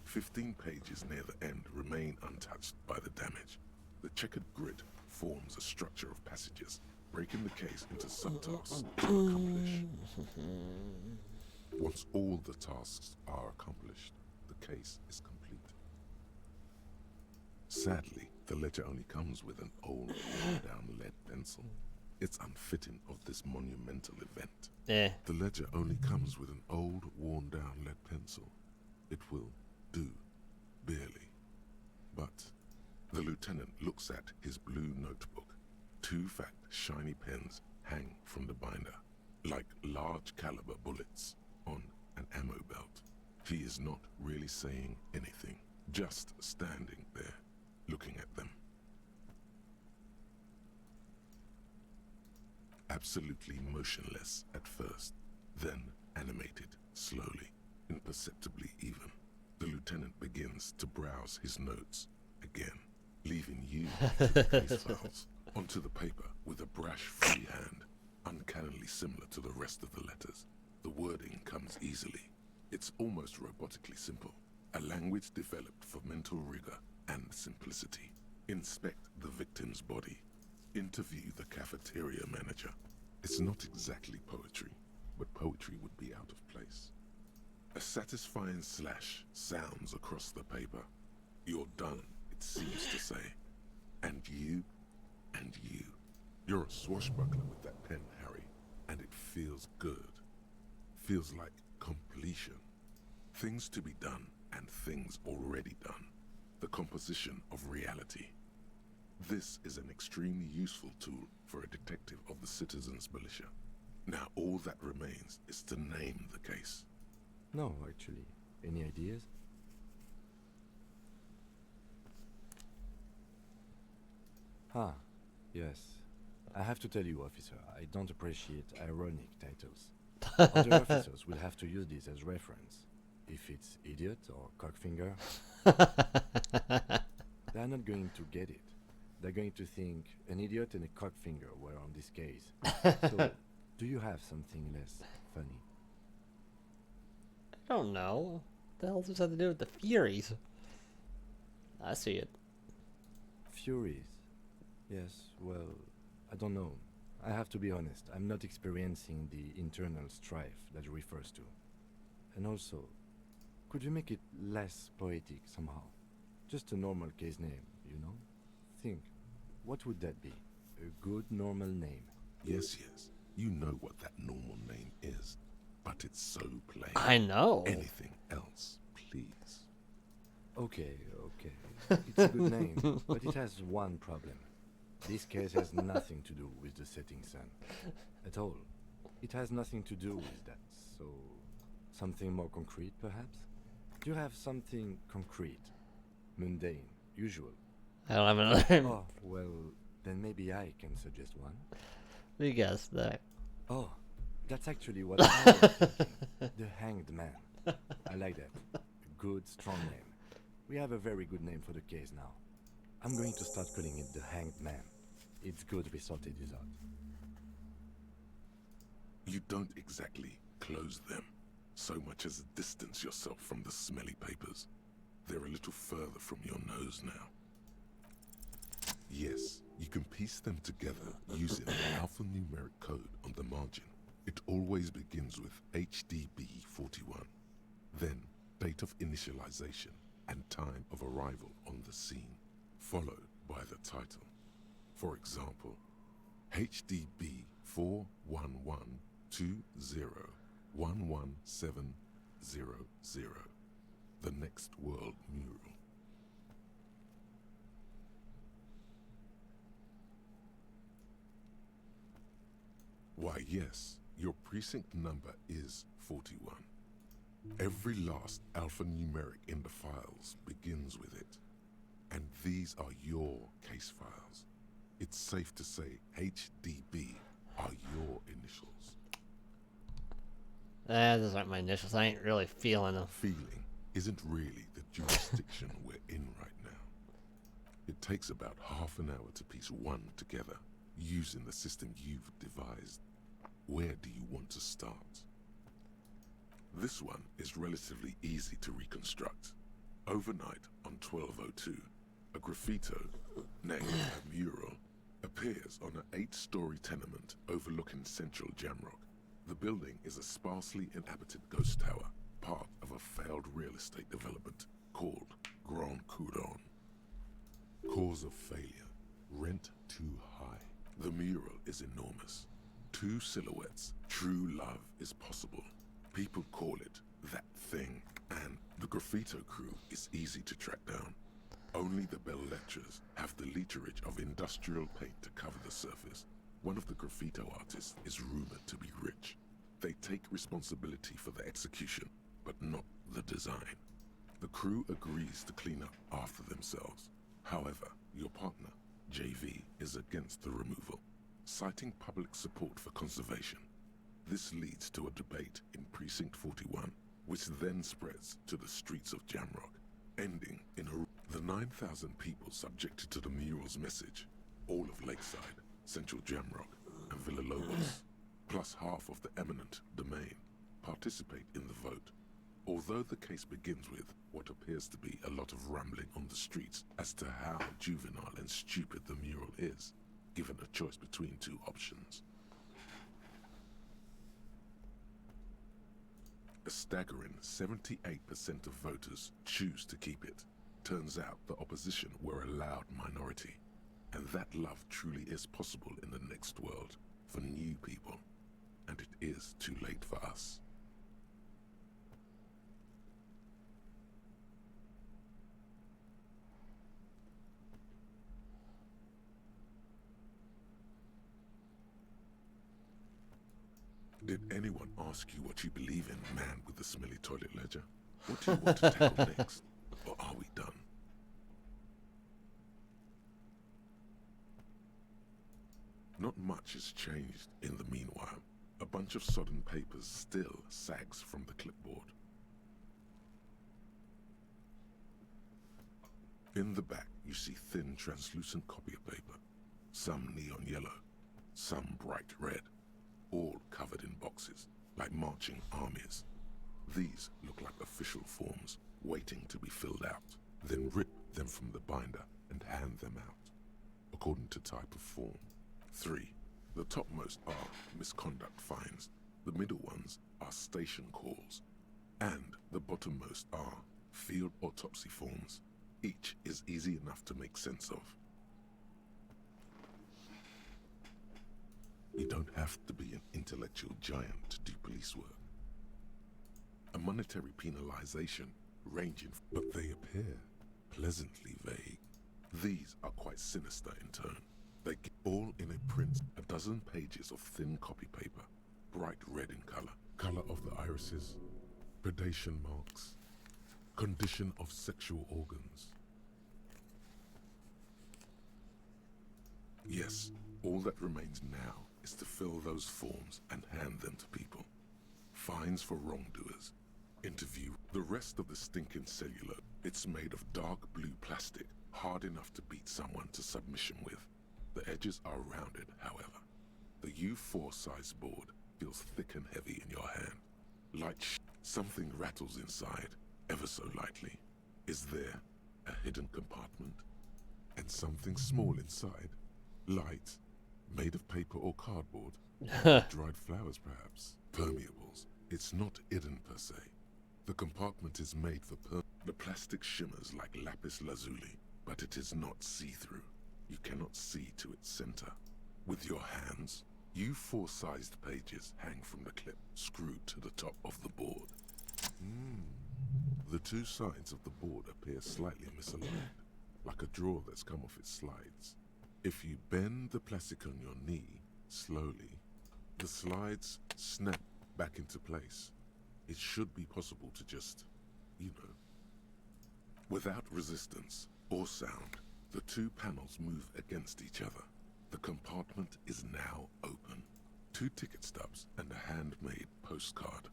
15 pages near the end remain untouched by the damage. The checkered grid forms a structure of passages, breaking the case into subtasks to accomplish. Once all the tasks are accomplished, the case is complete. Sadly, the ledger only comes with an old, worn-down lead pencil. It's unfitting of this monumental event. Yeah. The ledger only comes with an old, worn-down lead pencil. It will do, barely. But the lieutenant looks at his blue notebook. 2 fat, shiny pens hang from the binder, like large-caliber bullets on an ammo belt. He is not really saying anything, just standing there, looking at them. Absolutely motionless at first, then animated slowly, imperceptibly even. The lieutenant begins to browse his notes again, leaving you to the case files onto the paper with a brash free hand, uncannily similar to the rest of the letters. The wording comes easily. It's almost robotically simple, a language developed for mental rigor and simplicity. Inspect the victim's body. Interview the cafeteria manager. It's not exactly poetry, but poetry would be out of place. A satisfying slash sounds across the paper. You're done, it seems to say. And you, and you. You're a swashbuckler with that pen, Harry, and it feels good. Feels like completion. Things to be done and things already done. The composition of reality. This is an extremely useful tool for a detective of the Citizens Militia. Now all that remains is to name the case. No, actually. Any ideas? Ah, yes. I have to tell you, officer, I don't appreciate ironic titles. Other officers will have to use this as reference. If it's idiot or cockfinger, they're not going to get it. They're going to think an idiot and a cockfinger were on this case. So, do you have something less funny? I don't know. What the hell does this have to do with the Furies? I see it. Furies? Yes, well, I don't know. I have to be honest, I'm not experiencing the internal strife that it refers to. And also, could you make it less poetic somehow? Just a normal case name, you know? Think, what would that be? A good normal name. Yes, yes. You know what that normal name is. But it's so plain. I know. Anything else, please. Okay, okay. It's a good name, but it has one problem. This case has nothing to do with the setting sun. At all. It has nothing to do with that, so... something more concrete, perhaps? Do you have something concrete? Mundane, usual? I don't have another name. Oh, well, then maybe I can suggest one. You guessed that. Oh, that's actually what I was thinking. The Hanged Man. I like that. A good, strong name. We have a very good name for the case now. I'm going to start calling it the Hanged Man. It's good we sorted this out. You don't exactly close them, so much as distance yourself from the smelly papers. They're a little further from your nose now. Yes, you can piece them together using the alphanumeric code on the margin. It always begins with HDB41, then date of initialization and time of arrival on the scene, followed by the title. For example, HDB 41120111700, the next world mural. Why, yes, your precinct number is 41. Every last alphanumeric in the files begins with it. And these are your case files. It's safe to say HDB are your initials. Those aren't my initials. I ain't really feeling them. Feeling isn't really the jurisdiction we're in right now. It takes about half an hour to piece one together, using the system you've devised. Where do you want to start? This one is relatively easy to reconstruct. Overnight on 1202, a graffito, nay, a mural, appears on an 8-story tenement overlooking central Jamrock. The building is a sparsely inhabited ghost tower, part of a failed real estate development called Grand Couronne. Cause of failure, rent too high. The mural is enormous. 2 silhouettes, true love is possible. People call it that thing, and the graffito crew is easy to track down. Only the bell lectures have the literage of industrial paint to cover the surface. One of the graffito artists is rumored to be rich. They take responsibility for the execution, but not the design. The crew agrees to clean up after themselves. However, your partner, JV, is against the removal, citing public support for conservation. This leads to a debate in Precinct 41, which then spreads to the streets of Jamrock, ending in the 9,000 people subjected to the mural's message, all of Lakeside, Central Jamrock, and Villalobos, plus half of the eminent domain, participate in the vote. Although the case begins with what appears to be a lot of rambling on the streets as to how juvenile and stupid the mural is, given a choice between 2 options. A staggering 78% of voters choose to keep it. Turns out the opposition were a loud minority, and that love truly is possible in the next world for new people, and it is too late for us. Did anyone ask you what you believe in, man with the smelly toilet ledger? What do you want to tackle next? Or are we done? Not much has changed in the meanwhile. A bunch of sodden papers still sags from the clipboard. In the back, you see thin, translucent copy paper. Some neon yellow, some bright red, all covered in boxes, like marching armies. These look like official forms, waiting to be filled out. Then rip them from the binder and hand them out, according to type of form. 3. The topmost are misconduct fines, the middle ones are station calls, and the bottommost are field autopsy forms. Each is easy enough to make sense of. You don't have to be an intellectual giant to do police work. A monetary penalization ranging, but they appear pleasantly vague. These are quite sinister in turn. They get all in a print, a dozen pages of thin copy paper, bright red in color of the irises, predation marks, condition of sexual organs. Yes, all that remains now is to fill those forms and hand them to people. Fines for wrongdoers. Interview. The rest of the stinking celluloid, it's made of dark blue plastic, hard enough to beat someone to submission with. The edges are rounded, however. The U4 size board feels thick and heavy in your hand. Something rattles inside, ever so lightly. Is there a hidden compartment? And something small inside? Light, made of paper or cardboard? Dried flowers, perhaps? Permeables. It's not hidden per se. The compartment is made for the plastic shimmers like lapis lazuli, but it is not see-through. You cannot see to its center. With your hands, U4-sized pages hang from the clip screwed to the top of the board. The two sides of the board appear slightly misaligned, like a drawer that's come off its slides. If you bend the plastic on your knee slowly, the slides snap back into place. It should be possible to just, without resistance or sound, the two panels move against each other. The compartment is now open. 2 ticket stubs and a handmade postcard.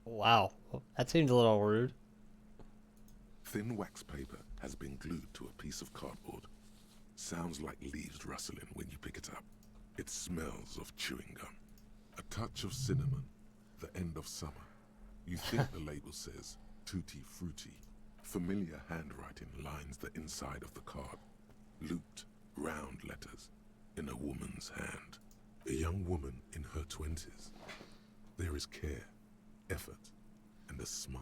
Wow, that seems a little rude. Thin wax paper has been glued to a piece of cardboard. Sounds like leaves rustling when you pick it up. It smells of chewing gum. A touch of cinnamon, the end of summer. You think the label says Tutti Frutti. Familiar handwriting lines the inside of the card. Looped, round letters in a woman's hand. A young woman in her 20s. There is care, effort, and a smile,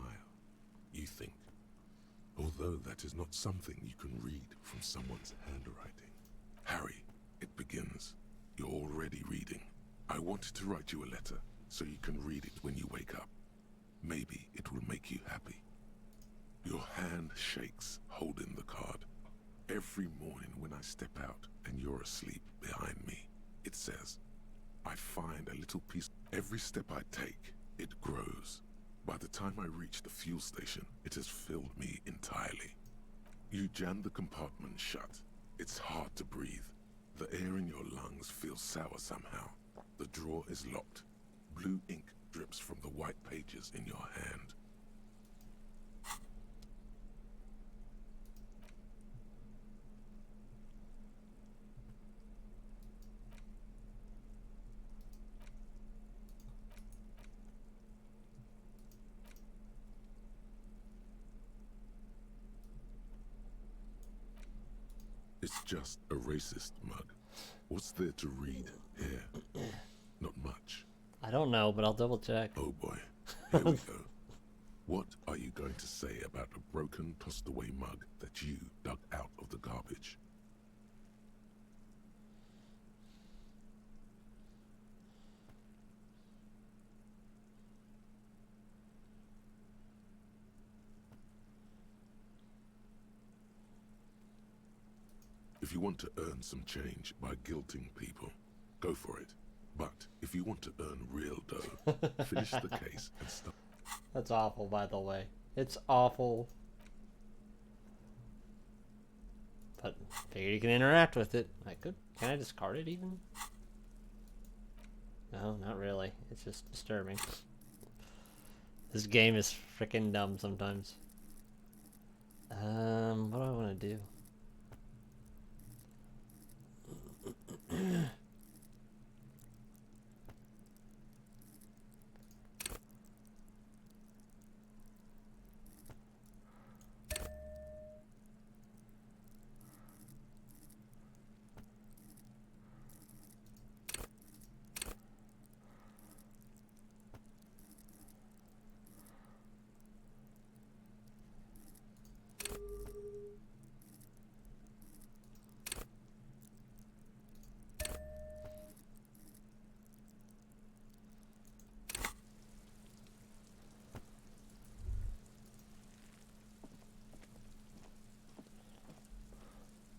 you think. Although that is not something you can read from someone's handwriting. Harry, it begins. You're already reading. I wanted to write you a letter so you can read it when you wake up. Maybe it will make you happy. Your hand shakes, holding the card. Every morning when I step out and you're asleep behind me, it says, I find a little piece. Every step I take, it grows. By the time I reach the fuel station, it has filled me entirely. You jam the compartment shut. It's hard to breathe. The air in your lungs feels sour somehow. The drawer is locked. Blue ink drips from the white pages in your hand. It's just a racist mug. What's there to read here? Not much. I don't know, but I'll double check. Oh boy, here we go. What are you going to say about a broken, tossed away mug that you dug out of the garbage? If you want to earn some change by guilting people, go for it. But if you want to earn real dough, finish the case and stop. That's awful, by the way. It's awful. But figure you can interact with it. I could. Can I discard it even? No, not really. It's just disturbing. This game is freaking dumb sometimes. What do I want to do?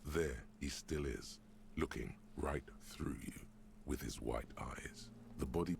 There he still is, looking right through you with his white eyes. The body...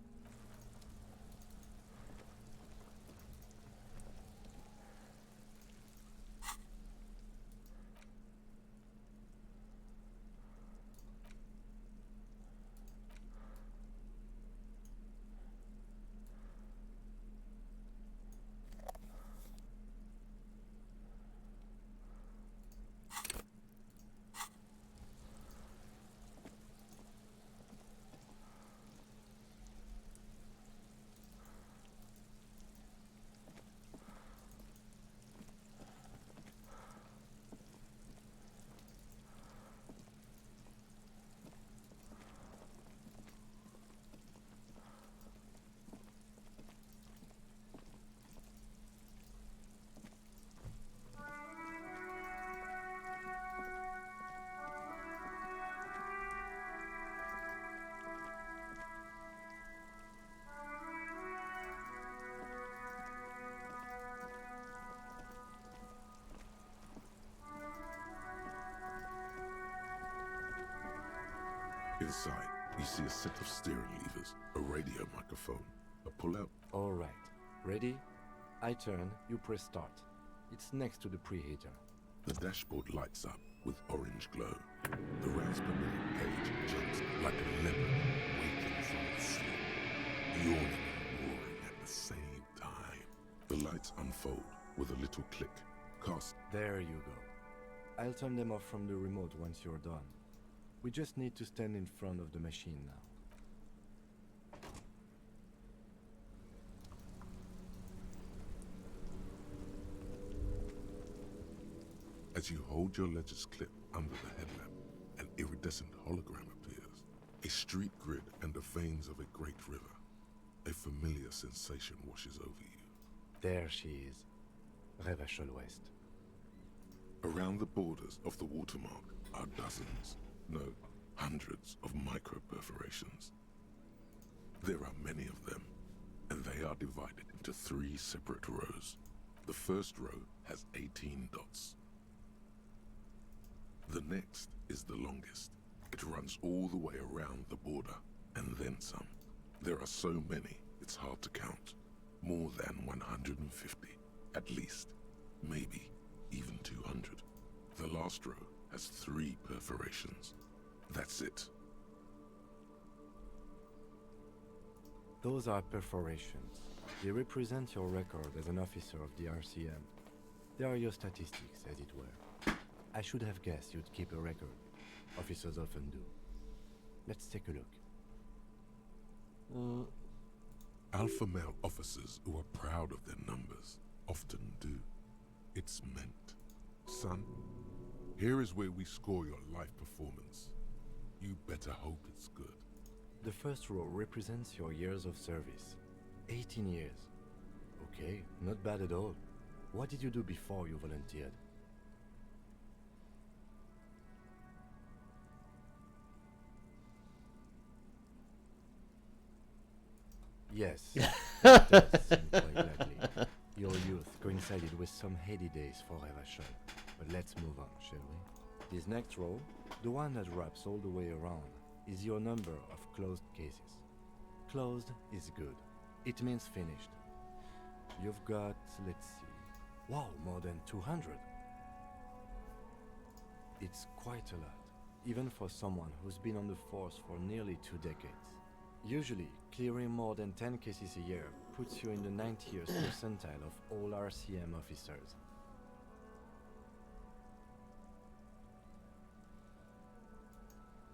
Inside, you see a set of steering levers, a radio microphone, a pull-out... Alright. Ready? I turn, you press start. It's next to the preheater. The dashboard lights up with orange glow. The rounds per minute gauge jumps like a leopard waking from its sleep, yawning and roaring at the same time. The lights unfold with a little click. Cast. There you go. I'll turn them off from the remote once you're done. We just need to stand in front of the machine now. As you hold your ledger's clip under the headlamp, an iridescent hologram appears. A street grid and the veins of a great river. A familiar sensation washes over you. There she is. Revachol West. Around the borders of the watermark are dozens, no, hundreds of micro-perforations. There are many of them, and they are divided into 3 separate rows. The first row has 18 dots. The next is the longest. It runs all the way around the border, and then some. There are so many, it's hard to count. More than 150, at least. Maybe even 200. The last row has 3 perforations. That's it. Those are perforations. They represent your record as an officer of the RCM. They are your statistics, as it were. I should have guessed you'd keep a record. Officers often do. Let's take a look. Alpha male officers who are proud of their numbers often do. It's meant. Son, here is where we score your life performance. You better hope it's good. The first row represents your years of service. 18 years. Okay, not bad at all. What did you do before you volunteered? Yes, it does seem quite likely. Your youth coincided with some heady days for Revachol. But let's move on, shall we? This next row, the one that wraps all the way around, is your number of closed cases. Closed is good. It means finished. You've got, let's see, wow, more than 200. It's quite a lot, even for someone who's been on the force for nearly 2 decades. Usually, clearing more than 10 cases a year puts you in the 90th percentile of all RCM officers.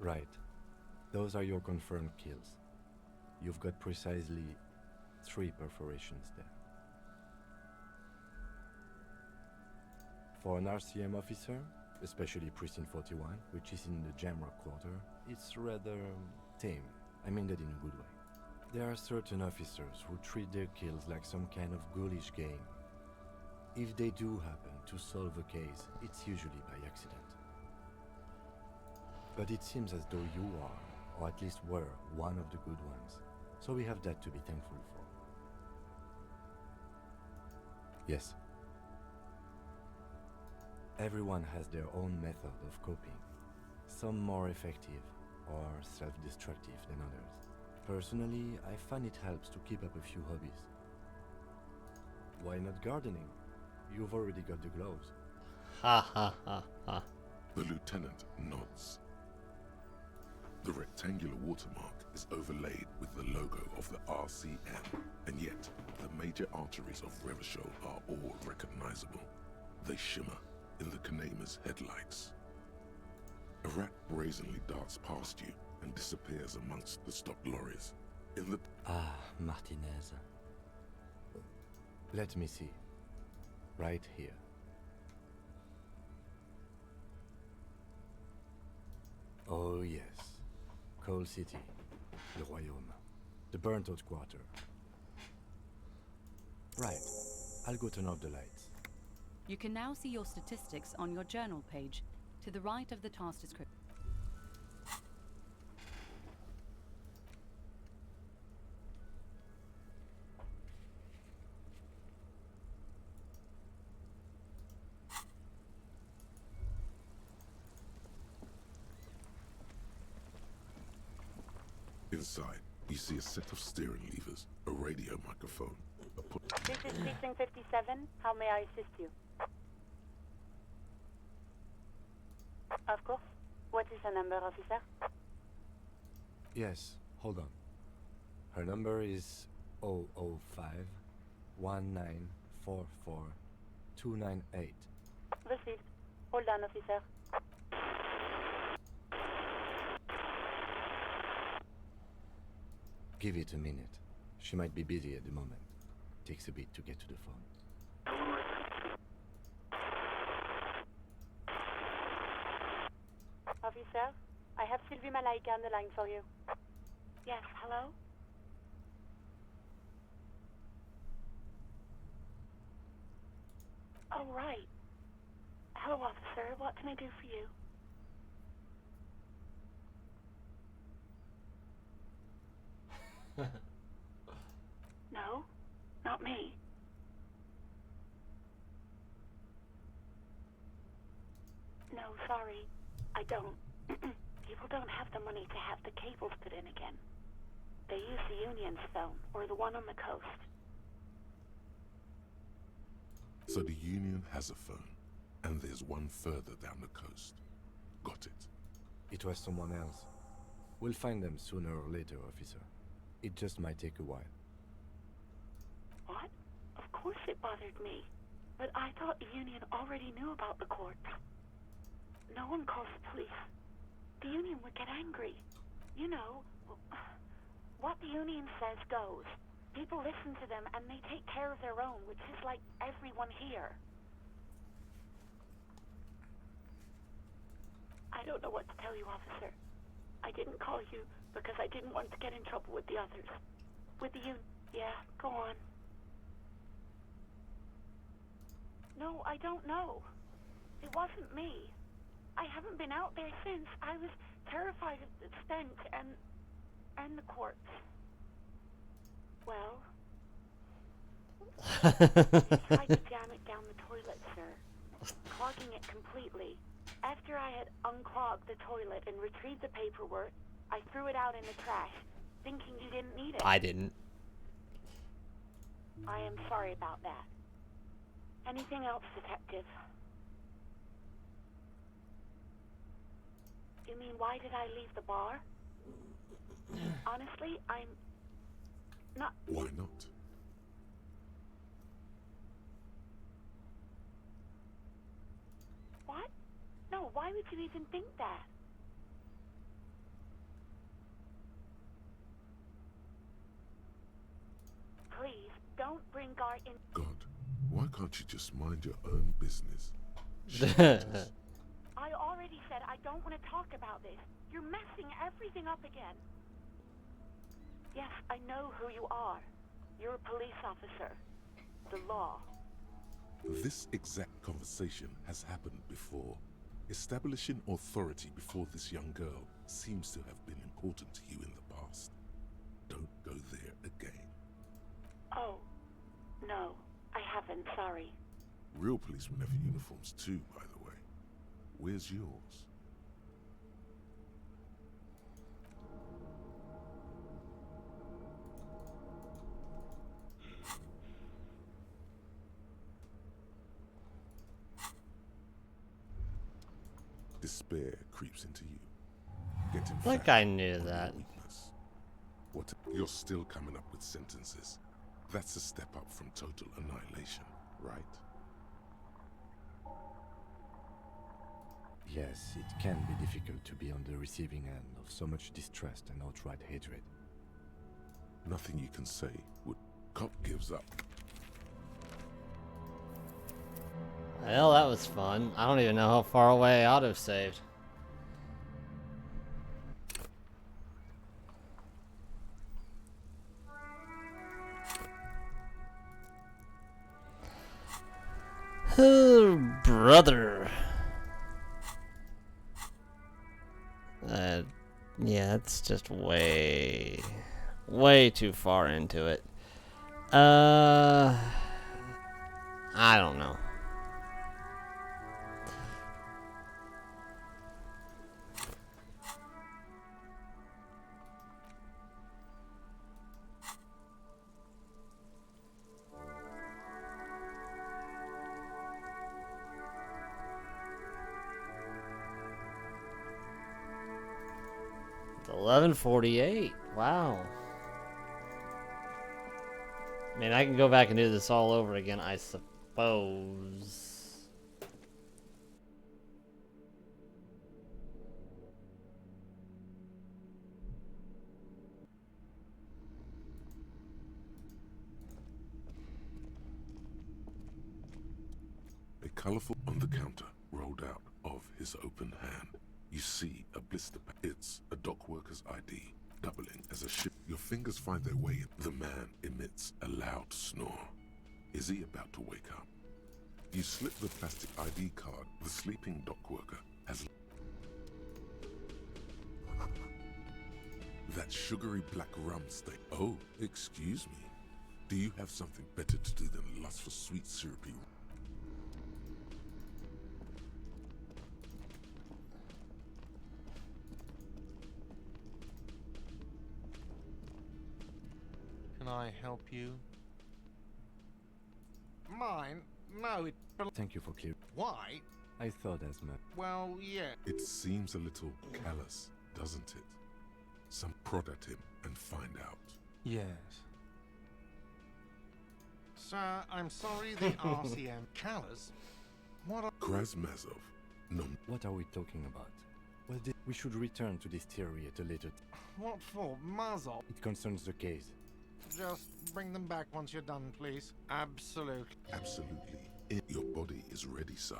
Right. Those are your confirmed kills. You've got precisely 3 perforations there. For an RCM officer, especially Precinct 41, which is in the Jamrock quarter, it's rather tame. I mean that in a good way. There are certain officers who treat their kills like some kind of ghoulish game. If they do happen to solve a case, it's usually by accident. But it seems as though you are, or at least were, one of the good ones. So we have that to be thankful for. Yes. Everyone has their own method of coping, some more effective or self-destructive than others. Personally, I find it helps to keep up a few hobbies. Why not gardening? You've already got the gloves. Ha ha ha ha. The lieutenant nods. The rectangular watermark is overlaid with the logo of the RCM, and yet the major arteries of Revachol are all recognizable. They shimmer in the Kanema's headlights. A rat brazenly darts past you and disappears amongst the stopped lorries. In the... Ah, Martinez. Let me see. Right here. Oh yes. Coal City. Le Royaume. The burnt-out quarter. Right. I'll go turn off the lights. You can now see your statistics on your journal page, to the right of the task description. Inside, you see a set of steering levers, a radio microphone, This is Precinct 57. How may I assist you? Of course. What is the number, officer? Yes, hold on. Her number is 005 1944 298. Received. Hold on, officer. Give it a minute. She might be busy at the moment. Takes a bit to get to the phone. Officer, I have Sylvie Malaika on the line for you. Yes, hello? Oh, right. Hello, officer. What can I do for you? No, not me. No, sorry. I don't. People don't have the money to have the cables put in again. They use the Union's phone, or the one on the coast. So the Union has a phone, and there's one further down the coast. Got it. It was someone else. We'll find them sooner or later, officer. It just might take a while. What? Of course it bothered me. But I thought the Union already knew about the corpse. No one calls the police. The Union would get angry. You know, what the Union says goes. People listen to them and they take care of their own, which is like everyone here. I don't know what to tell you, officer. I didn't call you because I didn't want to get in trouble with the others. With the Union. Yeah, go on. No, I don't know. It wasn't me. I haven't been out there since. I was terrified of the stench and the corpse. Well, I tried to jam it down the toilet, sir, clogging it completely. After I had unclogged the toilet and retrieved the paperwork, I threw it out in the trash, thinking you didn't need it. I didn't. I am sorry about that. Anything else, detective? You mean, why did I leave the bar? Honestly, I'm not... Why not? What? No, why would you even think that? Gringar in... God, why can't you just mind your own business? I already said I don't want to talk about this. You're messing everything up again. Yes, I know who you are. You're a police officer. The law. This exact conversation has happened before. Establishing authority before this young girl seems to have been important to you in the past. Don't go there again. Oh, no, I haven't, sorry. Real policemen have uniforms too, by the way. Where's yours? Despair creeps into you. Getting Like fat I knew on your that. weakness. What? You're still coming up with sentences. That's a step up from total annihilation, right? Yes, it can be difficult to be on the receiving end of so much distrust and outright hatred. Nothing you can say would... Cop gives up. Well, that was fun. I don't even know how far away I auto-saved. Oh, brother. Yeah, it's just way too far into it. I don't know. It's 11:48. Wow. I mean, I can go back and do this all over again, I suppose. A colorful on the counter rolled out of his open hand. You see a blister pack. It's a dock worker's ID, doubling as a ship. Your fingers find their way in. The man emits a loud snore. Is he about to wake up? You slip the plastic ID card. The sleeping dock worker has... That sugary black rum stain. Oh, excuse me. Do you have something better to do than lust for sweet syrupy? Can I help you? Mine? No, it... Thank you for clear. Why? I thought as much. Well, yeah. It seems a little callous, doesn't it? Some prod at him and find out. Yes. Sir, I'm sorry the RCM callous. What are... Krasmazov. No. What are we talking about? Well, we should return to this theory at a later time. What for? Mazov? It concerns the case. Just bring them back once you're done, please. Absolutely. Absolutely. Your body is ready, sir.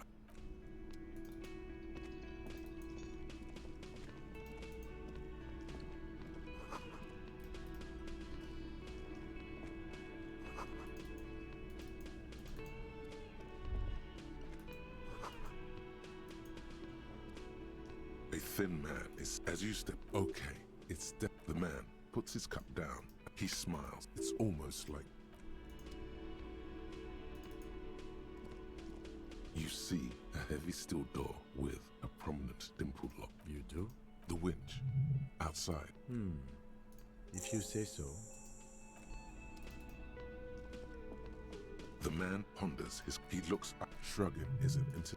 A thin man is as you step. Okay, it's the man puts his cup down. He smiles. It's almost like you see a heavy steel door with a prominent dimpled lock. You do? The winch outside. If you say so. The man ponders his. He looks up, shrugging his into.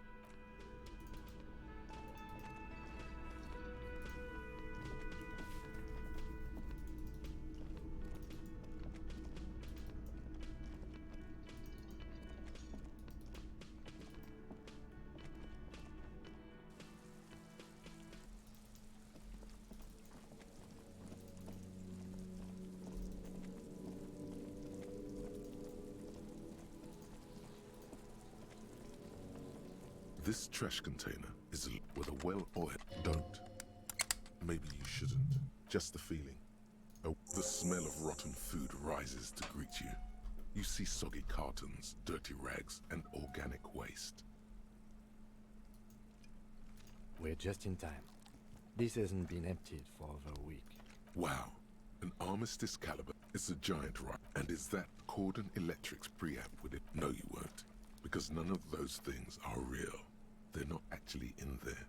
This trash container is with a well-oiled. Don't. Maybe you shouldn't. Just the feeling. Oh, the smell of rotten food rises to greet you. You see soggy cartons, dirty rags, and organic waste. We're just in time. This hasn't been emptied for over a week. Wow. An Armistice caliber is a giant rock. And is that Cordon Electric's preamp with it? No, you won't. Because none of those things are real. They're not actually in there.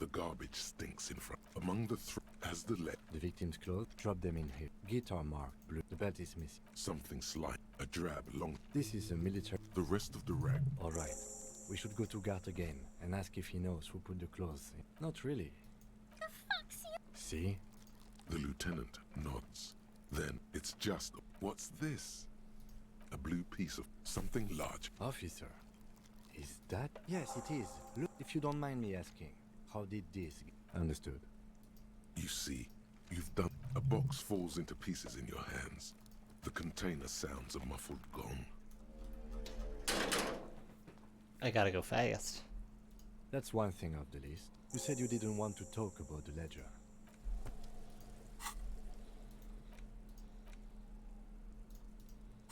The garbage stinks in front. Among the has the lead. The victim's clothes, drop them in here. Guitar marked blue. The belt is missing. Something slight. A drab long. This is a military. The rest of the rag. All right. We should go to Gart again and ask if he knows who put the clothes in. Not really. The fuck's you? See? The lieutenant nods. Then it's just... What's this? A blue piece of something large. Officer, is that? Yes, it is. Look, if you don't mind me asking, how did this? Understood. You see, you've done. A box falls into pieces in your hands. The container sounds a muffled gong. I gotta go fast. That's one thing off the list. You said you didn't want to talk about the ledger.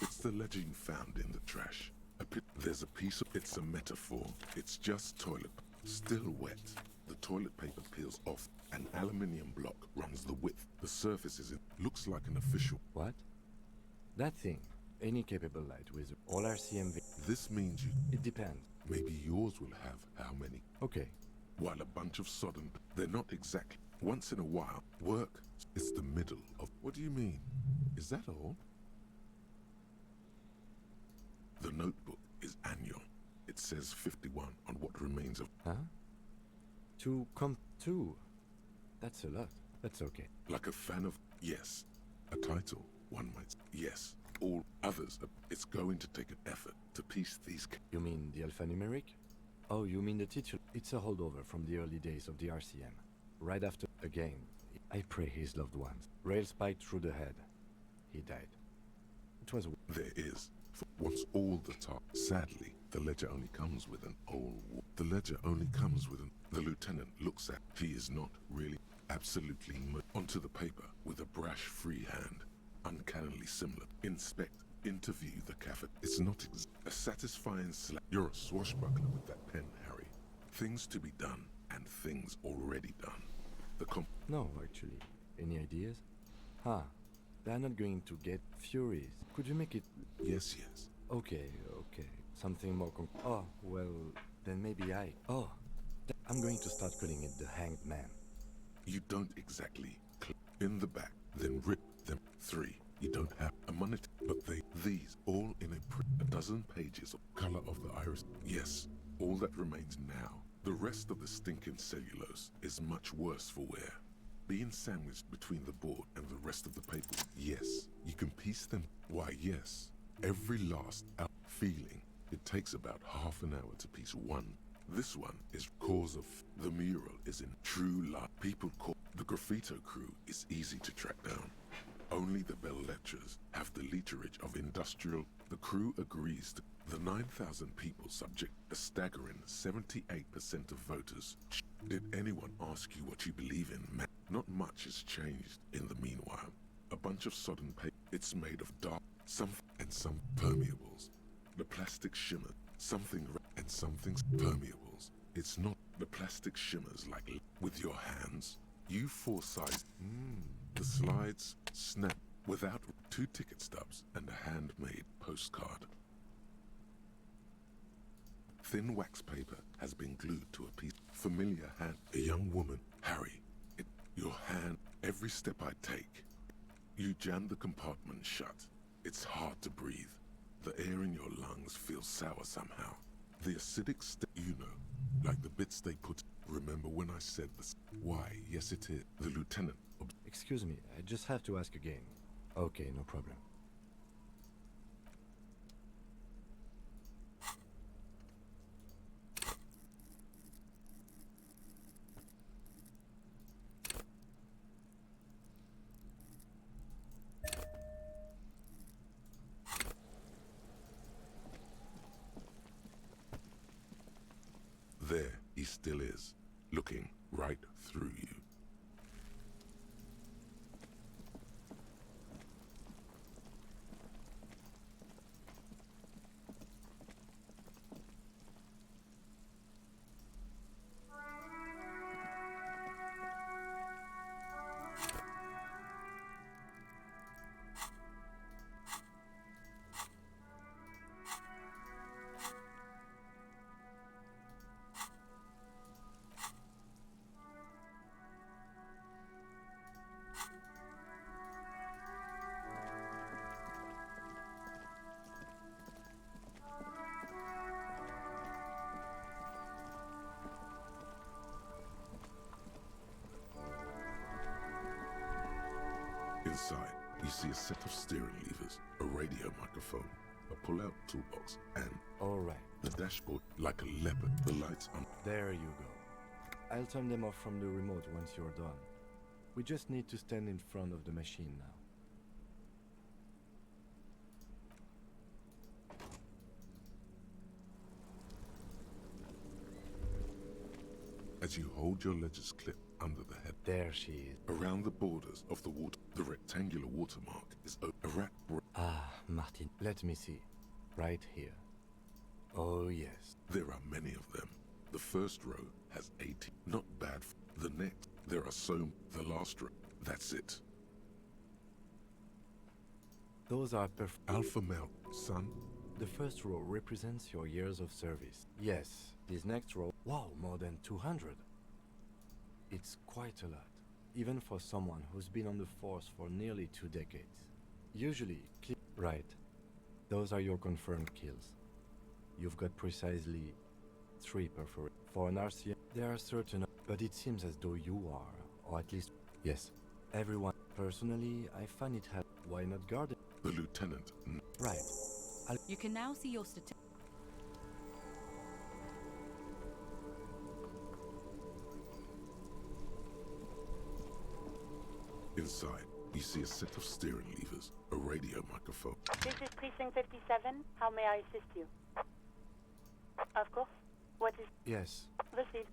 It's the ledger you found in the trash. There's a piece of... It's a metaphor. It's just toilet. Still wet. The toilet paper peels off. An aluminium block runs the width. The surface is... Looks like an official... What? That thing. Any capable light with all RCMV. This means you... It depends. Maybe yours will have how many? Okay. While a bunch of sodden... They're not exactly... Once in a while. Work. It's the middle of... What do you mean? Is that all? The notebook is annual. It says 51 on what remains of... Huh? 2. That's a lot. That's okay. Like a fan of... Yes. A title, one might... Yes. All others... It's going to take an effort to piece these... You mean the alphanumeric? Oh, you mean the title? It's a holdover from the early days of the RCM. Right after... Again, I pray his loved ones. Rail spiked through the head. He died. It was... There is... Once all the top... Sadly, the ledger only comes with an old... The ledger only comes with an... The lieutenant looks at... He is not really... Absolutely... Onto the paper with a brash free hand. Uncannily similar. Inspect. Interview the cafe. It's not a satisfying slap. You're a swashbuckler with that pen, Harry. Things to be done, and things already done. No, actually. Any ideas? Huh. They're not going to get furies. Could you make it... Yes. Okay. Something more Oh, well, then maybe I... Oh, I'm going to start calling it the Hanged Man. You don't exactly... In the back, then rip them. 3. You don't have a monitor, but these, all in a dozen pages of color of the iris. Yes, all that remains now. The rest of the stinking cellulose is much worse for wear. Being sandwiched between the board and the rest of the paper. Yes, you can piece them. Why, yes. Every last out feeling. It takes about half an hour to piece one. This one is cause of... The mural is in true life. People call... The graffito crew is easy to track down. Only the bell lectures have the literage of industrial. The crew agrees to... The 9,000 people subject a staggering 78% of voters. Did anyone ask you what you believe in, man? Not much has changed in the meanwhile. A bunch of sodden paper. It's made of dark, some permeables. The plastic shimmer, something and something's permeables. It's not the plastic shimmers like with your hands. You foresight. The slides snap without 2 ticket stubs and a handmade postcard. Thin wax paper has been glued to a piece. Familiar hand. A young woman. Harry. Your hand. Every step I take. You jam the compartment shut. It's hard to breathe. The air in your lungs feels sour somehow. The acidic like the bits they put. Remember when I said this? Why, yes it is. The lieutenant. Excuse me, I just have to ask again. Okay, no problem. still is, looking right through you. Inside, you see a set of steering levers, a radio microphone, a pull-out toolbox, and Alright. the dashboard like a leopard. The lights on. There you go. I'll turn them off from the remote once you're done. We just need to stand in front of the machine now. As you hold your ledger's clip under the head. There she is. Around the borders of the water, the rectangular watermark is a rat. Ah, Martin. Let me see. Right here. Oh, yes. There are many of them. The first row has 80. Not bad. The next, there are so. The last row, that's it. Those are Alpha male, son. The first row represents your years of service. Yes, this next row, wow, more than 200. It's quite a lot, even for someone who's been on the force for nearly 2 decades. Usually, right, those are your confirmed kills. You've got precisely 3 perforations. For an RCM, there are certain, but it seems as though you are, or at least, yes, everyone. Personally, I find it hard. Why not guard it? The lieutenant. Right. You can now see your statistics. Inside, you see a set of steering levers, a radio microphone. This is Precinct 57. How may I assist you? Of course. What is... Yes. Proceed.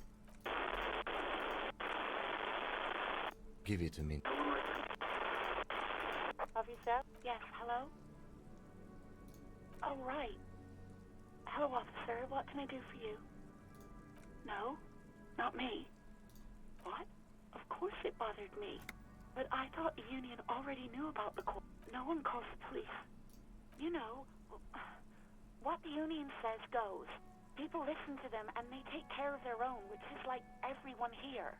Give it to me. Officer? Yes, hello? Oh, right. Hello, officer. What can I do for you? No? Not me. What? Of course it bothered me. But I thought the Union already knew about the court. No one calls the police. You know, what the Union says goes. People listen to them and they take care of their own, which is like everyone here.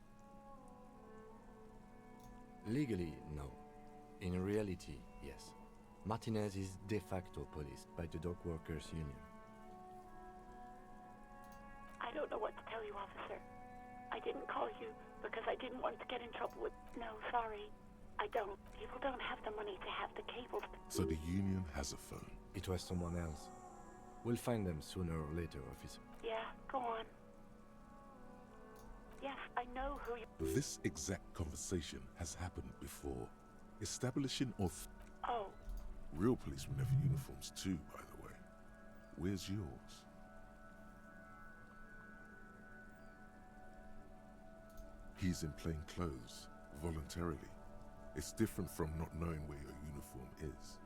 Legally, no. In reality, yes. Martinez is de facto policed by the Dock Workers Union. I don't know what to tell you, officer. I didn't call you because I didn't want to get in trouble with... No, sorry. I don't. People don't have the money to have the cables. So the Union has a phone. It was someone else. We'll find them sooner or later, officer. Yeah, go on. Yes, I know who you... This exact conversation has happened before. Establishing Oh. Real police would have uniforms too, by the way. Where's yours? He's in plain clothes, voluntarily. It's different from not knowing where your uniform is.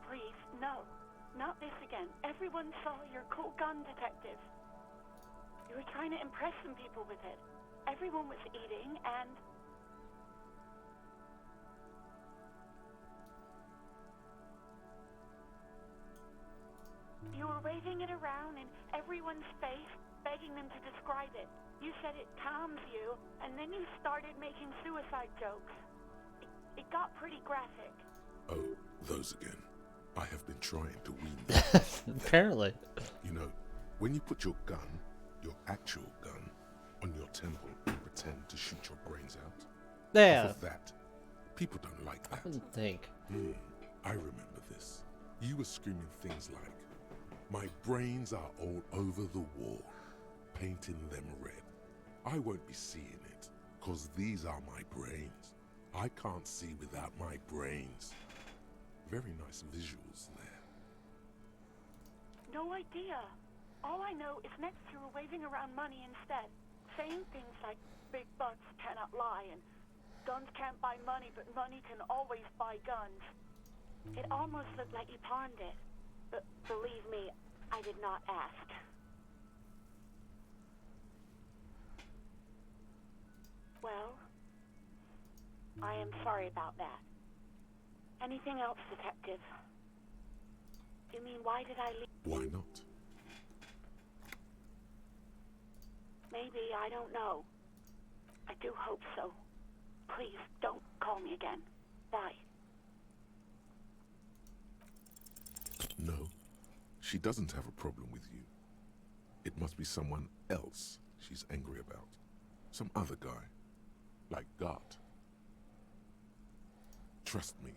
Please, no. Not this again. Everyone saw your cool gun, detective. You were trying to impress some people with it. Everyone was eating and... You were waving it around in everyone's face, begging them to describe it. You said it calms you, and then you started making suicide jokes. It got pretty graphic. Oh, those again. I have been trying to wean them. Apparently. You know, when you put your gun, your actual gun, on your temple and pretend to shoot your brains out. Yeah. Off of that, people don't like that. I wouldn't think. I remember this. You were screaming things like, "My brains are all over the wall, painting them red. I won't be seeing it, 'cause these are my brains. I can't see without my brains." Very nice visuals there. No idea. All I know is next you were waving around money instead, saying things like big bucks cannot lie and guns can't buy money, but money can always buy guns. It almost looked like you pawned it. But believe me, I did not ask. Well, I am sorry about that. Anything else, Detective? You mean, why did I leave? Why not? Maybe, I don't know. I do hope so. Please, don't call me again. Bye. No, she doesn't have a problem with you. It must be someone else she's angry about. Some other guy. Like Gart. Trust me,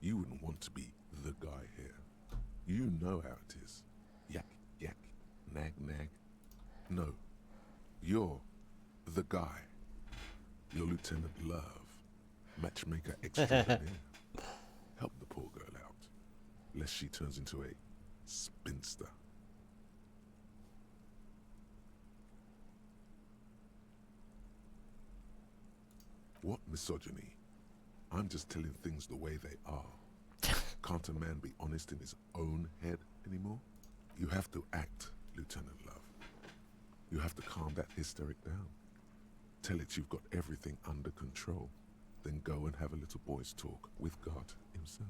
you wouldn't want to be the guy here. You know how it is. Yak, yak, nag, nag. No, you're the guy. You're Lieutenant Love, matchmaker extraordinaire. Help the poor girl out, lest she turns into a spinster. What misogyny? I'm just telling things the way they are. Can't a man be honest in his own head anymore? You have to act, Lieutenant Love. You have to calm that hysteric down. Tell it you've got everything under control. Then go and have a little boys' talk with God himself.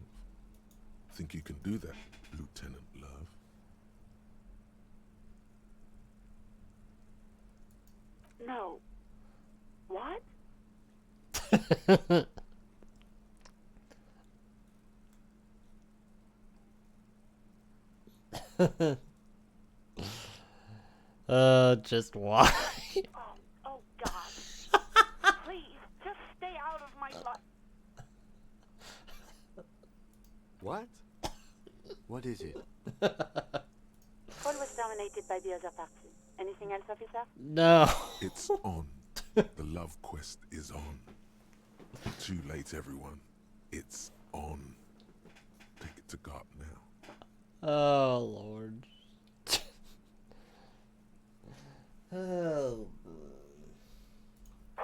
Think you can do that, Lieutenant Love? No. What? Just why? Oh God. Please, just stay out of my life. What? What is it? Paul was dominated by the other party. Anything else, officer? No. It's on. The love quest is on. Too late, everyone. It's on. Take it to God now. Oh, Lord. Oh.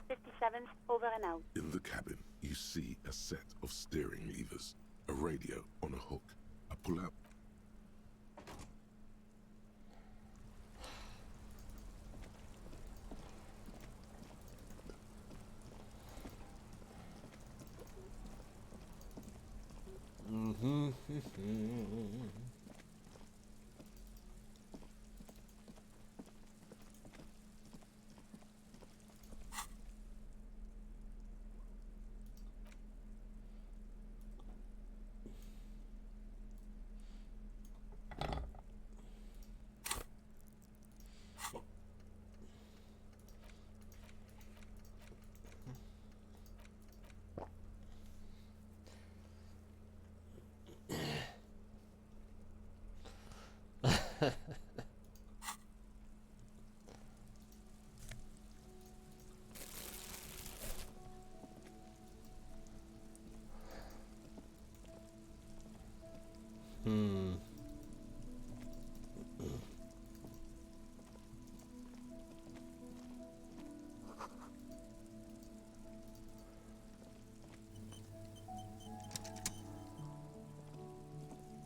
57, over and out. In the cabin, you see a set of steering levers, a radio on a hook, a pull-out.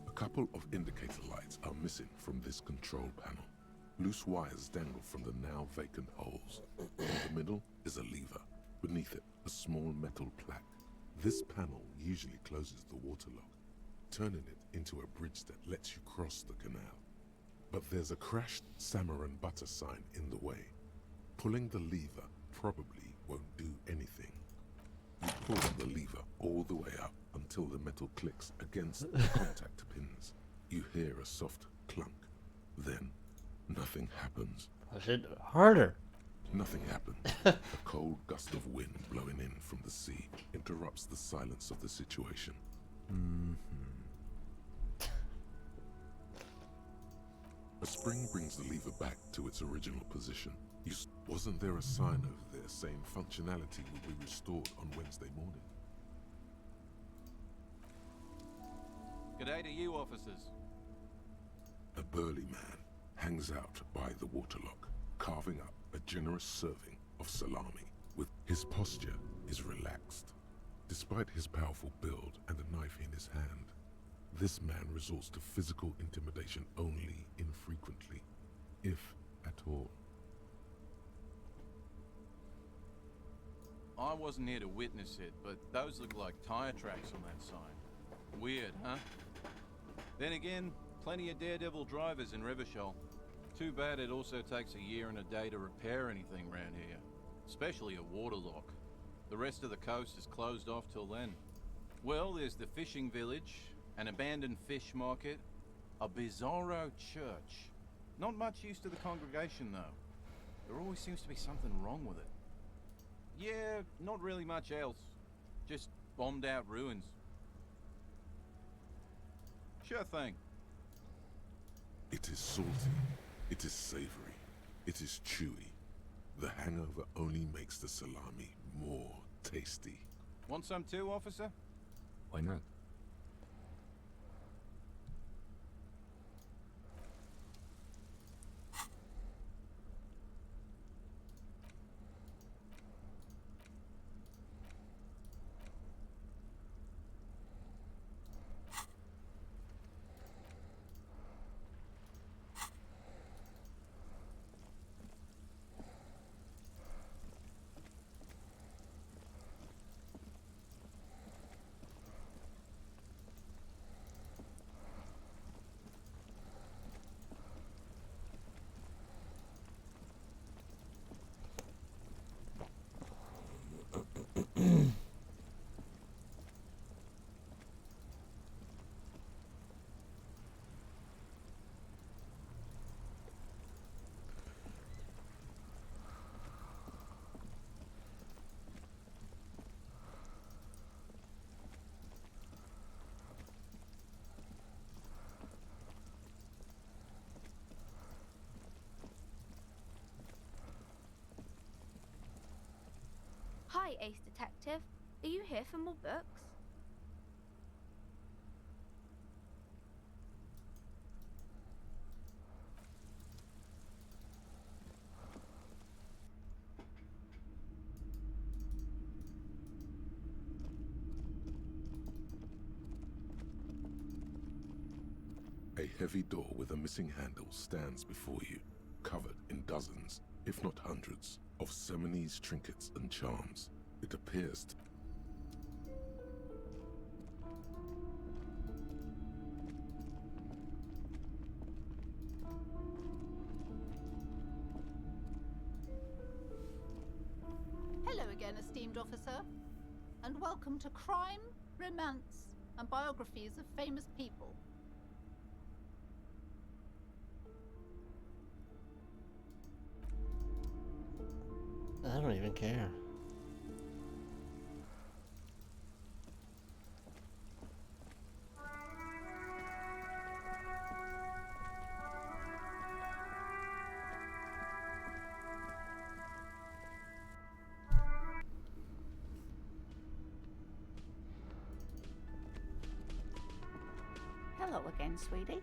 A couple of indicator lights are missing from this control panel. Loose wires dangle from the now vacant holes. In the middle is a lever. Beneath it, a small metal plaque. This panel usually closes the waterlock, turning it into a bridge that lets you cross the canal. But there's a crashed salmon and butter sign in the way. Pulling the lever probably won't do anything. You pull the lever all the way up until the metal clicks against the contact pins. You hear a soft clunk. Then, nothing happens. Push it harder. Nothing happens. A cold gust of wind blowing in from the sea interrupts the silence of the situation. A spring brings the lever back to its original position. Wasn't there a sign over there saying functionality will be restored on Wednesday morning? G'day to you, officers. A burly man hangs out by the waterlock, carving up a generous serving of salami. With his posture is relaxed. Despite his powerful build and a knife in his hand, this man resorts to physical intimidation only infrequently, if at all. I wasn't here to witness it, but those look like tire tracks on that sign. Weird, huh? Then again, plenty of daredevil drivers in Revachol. Too bad it also takes a year and a day to repair anything around here, especially a waterlock. The rest of the coast is closed off till then. Well, there's the fishing village, an abandoned fish market, a bizarro church. Not much use to the congregation, though. There always seems to be something wrong with it. Yeah, not really much else. Just bombed out ruins. Sure thing. It is salty, it is savory, it is chewy. The hangover only makes the salami more tasty. Want some too, officer? Why not? Hi, Ace Detective. Are you here for more books? A heavy door with a missing handle stands before you, covered in dozens, if not hundreds, of Seminese trinkets and charms. It appears to... Hello again, esteemed officer, and welcome to Crime, Romance, and Biographies of Famous People. I don't even care. Hello again, sweetie.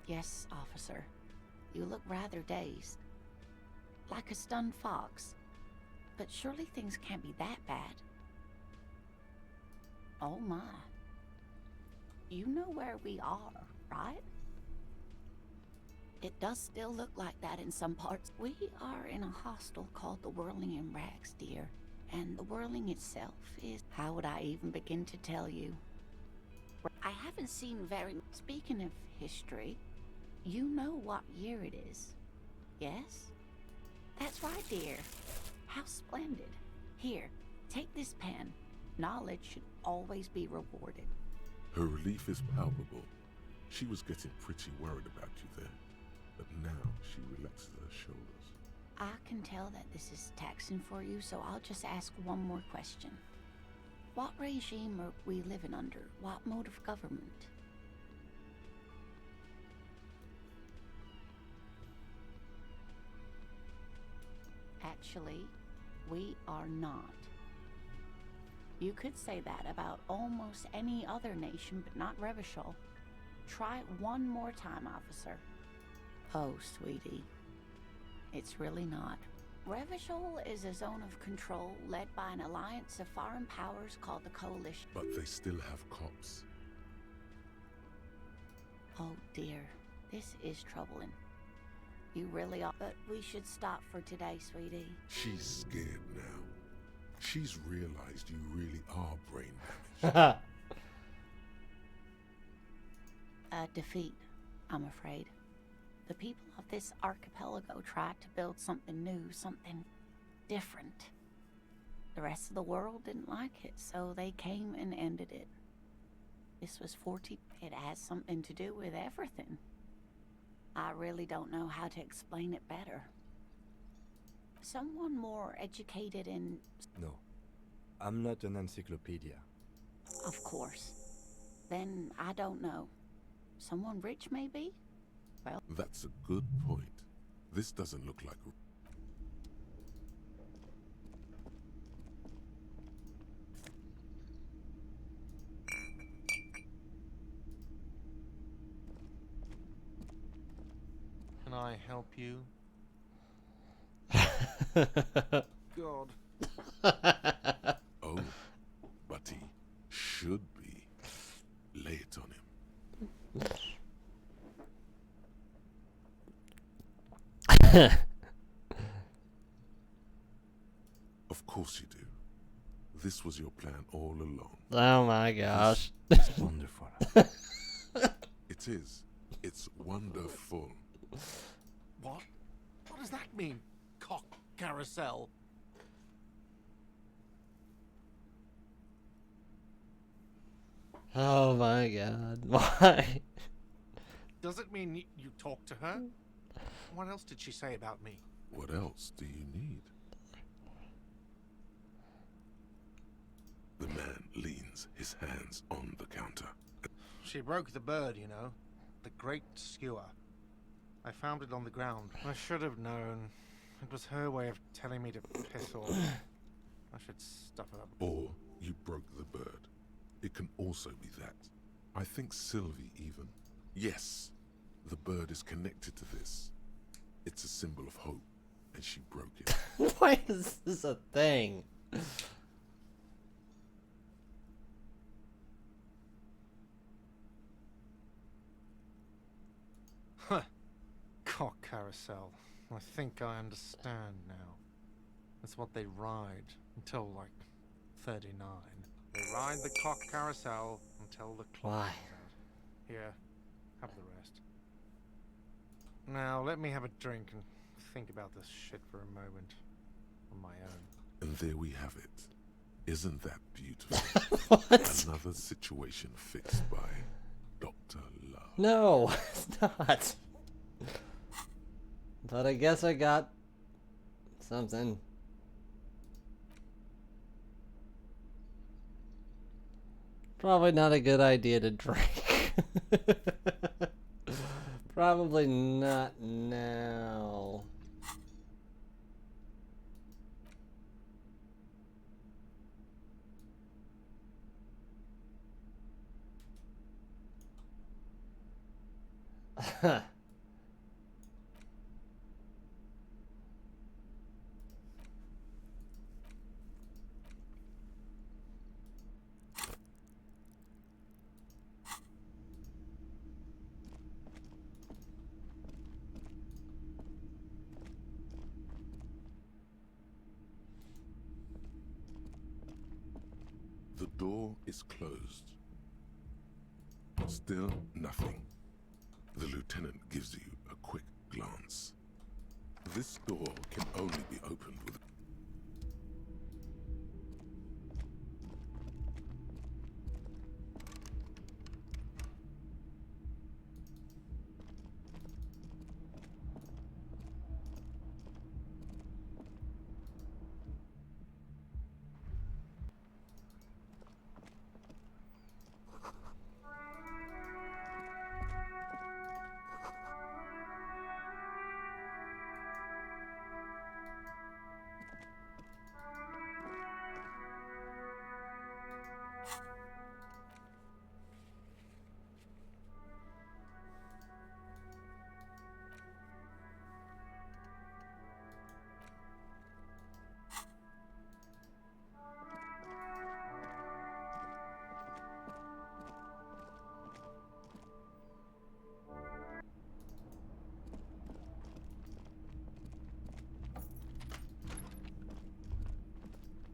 Yes, officer. You look rather dazed. Like a stunned fox. But surely things can't be that bad. Oh my. You know where we are, right? It does still look like that in some parts. We are in a hostel called the Whirling in Rags, dear. And the whirling itself is... How would I even begin to tell you? I haven't seen very... Speaking of history, you know what year it is, yes? That's right, dear. How splendid. Here, take this pen. Knowledge should always be rewarded. Her relief is palpable. She was getting pretty worried about you there, but now she relaxes her shoulders. I can tell that this is taxing for you, so I'll just ask one more question. What regime are we living under? What mode of government? Actually, We are not. You could say that about almost any other nation, but not Revachol. Try it one more time, officer. Oh, sweetie. It's really not. Revachol is a zone of control led by an alliance of foreign powers called the Coalition. But they still have cops. Oh dear, this is troubling. You really are. But we should stop for today, sweetie. She's scared now. She's realized you really are brain damaged. A defeat, I'm afraid. The people of this archipelago tried to build something new, something different. The rest of the world didn't like it, so they came and ended it. This was 40. It has something to do with everything. I really don't know how to explain it better. Someone more educated in... No, I'm not an encyclopedia. Of course. Then I don't know. Someone rich, maybe? Well... That's a good point. This doesn't look like... Can I help you? God. Oh, but he should be. Lay it on him. Of course you do. This was your plan all along. Oh my gosh. This is wonderful. It is. It's wonderful. What? What does that mean? Cock carousel? Oh my god. Why? Does it mean you talked to her? What else did she say about me? What else do you need? The man leans his hands on the counter. She broke the bird, you know. The great skewer. I found it on the ground. I should have known. It was her way of telling me to piss off. I should stuff it up. Or you broke the bird. It can also be that. I think Sylvie even. Yes, the bird is connected to this. It's a symbol of hope, and she broke it. Why is this a thing? Huh. Cock carousel. I think I understand now. That's what they ride until like 39. They ride the cock carousel until the clock Why? runs out. Here, have the rest. Now let me have a drink and think about this shit for a moment on my own. And there we have it. Isn't that beautiful? Another situation fixed by Dr. Love. No, it's not. But I guess I got something. Probably not a good idea to drink. Probably not now. The door is closed. Still nothing. The lieutenant gives you a quick glance. This door can only be opened with...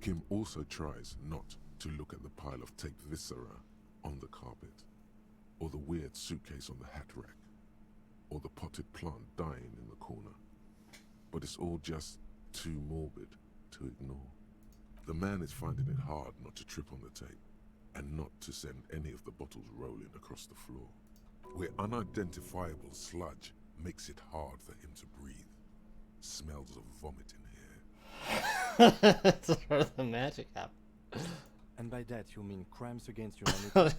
Kim also tries not to look at the pile of taped viscera on the carpet, or the weird suitcase on the hat rack, or the potted plant dying in the corner. But it's all just too morbid to ignore. The man is finding it hard not to trip on the tape, and not to send any of the bottles rolling across the floor, where unidentifiable sludge makes it hard for him to breathe. Smells of vomit in here. That's where the magic happens. And by that you mean crimes against humanity?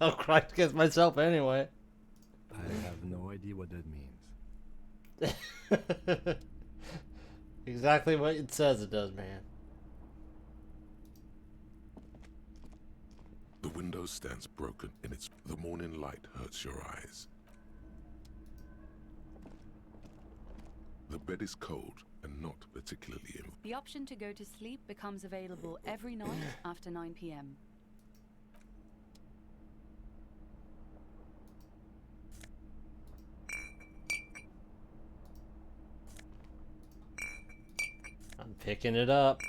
I'll cry against myself anyway. I have no idea what that means. Exactly what it says it does, man. The window stands broken and the morning light hurts your eyes. The bed is cold and not particularly The option to go to sleep becomes available every night after 9 p.m. I'm picking it up.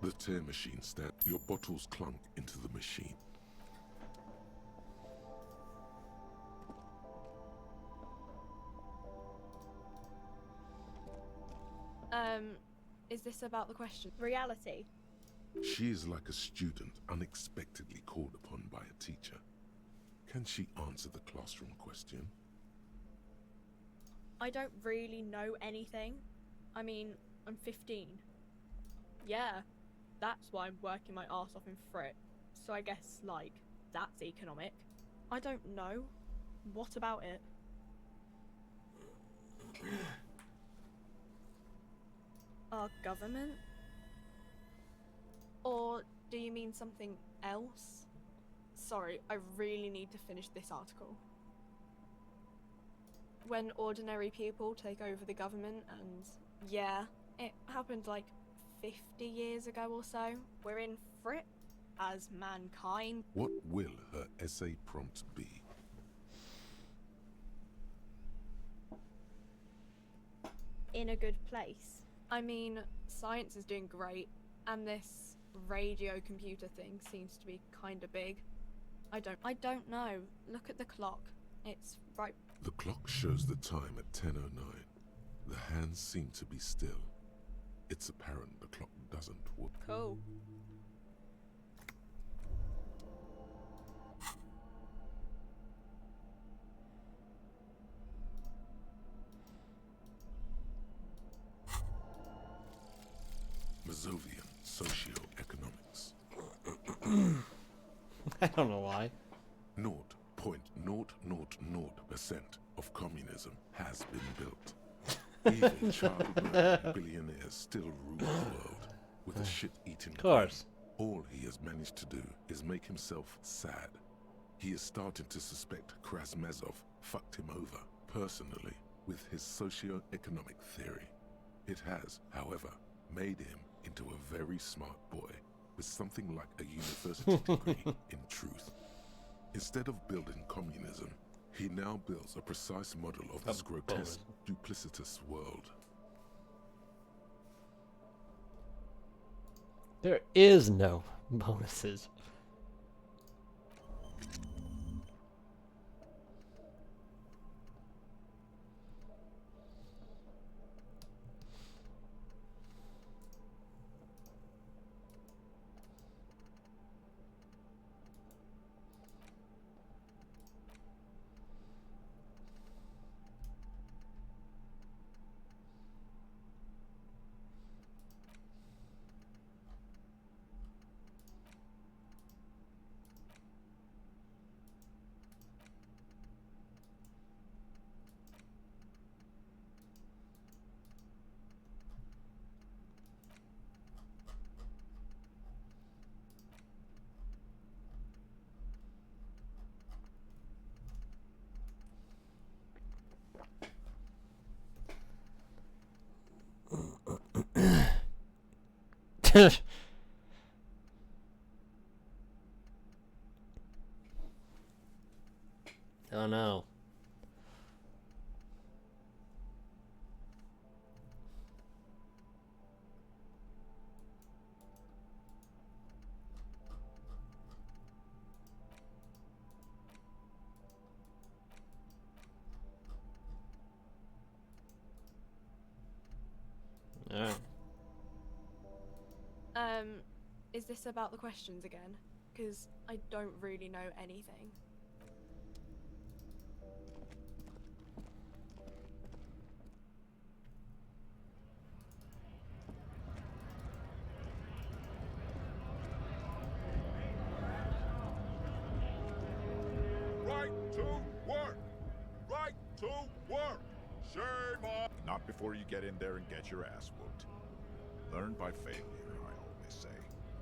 The tear machine stand. Your bottles clunk into the machine. Is this about the question? Reality? She is like a student unexpectedly called upon by a teacher. Can she answer the classroom question? I don't really know anything. I mean, I'm 15. Yeah, that's why I'm working my arse off in Frit. So I guess, like, that's economic. I don't know. What about it? Our government? Or do you mean something else? Sorry, I really need to finish this article. When ordinary people take over the government, and yeah, it happened like 50 years ago or so. We're in Frit as mankind. What will her essay prompt be? In a good place. I mean, science is doing great, and this radio computer thing seems to be kinda big. I don't know. Look at the clock. It's right. The clock shows the time at 10:09. The hands seem to be still. It's apparent the clock doesn't work. Cool. Mazovian socio-economics. I don't know why. Nord 0.000% of communism has been built. Even child-murdering billionaires still rule the world with a shit-eating Of course. queen. All he has managed to do is make himself sad. He is starting to suspect Krasmezov fucked him over personally with his socio-economic theory. It has, however, made him into a very smart boy with something like a university degree in truth. Instead of building communism, he now builds a precise model of this grotesque, duplicitous world. There is no bonuses. Oh no. Alright. Is this about the questions again? Because I don't really know anything. Right to work! Right to work! Shame on... Not before you get in there and get your ass whooped. Learn by failure, I always say.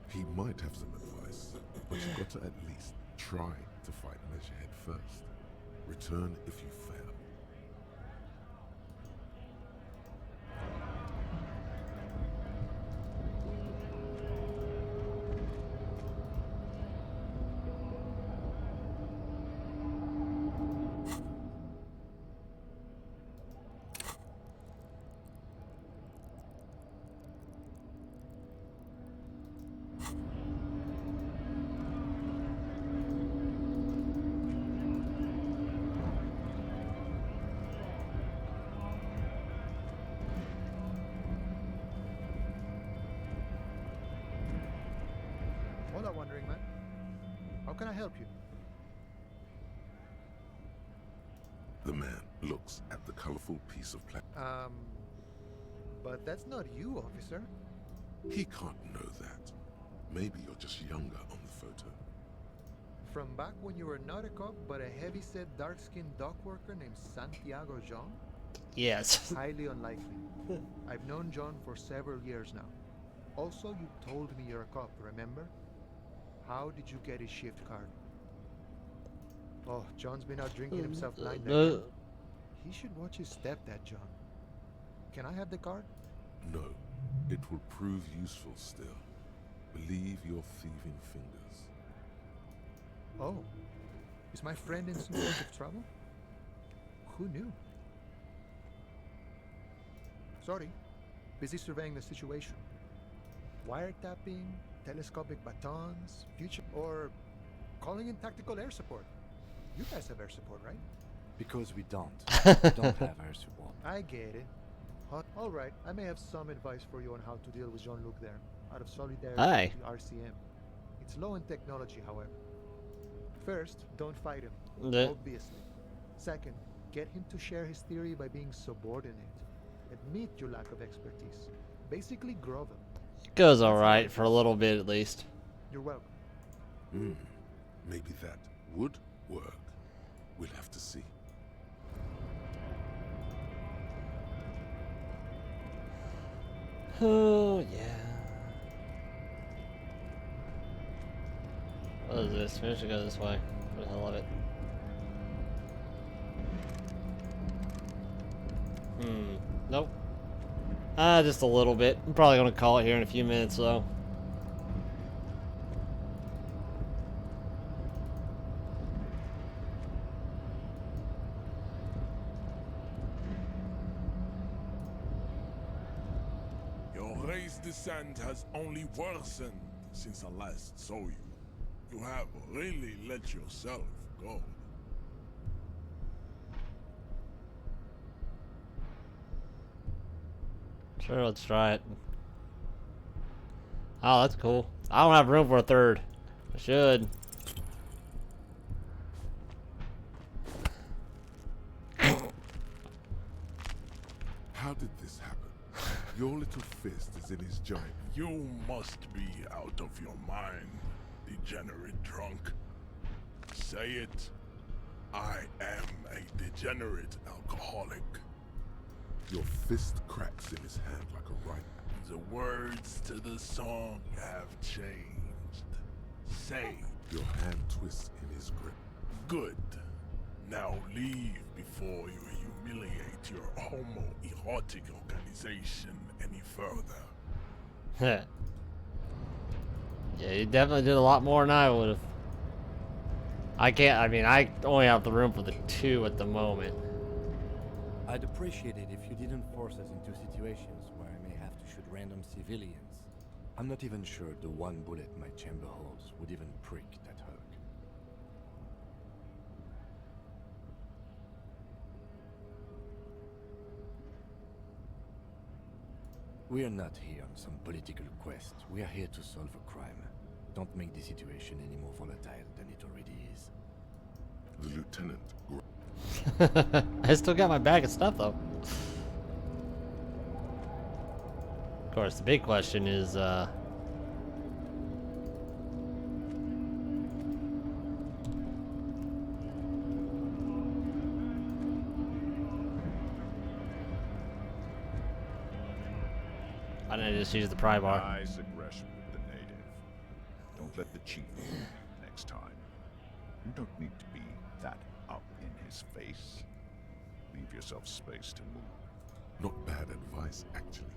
He might have some advice, but you've got to at least try to fight Measurehead first. Return if you fail. Hola, Wandering Man. How can I help you? The man looks at the colorful piece of plastic. But that's not you, officer. He can't know that. Maybe you're just younger on the photo. From back when you were not a cop, but a heavy-set, dark-skinned dock worker named Santiago John? Yes. Highly unlikely. I've known John for several years now. Also, you told me you're a cop, remember? How did you get his shift card? Oh, John's been out drinking himself blind again. He should watch his step, that John. Can I have the card? No, it will prove useful still. Believe your thieving fingers. Oh, is my friend in some sort of trouble? Who knew? Sorry, busy surveying the situation. Wiretapping, telescopic batons, future, or calling in tactical air support. You guys have air support, right? Because we don't. We don't have air support. I get it. All right, I may have some advice for you on how to deal with Jean-Luc there, out of solidarity Aye. with the RCM. It's low in technology, however. First, don't fight him, obviously. Second, get him to share his theory by being subordinate. Admit your lack of expertise. Basically, grovel. Goes alright for a little bit at least. You're welcome. Maybe that would work. We'll have to see. Oh, yeah. What is this? Maybe I should go this way. For the hell of it. Nope. Just a little bit. I'm probably gonna call it here in a few minutes, though. Your race descent has only worsened since I last saw you. You have really let yourself go. Sure, let's try it. Oh, that's cool. I don't have room for a third. I should. How did this happen? Your little fist is in his giant. You must be out of your mind, degenerate drunk. Say it. I am a degenerate alcoholic. Your fist cracks in his hand like a ripe. The words to the song have changed. Say. Your hand twists in his grip. Good. Now leave before you humiliate your homoerotic organization any further. Yeah, you definitely did a lot more than I would have. I only have the room for the 2 at the moment. I'd appreciate it if you didn't force us into situations where I may have to shoot random civilians. I'm not even sure the one bullet my chamber holds would even prick that hurt. We are not here on some political quest. We are here to solve a crime. Don't make the situation any more volatile than it already is. The lieutenant. I still got my bag of stuff, though. Of course, the big question is, why didn't I just use the pry bar? Nice aggression with the native. Don't let the chief fool you next time. You don't need to be that up in his face. Leave yourself space to move. Not bad advice, actually.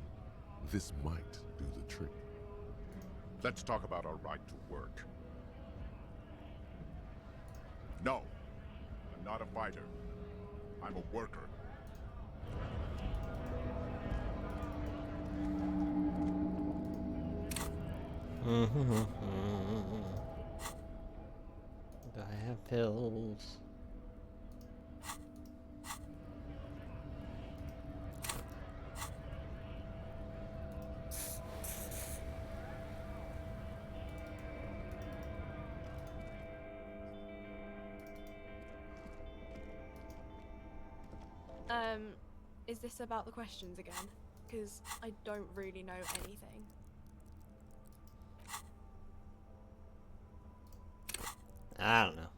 This might do the trick. Let's talk about our right to work. No, I'm not a fighter. I'm a worker. Do I have pills? Is this about the questions again? Because I don't really know anything. I don't know.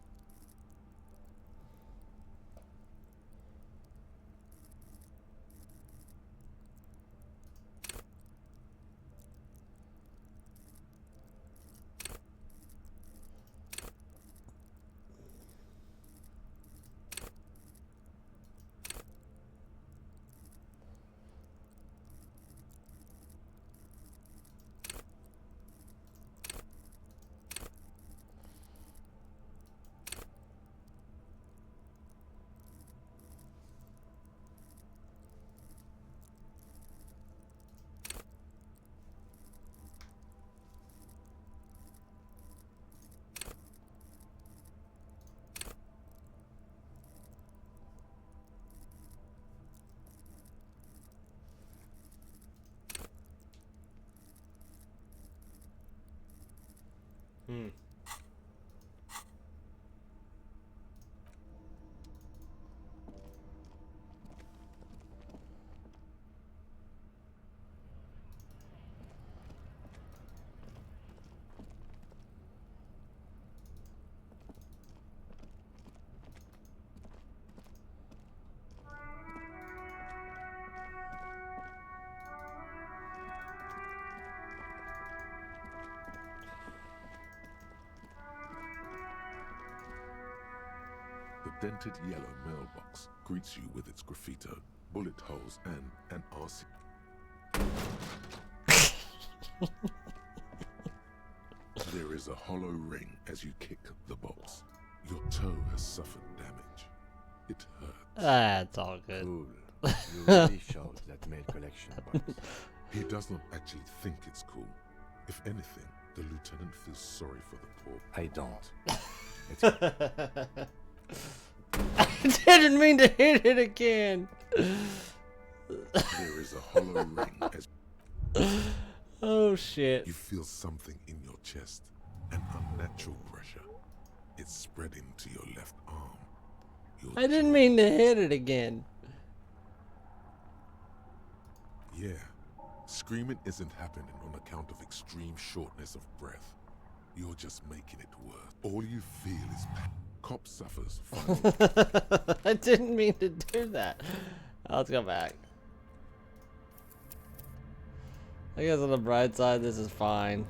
dented yellow mailbox greets you with its graffito, bullet holes, and an RC. There is a hollow ring as you kick the bolts. Your toe has suffered damage. It hurts. That's all good. Cool. You really showed that mail collection box. He does not actually think it's cool. If anything, the lieutenant feels sorry for the poor. I don't. I didn't mean to hit it again. There is a hollow ring as oh shit. you feel something in your chest, an unnatural pressure. It's spreading to your left arm. I didn't mean to hit it again. Yeah, screaming isn't happening on account of extreme shortness of breath. You're just making it worse. All you feel is pain. Cop suffers. I didn't mean to do that. Let's go back. I guess on the bright side, this is fine.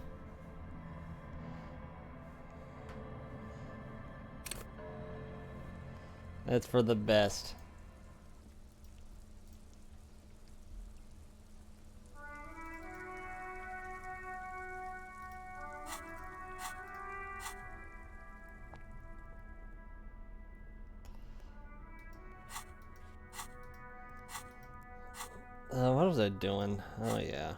It's for the best. What was I doing? Oh yeah.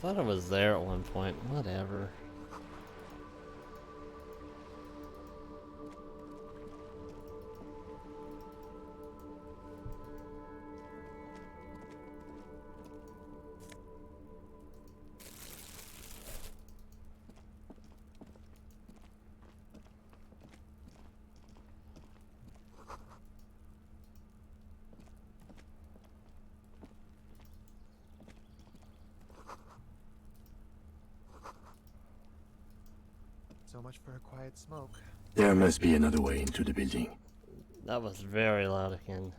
Thought I was there at one point. Whatever. So much for a quiet smoke. There must be another way into the building. That was very loud again.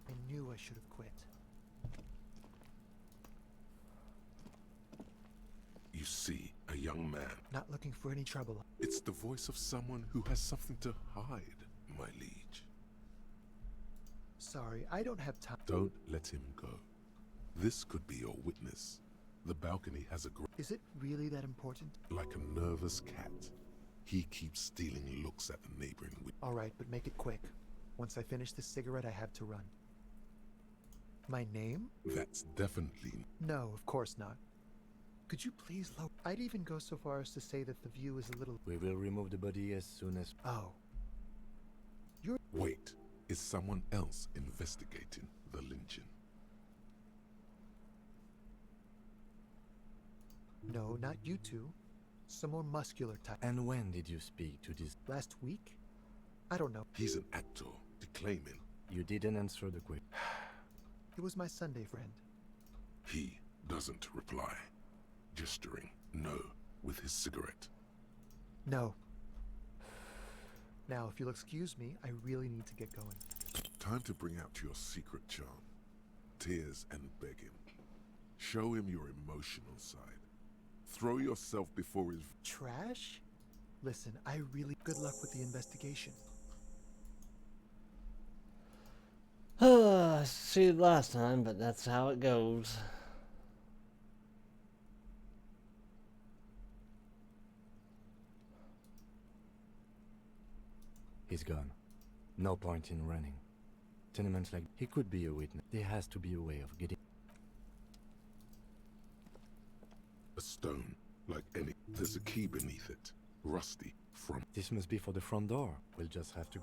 I knew I should have quit. You see a young man. Not looking for any trouble. It's the voice of someone who has something to hide, my liege. Sorry, I don't have time. Don't let him go. This could be your witness. The balcony has a Is it really that important? like a nervous cat. He keeps stealing looks at the neighboring window. Alright, but make it quick. Once I finish this cigarette, I have to run. My name? That's definitely... No, of course not. Could you please lower? I'd even go so far as to say that the view is a little... We will remove the body as soon as... Oh. Wait, is someone else investigating the lynching? No, not you two. Some more muscular type. And when did you speak to this? Last week? I don't know. He's an actor, declaiming. You didn't answer the question. It was my Sunday friend. He doesn't reply, gesturing no with his cigarette. No. Now, if you'll excuse me, I really need to get going. Time to bring out your secret charm. Tears and begging. Show him your emotional side. Throw yourself before his... Trash? Listen, I really... Good luck with the investigation. See it last time, but that's how it goes. He's gone. No point in running. Tenements like he could be a witness. There has to be a way of getting... A stone, like any... There's a key beneath it. Rusty, from... This must be for the front door. We'll just have to...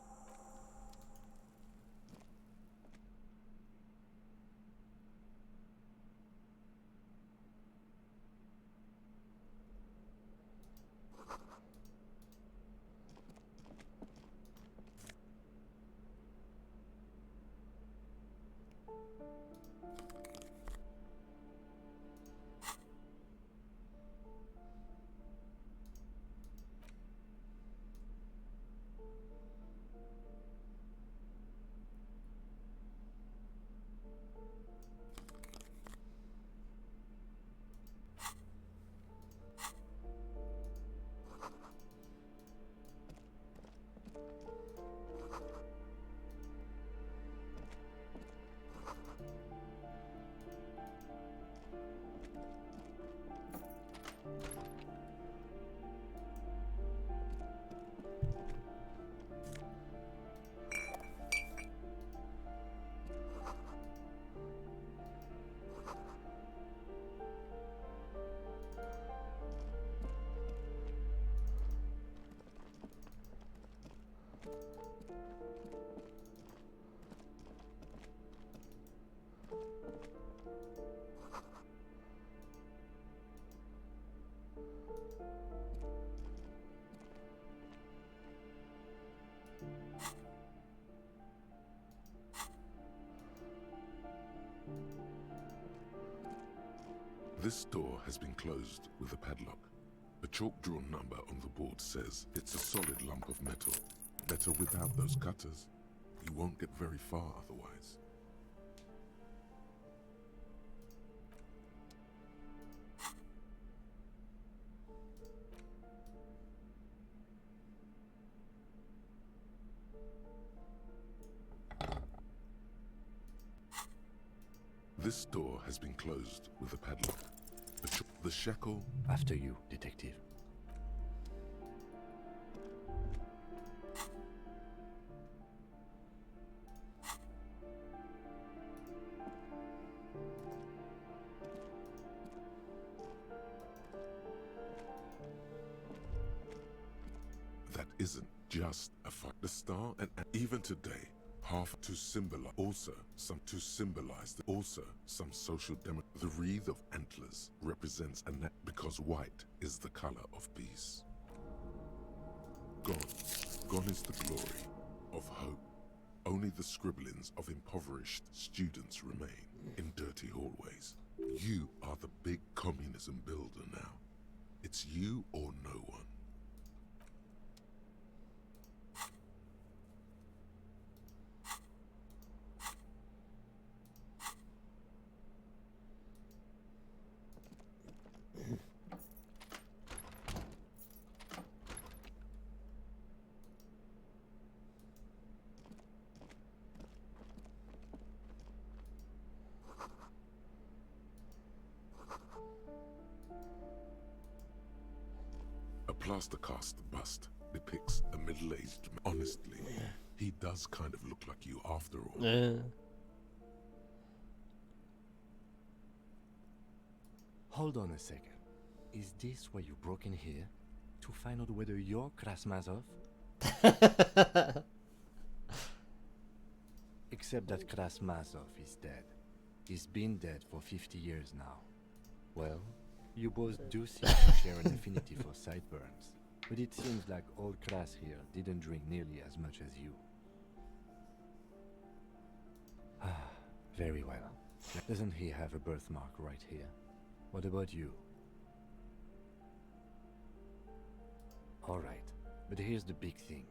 This door has been closed with a padlock. A chalk-drawn number on the board says it's a solid lump of metal. Better without those cutters. You won't get very far otherwise. This door has been closed with a padlock. The shackle... After you, detective. That isn't just a fight. The star and even today, half to symbolize some social demo. The wreath of antlers represents a net because white is the color of peace. Gone is the glory of hope. Only the scribblings of impoverished students remain in dirty hallways. You are the big communism builder now. It's you or no one. A plaster cast bust depicts a middle-aged man. Honestly, he does kind of look like you after all. Hold on a second. Is this why you broke in here? To find out whether you're Krasmazov? Except that Krasmazov is dead. He's been dead for 50 years now. Well, You both do seem to share an affinity for sideburns, but it seems like old Kras here didn't drink nearly as much as you. Ah, very well. Doesn't he have a birthmark right here? What about you? Alright, but here's the big thing.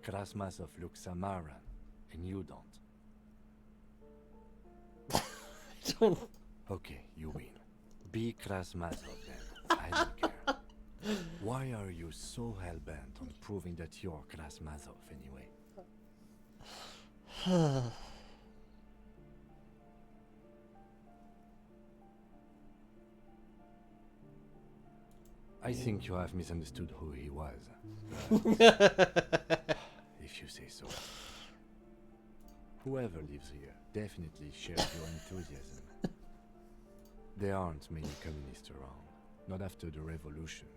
Krasmasov looks Samaran, and you don't. Okay, you win. Be Krasmasov then. I don't care. Why are you so hell-bent on proving that you're Krasmasov anyway? I think you have misunderstood who he was. If you say so. Whoever lives here definitely shares your enthusiasm. There aren't many communists around, not after the revolution.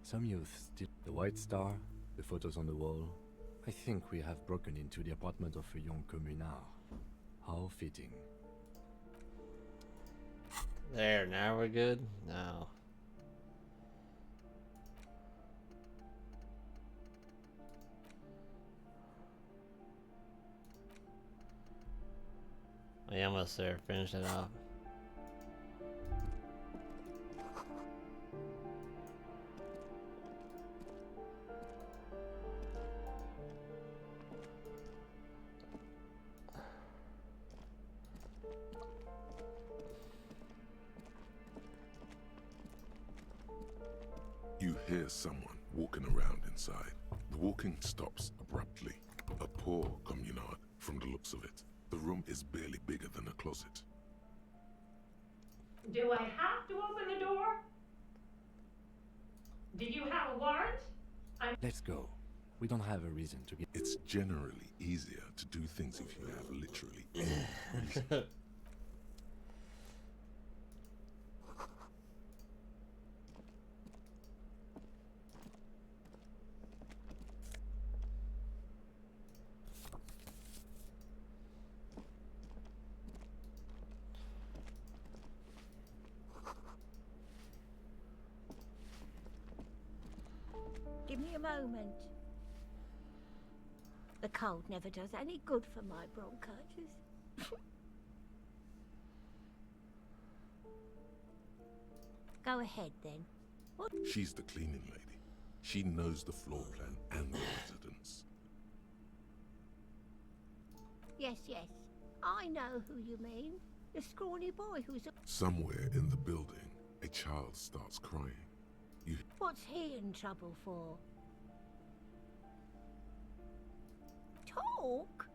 Some youth still... The White Star, the photos on the wall. I think we have broken into the apartment of a young communard. How fitting. There, now we're good? No. We almost there. Finish it off. You hear someone walking around inside. The walking stops abruptly. A poor communard, from the looks of it. The room is barely bigger than a closet. Do I have to open the door? Did you have a warrant? Let's go. We don't have a reason to get... It's generally easier to do things if you have literally any reason. Give me a moment. The cold never does any good for my bronchitis. Go ahead then. What? She's the cleaning lady. She knows the floor plan and the residence. Yes, yes. I know who you mean. The scrawny boy who's... Somewhere in the building, a child starts crying. What's he in trouble for? Talk?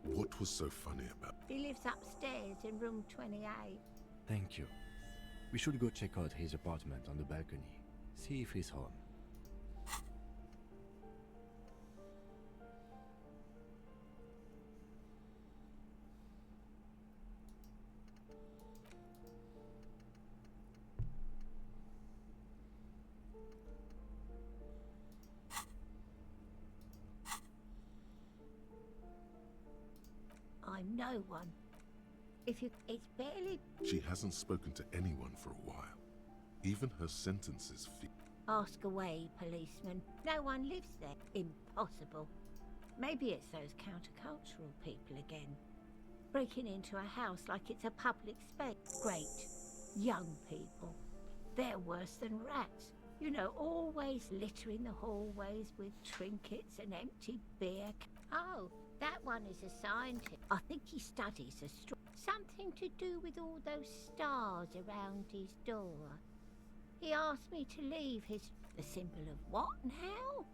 What was so funny about... He lives upstairs in room 28. Thank you. We should go check out his apartment on the balcony. See if he's home. I'm no one. If you... It's barely... She hasn't spoken to anyone for a while. Even her sentences feel... Ask away, policeman. No one lives there. Impossible. Maybe it's those countercultural people again. Breaking into a house like it's a public space. Great. Young people. They're worse than rats. You know, always littering the hallways with trinkets and empty beer. Oh, that one is a scientist. I think he studies something to do with all those stars around his door. He asked me to leave the symbol of what and how?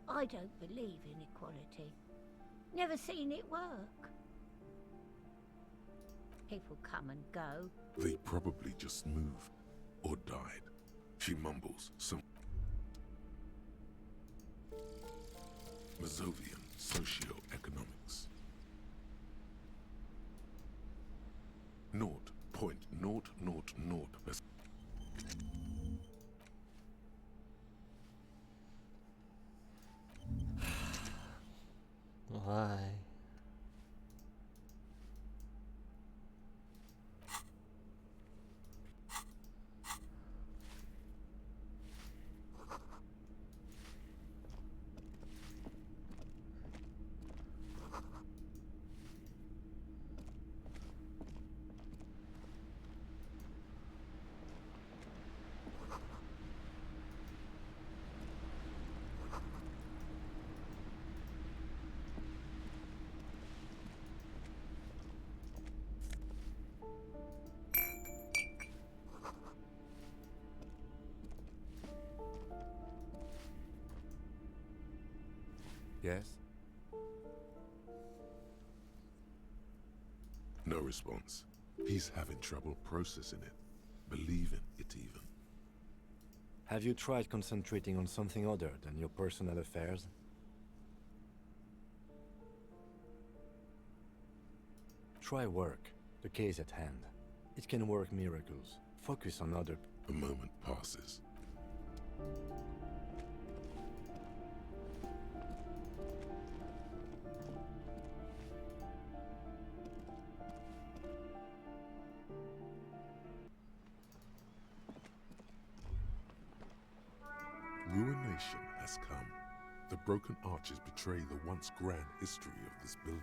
I don't believe in equality. Never seen it work. People come and go. They probably just moved or died. She mumbles some... Mazovian socio-economics. 0.000%. Yes? No response. He's having trouble processing it, believing it even. Have you tried concentrating on something other than your personal affairs? Try work, the case at hand. It can work miracles. Focus on other... A moment passes. Ruination has come. The broken arches betray the once grand history of this building.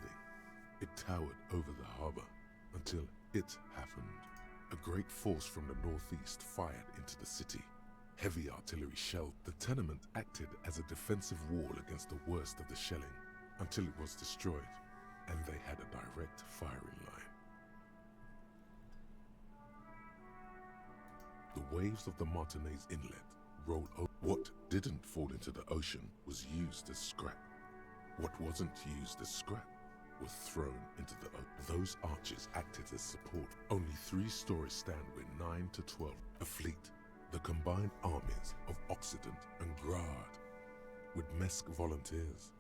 It towered over the harbor until it happened. A great force from the northeast fired into the city. Heavy artillery shelled. The tenement acted as a defensive wall against the worst of the shelling until it was destroyed, and they had a direct firing line. The waves of the Martinez Inlet rolled over. What didn't fall into the ocean was used as scrap. What wasn't used as scrap was thrown into the ocean. Those arches acted as support. Only 3 stories stand with 9 to 12. A fleet, the combined armies of Occident and Grad, with Mesk volunteers,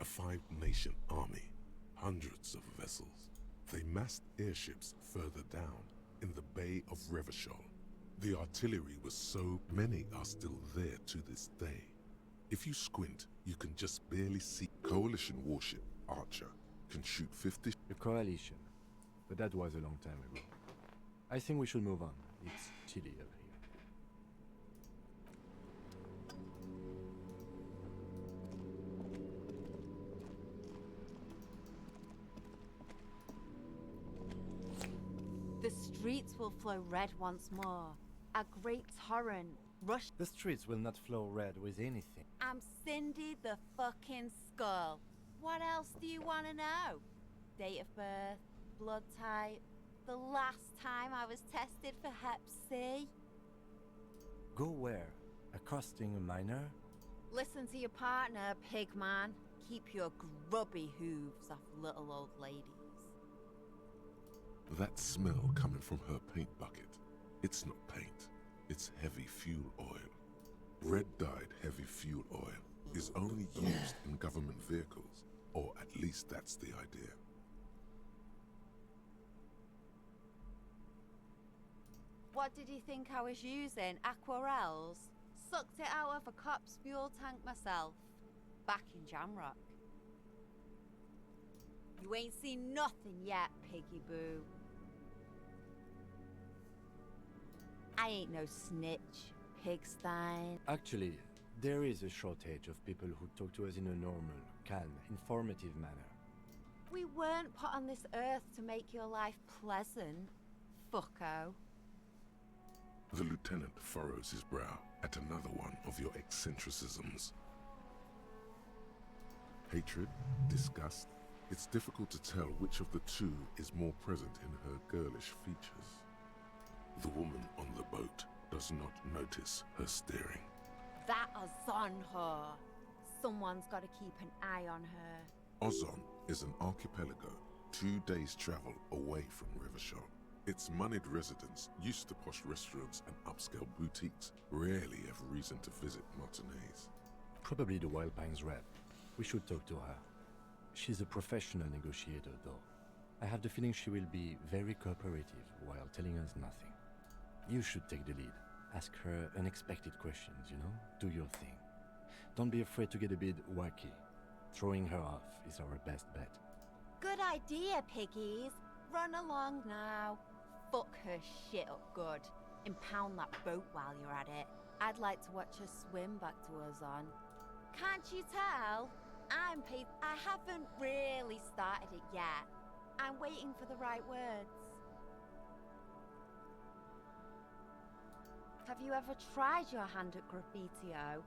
a 5-nation army, hundreds of vessels. They massed airships further down in the Bay of Revachol. The artillery was so many are still there to this day. If you squint, you can just barely see. Coalition warship Archer can shoot 50. The Coalition. But that was a long time ago. I think we should move on. It's chilly up here. The streets will flow red once more. A great torrent rush. The streets will not flow red with anything. I'm Cindy the fucking Skull. What else do you want to know? Date of birth, blood type, the last time I was tested for Hep C. Go where? Accosting a miner? Listen to your partner, pigman. Keep your grubby hooves off little old ladies. That smell coming from her paint bucket. It's not paint, it's heavy fuel oil. Red-dyed heavy fuel oil is only used in government vehicles, or at least that's the idea. What did you think I was using? Aquarels? Sucked it out of a cop's fuel tank myself. Back in Jamrock. You ain't seen nothing yet, piggy boo. I ain't no snitch, pigstein. Actually, there is a shortage of people who talk to us in a normal, calm, informative manner. We weren't put on this earth to make your life pleasant, fucko. The lieutenant furrows his brow at another one of your eccentricisms. Hatred, disgust. It's difficult to tell which of the two is more present in her girlish features. The woman on the boat does not notice her staring. That is on her. Someone's got to keep an eye on her. Ozon is an archipelago 2 days' travel away from Revachol. Its moneyed residents, used to posh restaurants and upscale boutiques, rarely have reason to visit Martinez. Probably the Wild Pines rep. We should talk to her. She's a professional negotiator, though. I have the feeling she will be very cooperative while telling us nothing. You should take the lead. Ask her unexpected questions, you know? Do your thing. Don't be afraid to get a bit wacky. Throwing her off is our best bet. Good idea, piggies. Run along now. Fuck her shit up good. Impound that boat while you're at it. I'd like to watch her swim back to Ozon. Can't you tell? I haven't really started it yet. I'm waiting for the right words. Have you ever tried your hand at graffiti-o?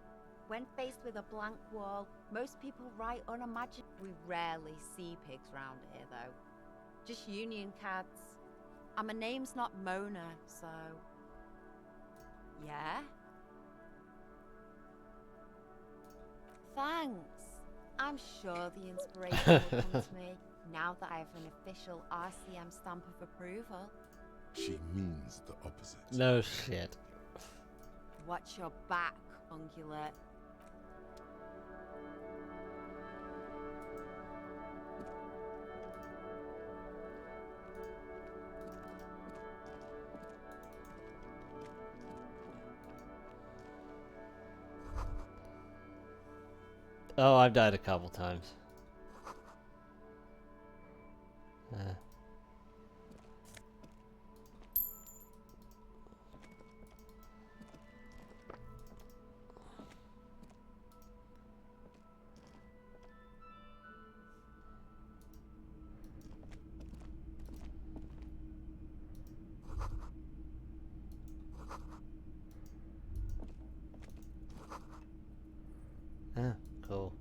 When faced with a blank wall, most people write unimaginable. We rarely see pigs round here, though. Just union cards. And my name's not Mona, so... Yeah? Thanks. I'm sure the inspiration will come to me now that I have an official RCM stamp of approval. She means the opposite. No shit. Watch your back, ungulate. Oh, I've died a couple times. Cool.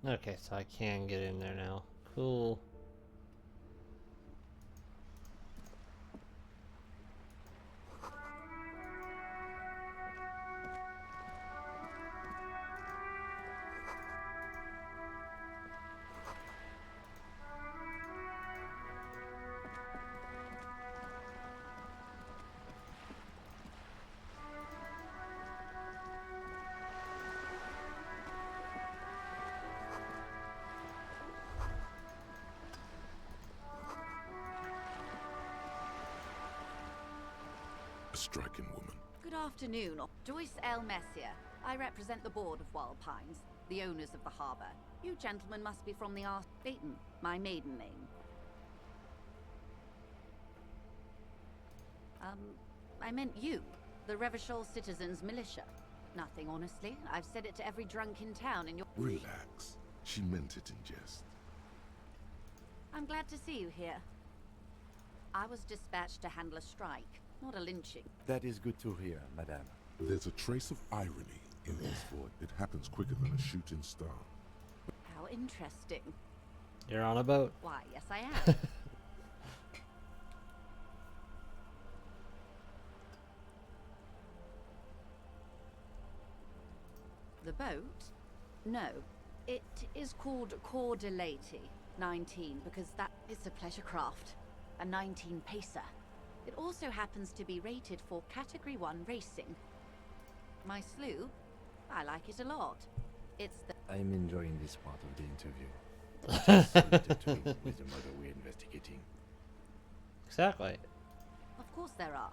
Okay, so I can get in there now. Cool. A striking woman. Good afternoon. Joyce L. Messier. I represent the board of Wild Pines, the owners of the harbour. You gentlemen must be from the Beaton, my maiden name. I meant you, the Revachol Citizens Militia. Nothing, honestly. I've said it to every drunk in town and you're— Relax. She meant it in jest. I'm glad to see you here. I was dispatched to handle a strike, not a lynching. That is good to hear, madame. There's a trace of irony in this void. It happens quicker than a shooting star. How interesting. You're on a boat. Why, yes I am. The boat? No. It is called Cor de Lady 19 because that is a pleasure craft. A 19 pacer. It also happens to be rated for Category 1 racing. My sloop? I like it a lot. It's the— I'm enjoying this part of the interview. Just so little to do with the murder we're investigating. Exactly. Of course there are.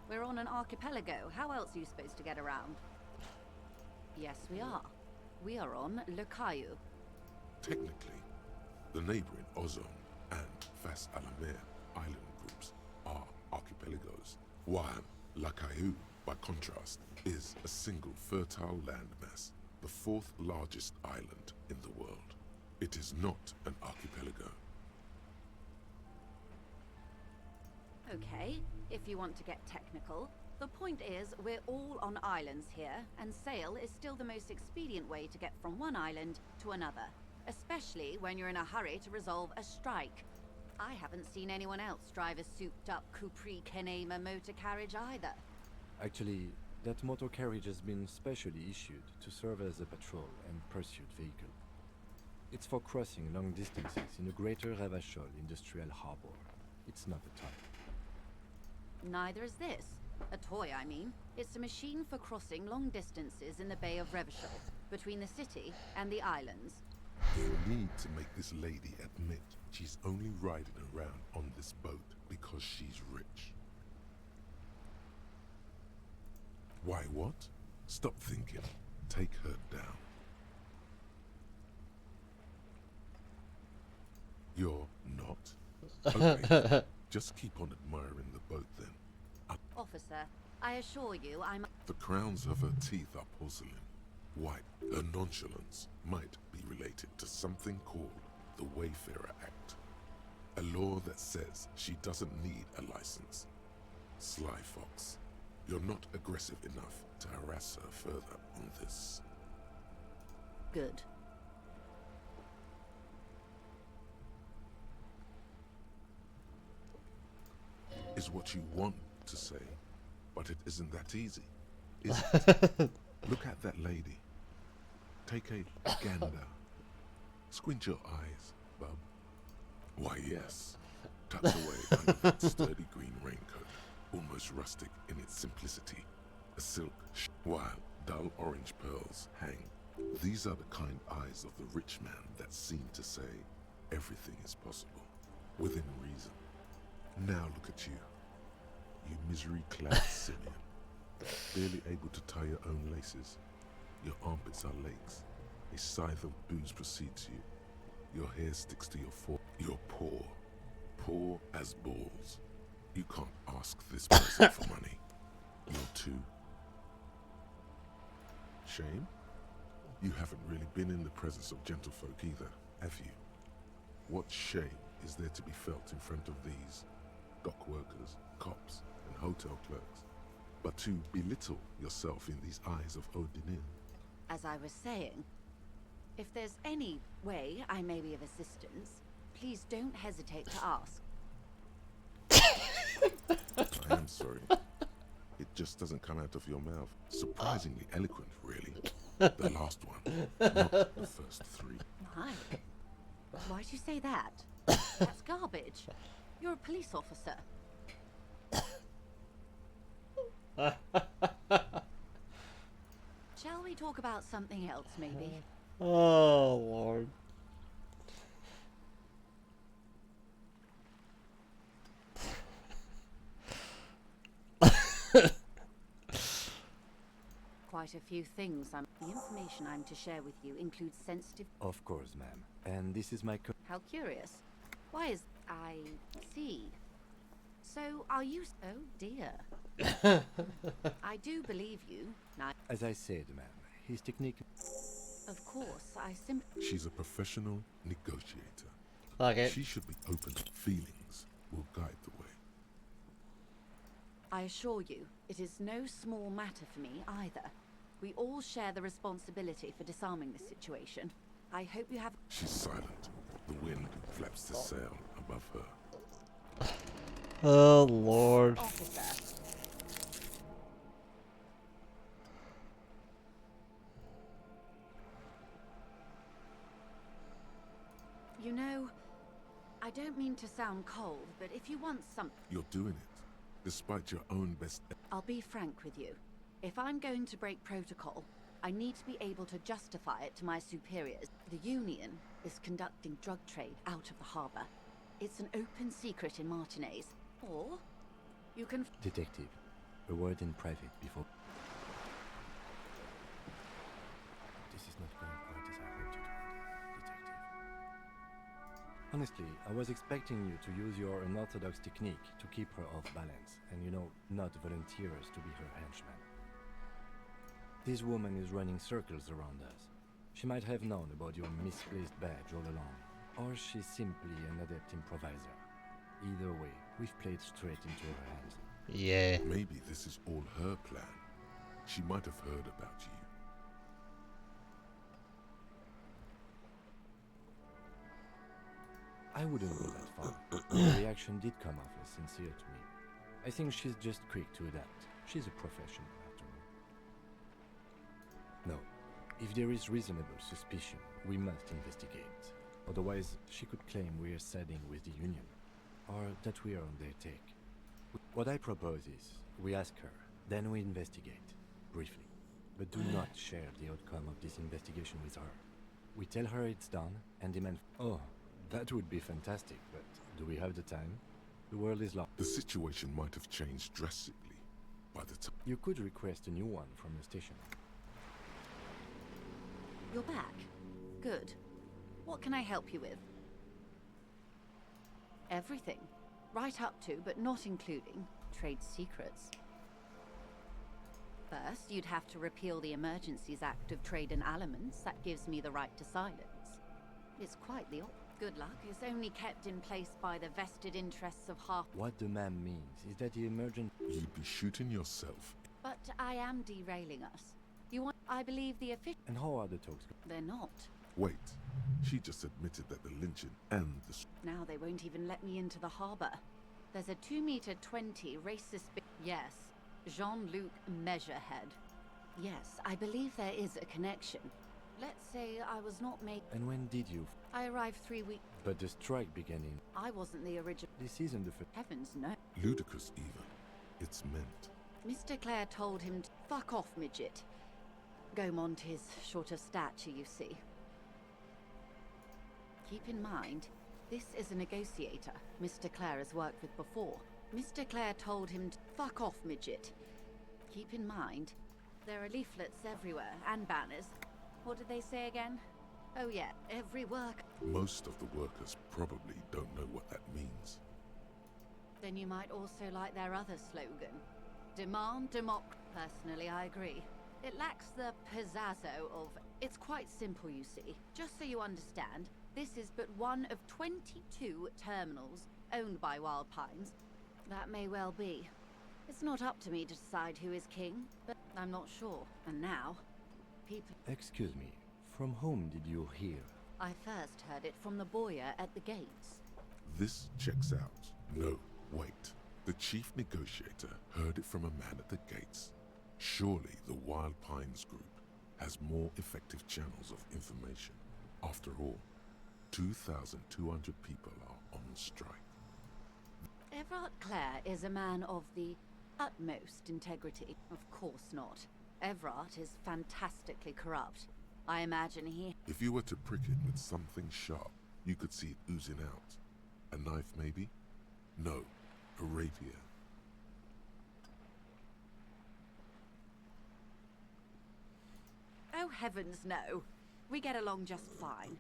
We're on an archipelago. How else are you supposed to get around? Yes, we are. We are on Le Caillou. Technically, the neighboring Ozone and Fas Alamer island groups are archipelagos, while La Caillou, by contrast, is a single fertile landmass, the fourth largest island in the world. It is not an archipelago. Okay, if you want to get technical. The point is, we're all on islands here, and sail is still the most expedient way to get from one island to another, especially when you're in a hurry to resolve a strike. I haven't seen anyone else drive a souped-up Capri Kenema motor carriage either. Actually, that motor carriage has been specially issued to serve as a patrol and pursuit vehicle. It's for crossing long distances in the greater Revachol industrial harbor. It's not a toy. Neither is this. A toy, I mean. It's a machine for crossing long distances in the Bay of Revachol, between the city and the islands. You need to make this lady admit she's only riding around on this boat because she's rich. Why what? Stop thinking. Take her down. You're not? Okay, just keep on admiring the boat then. Officer, I assure you I'm... The crowns of her teeth are porcelain. White. Her nonchalance might be related to something called the Wayfarer Act. A law that says she doesn't need a license. Sly Fox, you're not aggressive enough to harass her further on this. Good. Is what you want to say, but it isn't that easy, is it? Look at that lady. Take a gander. Squint your eyes, bub. Why, yes. Tucked away under that sturdy green raincoat, almost rustic in its simplicity, a silk while dull orange pearls hang. These are the kind eyes of the rich man that seem to say everything is possible, within reason. Now look at you, you misery-clad simian, barely able to tie your own laces. Your armpits are lakes. A scythe of booze precedes you. Your hair sticks to your forehead. You're poor. Poor as balls. You can't ask this person for money. You're too. Shame? You haven't really been in the presence of gentlefolk either, have you? What shame is there to be felt in front of these dock workers, cops, and hotel clerks, but to belittle yourself in these eyes of Odinin? As I was saying, if there's any way I may be of assistance, please don't hesitate to ask. I am sorry. It just doesn't come out of your mouth. Surprisingly eloquent, really. The last one, not the first three. Mike, why'd you say that? That's garbage. You're a police officer. Shall we talk about something else, maybe? Oh, Lord. Quite a few things. The information I'm to share with you includes sensitive... Of course, ma'am. And this is my How curious. Why is... I see. So, are you... Oh, dear. I do believe you. Now... As I said, ma'am, his technique... Of course, I simply... She's a professional negotiator. Okay. She should be open. Feelings will guide the way. I assure you, it is no small matter for me either. We all share the responsibility for disarming this situation. I hope you have... She's silent. The wind flaps the sail above her. Oh, Lord. Officer. You know, I don't mean to sound cold, but if you want something... You're doing it, despite your own best... I'll be frank with you. If I'm going to break protocol, I need to be able to justify it to my superiors. The Union is conducting drug trade out of the harbor. It's an open secret in Martinez. Or you can... Detective, a word in private before... This is not going quite as I hoped it would, Detective. Honestly, I was expecting you to use your unorthodox technique to keep her off balance, and you know, not volunteer us to be her henchman. This woman is running circles around us. She might have known about your misplaced badge all along, or she's simply an adept improviser. Either way, we've played straight into her hands. Yeah. Maybe this is all her plan. She might have heard about you. I wouldn't go that far. Her reaction did come off as sincere to me. I think she's just quick to adapt. She's a professional, after all. No, if there is reasonable suspicion, we must investigate. Otherwise, she could claim we are siding with the Union, or that we are on their take. What I propose is, we ask her, then we investigate, briefly. But do not share the outcome of this investigation with her. We tell her it's done, and demand... Oh, that would be fantastic, but do we have the time? The world is lost. The situation might have changed drastically. By the time You could request a new one from the station. You're back. Good. What can I help you with? Everything. Right up to, but not including, trade secrets. First, you'd have to repeal the Emergencies Act of Trade in Aliments that gives me the right to silence. It's quite the good luck. It's only kept in place by the vested interests of half. What the man means is that the emergent... you'd be shooting yourself. But I am derailing us. You want... I believe the official... And how are the talks going? They're not. Wait, she just admitted that the lynching and the... Now they won't even let me into the harbour. There's a 2-meter-20 racist... Yes, Jean-Luc Measurehead. Yes, I believe there is a connection. Let's say I was not made... And when did you... I arrived 3 weeks... But the strike began in... I wasn't the original... This isn't the first... Heavens, no. Ludicrous even. It's meant. Mr. Clare told him to... Fuck off, midget. Gaumont is short of stature, you see. Keep in mind, this is a negotiator Mr. Clare has worked with before. Mr. Clare told him to... Fuck off, midget. Keep in mind, there are leaflets everywhere, and banners. What did they say again? Oh yeah, every work... Most of the workers probably don't know what that means. Then you might also like their other slogan. Demand democracy. Personally, I agree. It lacks the pizzazzo of... It's quite simple, you see. Just so you understand, this is but one of 22 terminals owned by Wild Pines. That may well be. It's not up to me to decide who is king, but I'm not sure. And now, people... Excuse me, from whom did you hear? I first heard it from the boyer at the gates. This checks out. No, wait. The chief negotiator heard it from a man at the gates. Surely the Wild Pines group has more effective channels of information. After all, 2,200 people are on strike. Everard Clare is a man of the utmost integrity. Of course not. Everard is fantastically corrupt. I imagine he... If you were to prick it with something sharp, you could see it oozing out. A knife, maybe? No, a rapier. Oh heavens, no. We get along just fine.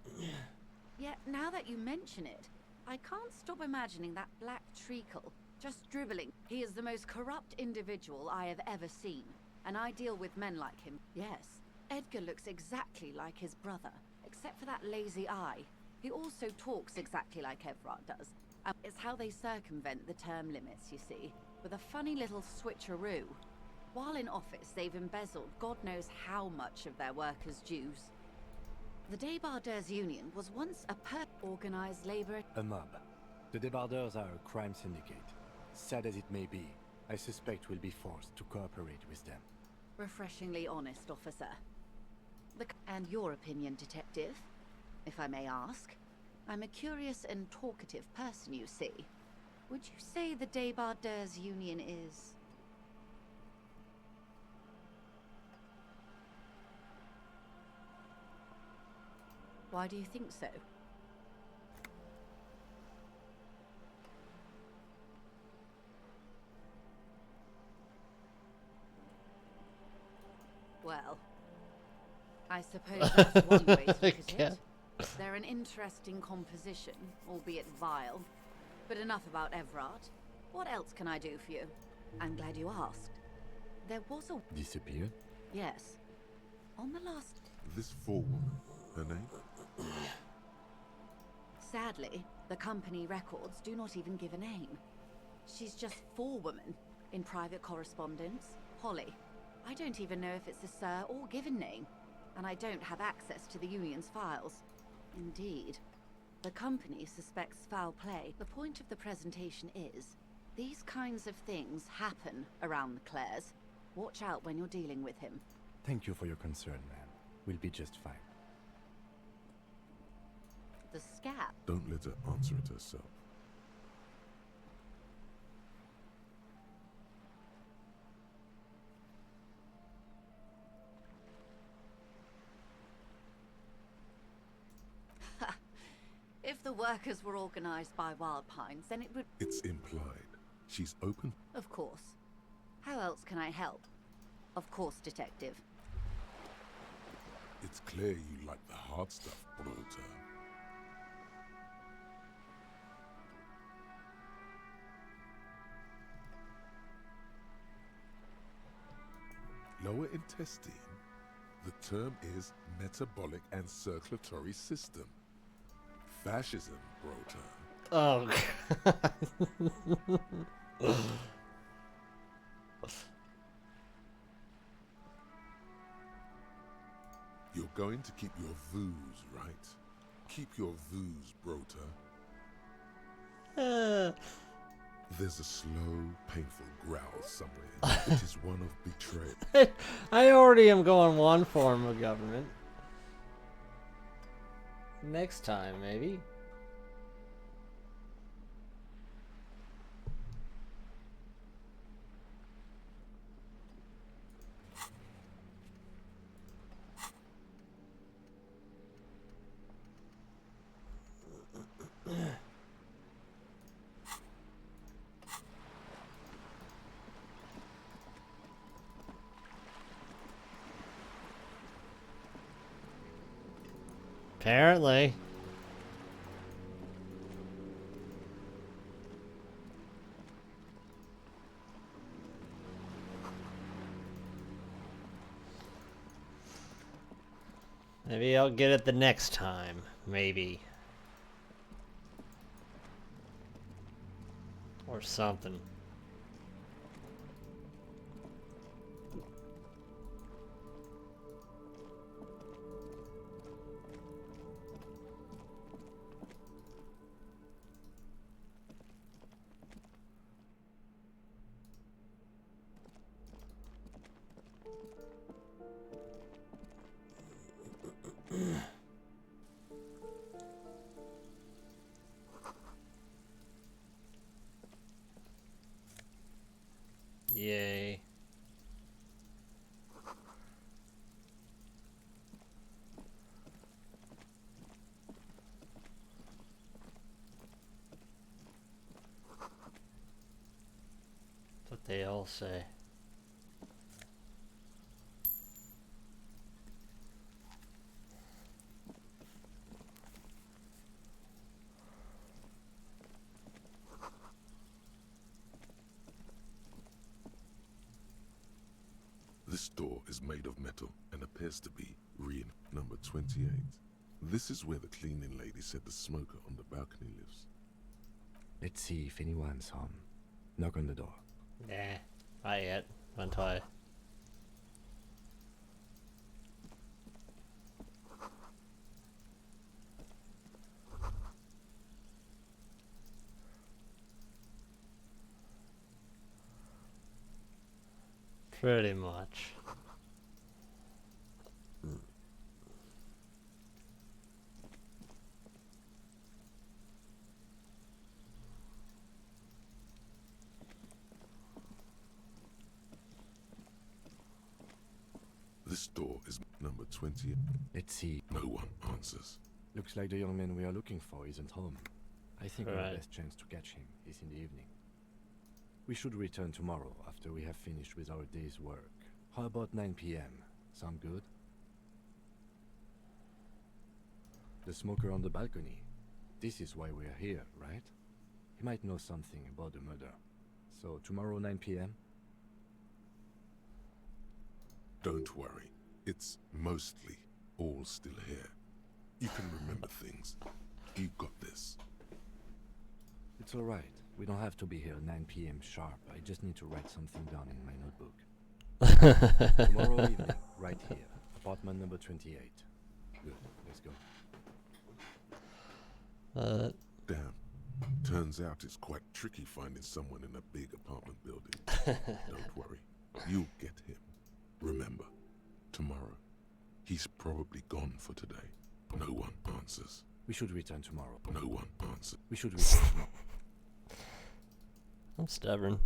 Yet, now that you mention it, I can't stop imagining that black treacle just dribbling. He is the most corrupt individual I have ever seen, and I deal with men like him. Yes, Edgar looks exactly like his brother, except for that lazy eye. He also talks exactly like Everard does. It's how they circumvent the term limits, you see, with a funny little switcheroo. While in office, they've embezzled God knows how much of their workers' dues. The Débardeurs Union was once a organized labor... A mob. The Débardeurs are a crime syndicate. Sad as it may be, I suspect we'll be forced to cooperate with them. Refreshingly honest, officer. And your opinion, detective, if I may ask? I'm a curious and talkative person, you see. Would you say the Débardeurs Union is... Why do you think so? Well, I suppose that's one way to look at it. They're an interesting composition, albeit vile. But enough about Everard. What else can I do for you? I'm glad you asked. There was a... Disappeared? Yes. On the last... This forewoman, her name? Sadly, the company records do not even give a name. She's just forewoman in private correspondence. Holly. I don't even know if it's a sir or given name, and I don't have access to the union's files. Indeed. The company suspects foul play. The point of the presentation is, these kinds of things happen around the Clares. Watch out when you're dealing with him. Thank you for your concern, ma'am. We'll be just fine. The scab. Don't let her answer it herself. If the workers were organized by Wild Pines, then it would... It's implied. She's open. Of course. How else can I help? Of course, detective. It's clear you like the hard stuff, Brota. Lower intestine? The term is metabolic and circulatory system. Fascism, Brota. Oh, God. You're going to keep your vooz, right? Keep your vooz, Brota. There's a slow, painful growl somewhere. It is one of betrayal. I already am going one form of government. Next time, maybe. Apparently. Maybe I'll get it the next time. Maybe. Or something. Yay. That's what they all say. This door is made of metal and appears to be number 28. This is where the cleaning lady said the smoker on the balcony lives. Let's see if anyone's home. Knock on the door. Nah, not yet. Until I... Pretty much. This door is number 20. Let's see. No one answers. Looks like the young man we are looking for isn't home. I think our Right. best chance to catch him is in the evening. We should return tomorrow after we have finished with our day's work. How about 9 p.m.? Sound good? The smoker on the balcony. This is why we're here, right? He might know something about the murder. So tomorrow 9 p.m.? Don't worry. It's mostly all still here. You can remember things. You've got this. It's alright. We don't have to be here 9 p.m. sharp. I just need to write something down in my notebook. Tomorrow evening, right here. Apartment number 28. Good. Let's go. Damn. Turns out it's quite tricky finding someone in a big apartment building. Don't worry. You'll get him. Remember, tomorrow. He's probably gone for today. No one answers. We should return tomorrow. No one answers. We should return tomorrow. I'm stubborn.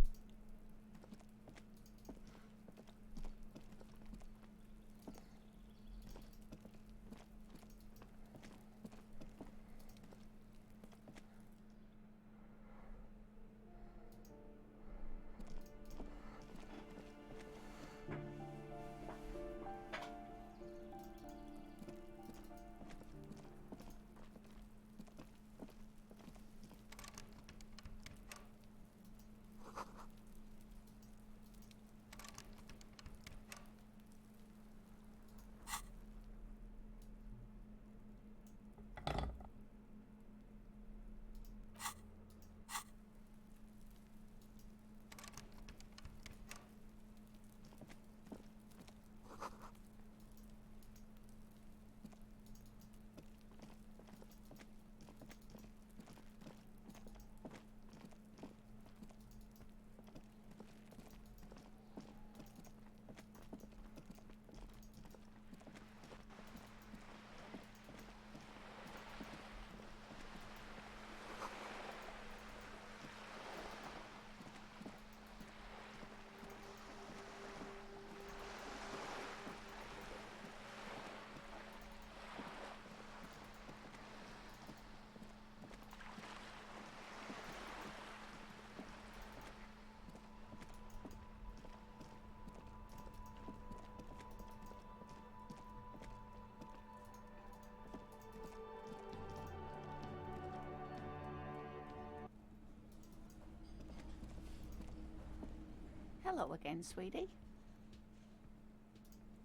hello again, sweetie.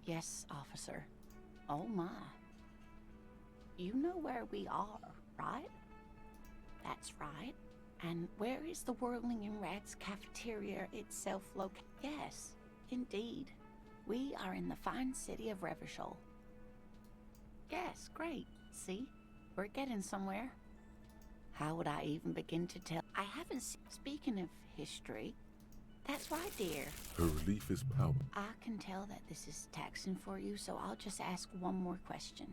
Yes, officer. Oh my. You know where we are, right? That's right. And where is the Whirling in Rags cafeteria itself located? Yes, indeed. We are in the fine city of Revachol. Yes, great. See? We're getting somewhere. How would I even begin to tell? I haven't seen... Speaking of history, that's right, dear. Her relief is power. I can tell that this is taxing for you, so I'll just ask one more question.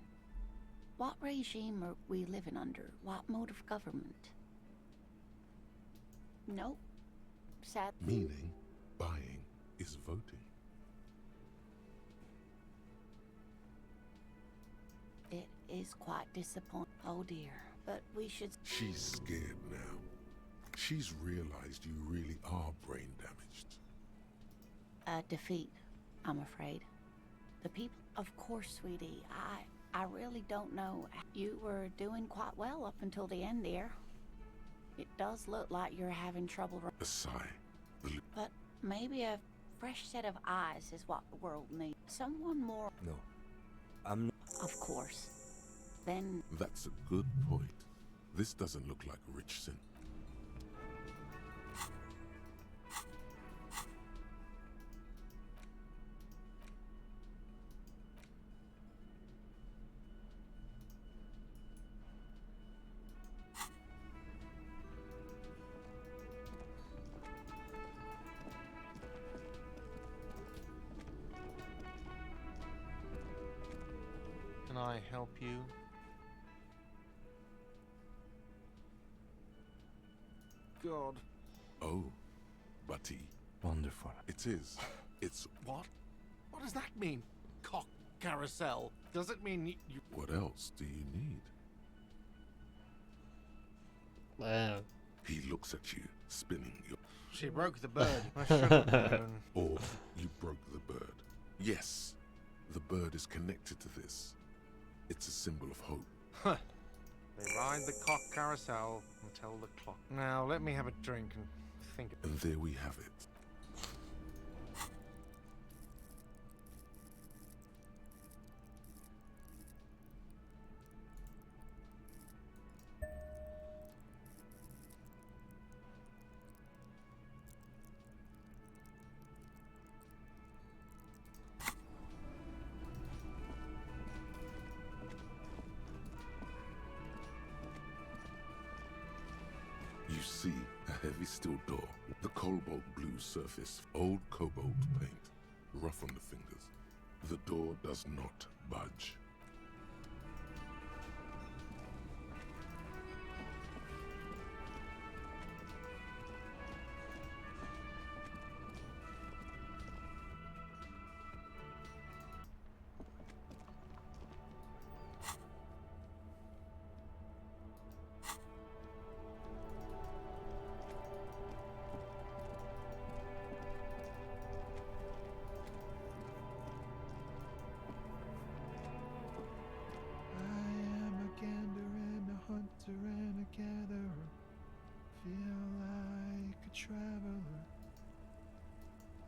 What regime are we living under? What mode of government? Nope. Sad. Meaning, buying is voting. It is quite disappointing. Oh dear. But we should... She's scared now. She's realized you really are brain damaged. Defeat, I'm afraid. The people... Of course, sweetie. I really don't know. You were doing quite well up until the end, dear. It does look like you're having trouble... A sigh. But maybe a fresh set of eyes is what the world needs. Someone more... No. I'm... Of course. Then... That's a good point. This doesn't look like rich sin. Can I help you? God. Oh, Buddy. Wonderful. It is. It's... What? What does that mean? Cock carousel. Does it mean you... What else do you need? He looks at you, spinning your... She broke the bird. I should have known. Or you broke the bird. Yes, the bird is connected to this. It's a symbol of hope. Huh. They ride the cock carousel until the clock. Now, let me have a drink and think. And there we have it. You see a heavy steel door, the cobalt blue surface, old cobalt paint, rough on the fingers. The door does not budge.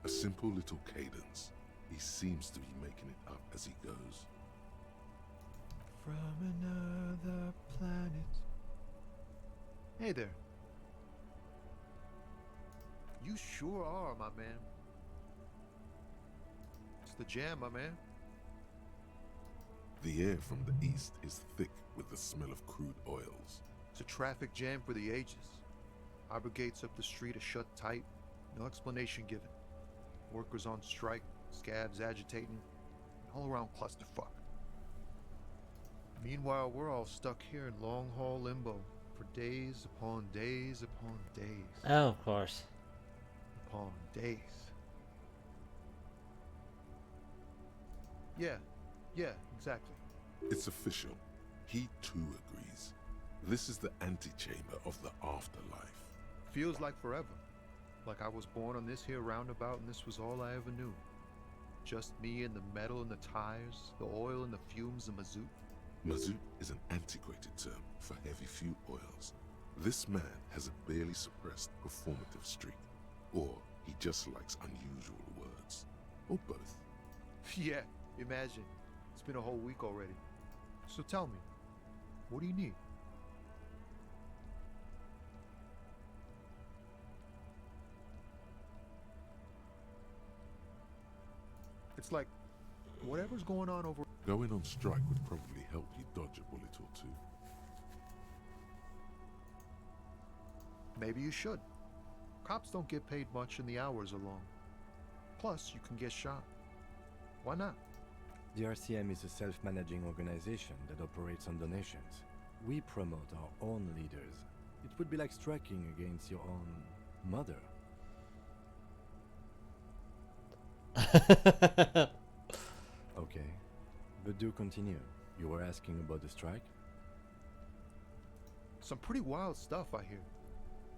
A simple little cadence. He seems to be making it up as he goes. From another planet. Hey there. You sure are, my man. It's the jam, my man. The air from the east is thick with the smell of crude oils. It's a traffic jam for the ages. Harbor gates up the street are shut tight. No explanation given. Workers on strike, scabs agitating, all around clusterfuck. Meanwhile, we're all stuck here in long-haul limbo for days upon days upon days. Oh, of course. Upon days. Yeah, exactly. It's official. He too agrees. This is the antechamber of the afterlife. Feels like forever. Like I was born on this here roundabout and this was all I ever knew. Just me and the metal and the tires, the oil and the fumes of mazout. Mazout is an antiquated term for heavy fuel oils. This man has a barely suppressed performative streak. Or He just likes unusual words. Or both. Yeah, imagine. It's been a whole week already. So tell me, what do you need? It's like, whatever's going on over... Going on strike would probably help you dodge a bullet or two. Maybe you should. Cops don't get paid much and the hours are long. Plus, you can get shot. Why not? The RCM is a self-managing organization that operates on donations. We promote our own leaders. It would be like striking against your own mother. Okay, but do continue. You were asking about the strike? Some pretty wild stuff, I hear.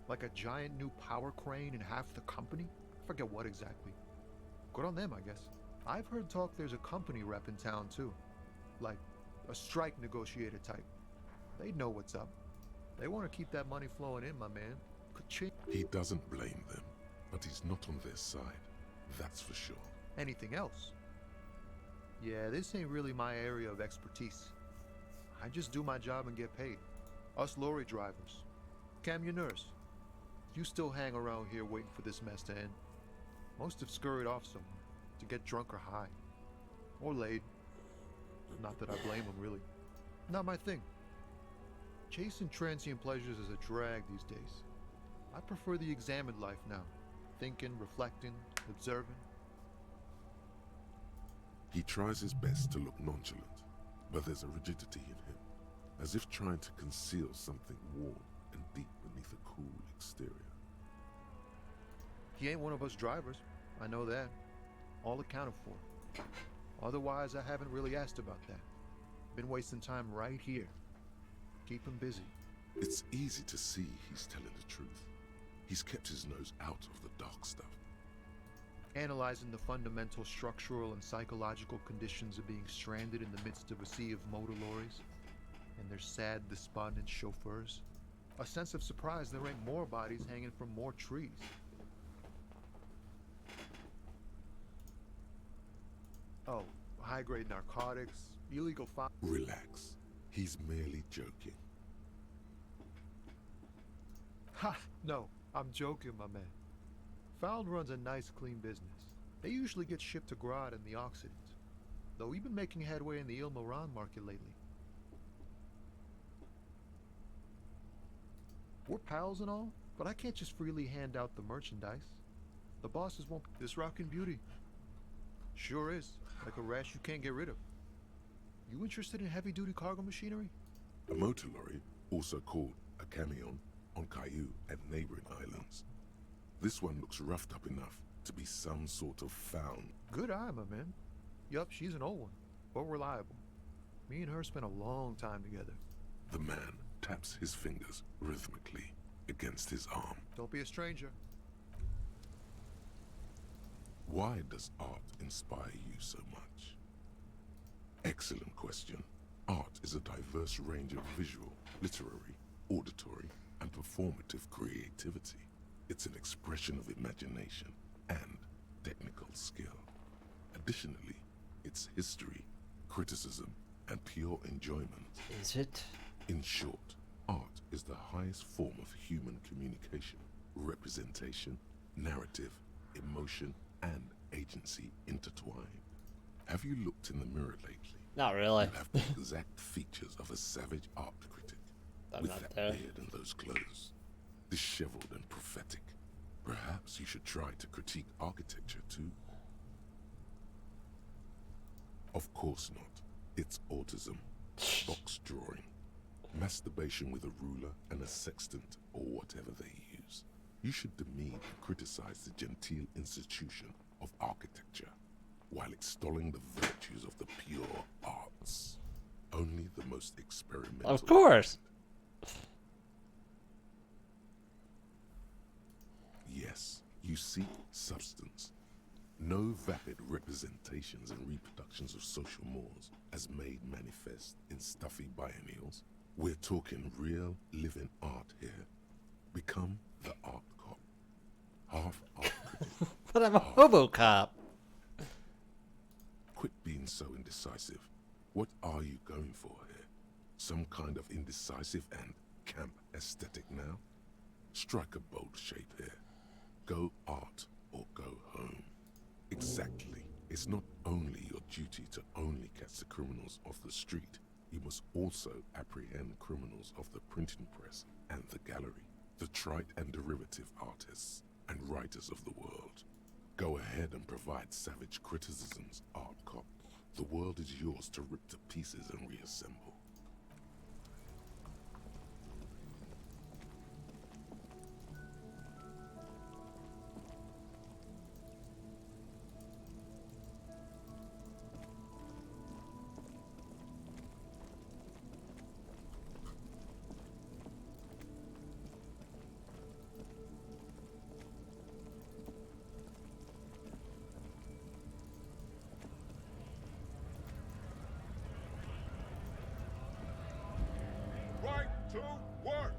Like a giant new power crane in half the company? I forget what exactly. Good on them, I guess. I've heard talk there's a company rep in town, too. Like, a strike negotiator type. They know what's up. They want to keep that money flowing in, my man. Ka-ching. He doesn't blame them, but he's not on their side. That's for sure. Anything else? Yeah, this ain't really my area of expertise. I just do my job and get paid. Us lorry drivers. Cam, your nurse. You still hang around here waiting for this mess to end. Most have scurried off somewhere to get drunk or high. Or laid. Not that I blame them, really. Not my thing. Chasing transient pleasures is a drag these days. I prefer the examined life now. Thinking, reflecting, observing. He tries his best to look nonchalant, but there's a rigidity in him, as if trying to conceal something warm and deep beneath a cool exterior. He ain't one of us drivers. I know that. All accounted for. Otherwise, I haven't really asked about that. Been wasting time right here. Keep him busy. It's easy to see he's telling the truth. He's kept his nose out of the dark stuff. Analyzing the fundamental structural and psychological conditions of being stranded in the midst of a sea of motor lorries and their sad, despondent chauffeurs. A sense of surprise there ain't more bodies hanging from more trees. Oh, high-grade narcotics, illegal Relax. He's merely joking. Ha! No, I'm joking, my man. Found runs a nice, clean business. They usually get shipped to Grodd and the Occident, though we've been making headway in the Il Moran market lately. We're pals and all, but I can't just freely hand out the merchandise. The bosses won't... This rockin' beauty. Sure is, like a rash you can't get rid of. You interested in heavy-duty cargo machinery? A motor lorry, also called a camion, on Caillou and neighboring islands. This one looks roughed up enough to be some sort of found. Good eye, my man. Yup, she's an old one, but reliable. Me and her spent a long time together. The man taps his fingers rhythmically against his arm. Don't be a stranger. Why does art inspire you so much? Excellent question. Art is a diverse range of visual, literary, auditory, and performative creativity. It's an expression of imagination and technical skill. Additionally, it's history, criticism, and pure enjoyment. Is it? In short, art is the highest form of human communication, representation, narrative, emotion, and agency intertwined. Have you looked in the mirror lately? Not really. You have the exact features of a savage art critic. I'm with not that there. beard and those clothes. Disheveled and prophetic. Perhaps you should try to critique architecture too. Of course not. It's autism, box drawing, masturbation with a ruler and a sextant or whatever they use. You should demean and criticize the genteel institution of architecture while extolling the virtues of the pure arts. Only the most experimental. Of course. Yes, you seek substance. No vapid representations and reproductions of social mores as made manifest in stuffy biennials. We're talking real, living art here. Become the art cop. Half art critic, But I'm a hobo cop. Quit being so indecisive. What are you going for here? Some kind of indecisive and camp aesthetic now? Strike a bold shape here. Go art or go home. Exactly. It's not only your duty to only catch the criminals off the street. You must also apprehend criminals of the printing press and the gallery, the trite and derivative artists and writers of the world. Go ahead and provide savage criticisms, art cop. The world is yours to rip to pieces and reassemble. Right to work!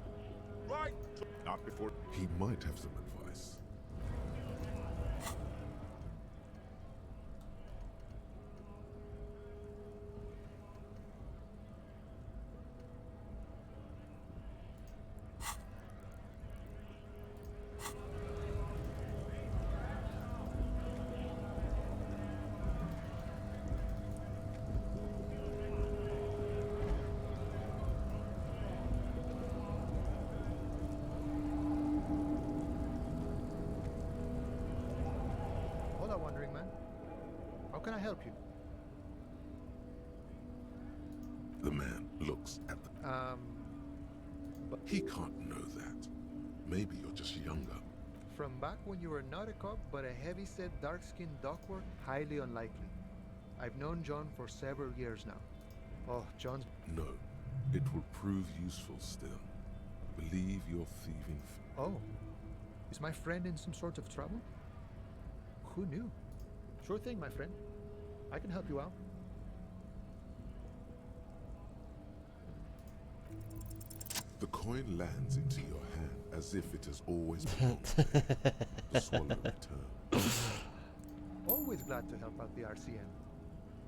Right to... Not before... He might have some advice. Hola, Wandering Man. How can I help you? The man looks at the... He can't know that. Maybe you're just younger. From back when you were not a cop, but a heavy-set, dark-skinned dockwork? Highly unlikely. I've known John for several years now. Oh, John's... No, it will prove useful still. Believe your thieving... Oh. Is my friend in some sort of trouble? Who knew? Sure thing, my friend. I can help you out. The coin lands into your hand as if it has always belonged there. The swallow returns. Always glad to help out the RCM.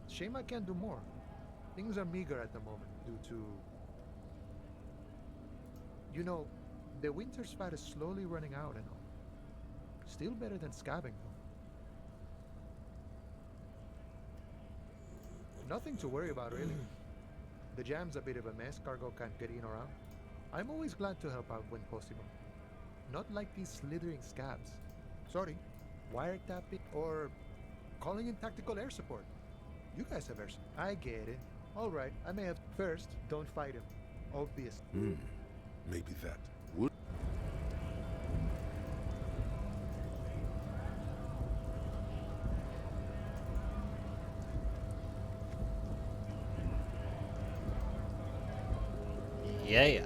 Shame I can't do more. Things are meager at the moment due to... You know, the winter's fat is slowly running out and all. Still better than scabbing, though. Nothing to worry about, really. The jam's a bit of a mess, cargo can't get in or out. I'm always glad to help out when possible. Not like these slithering scabs. Sorry, wiretapping or calling in tactical air support. You guys have air support. I get it. Alright, I may have... First, don't fight him. Obvious. Maybe that would... Yeah.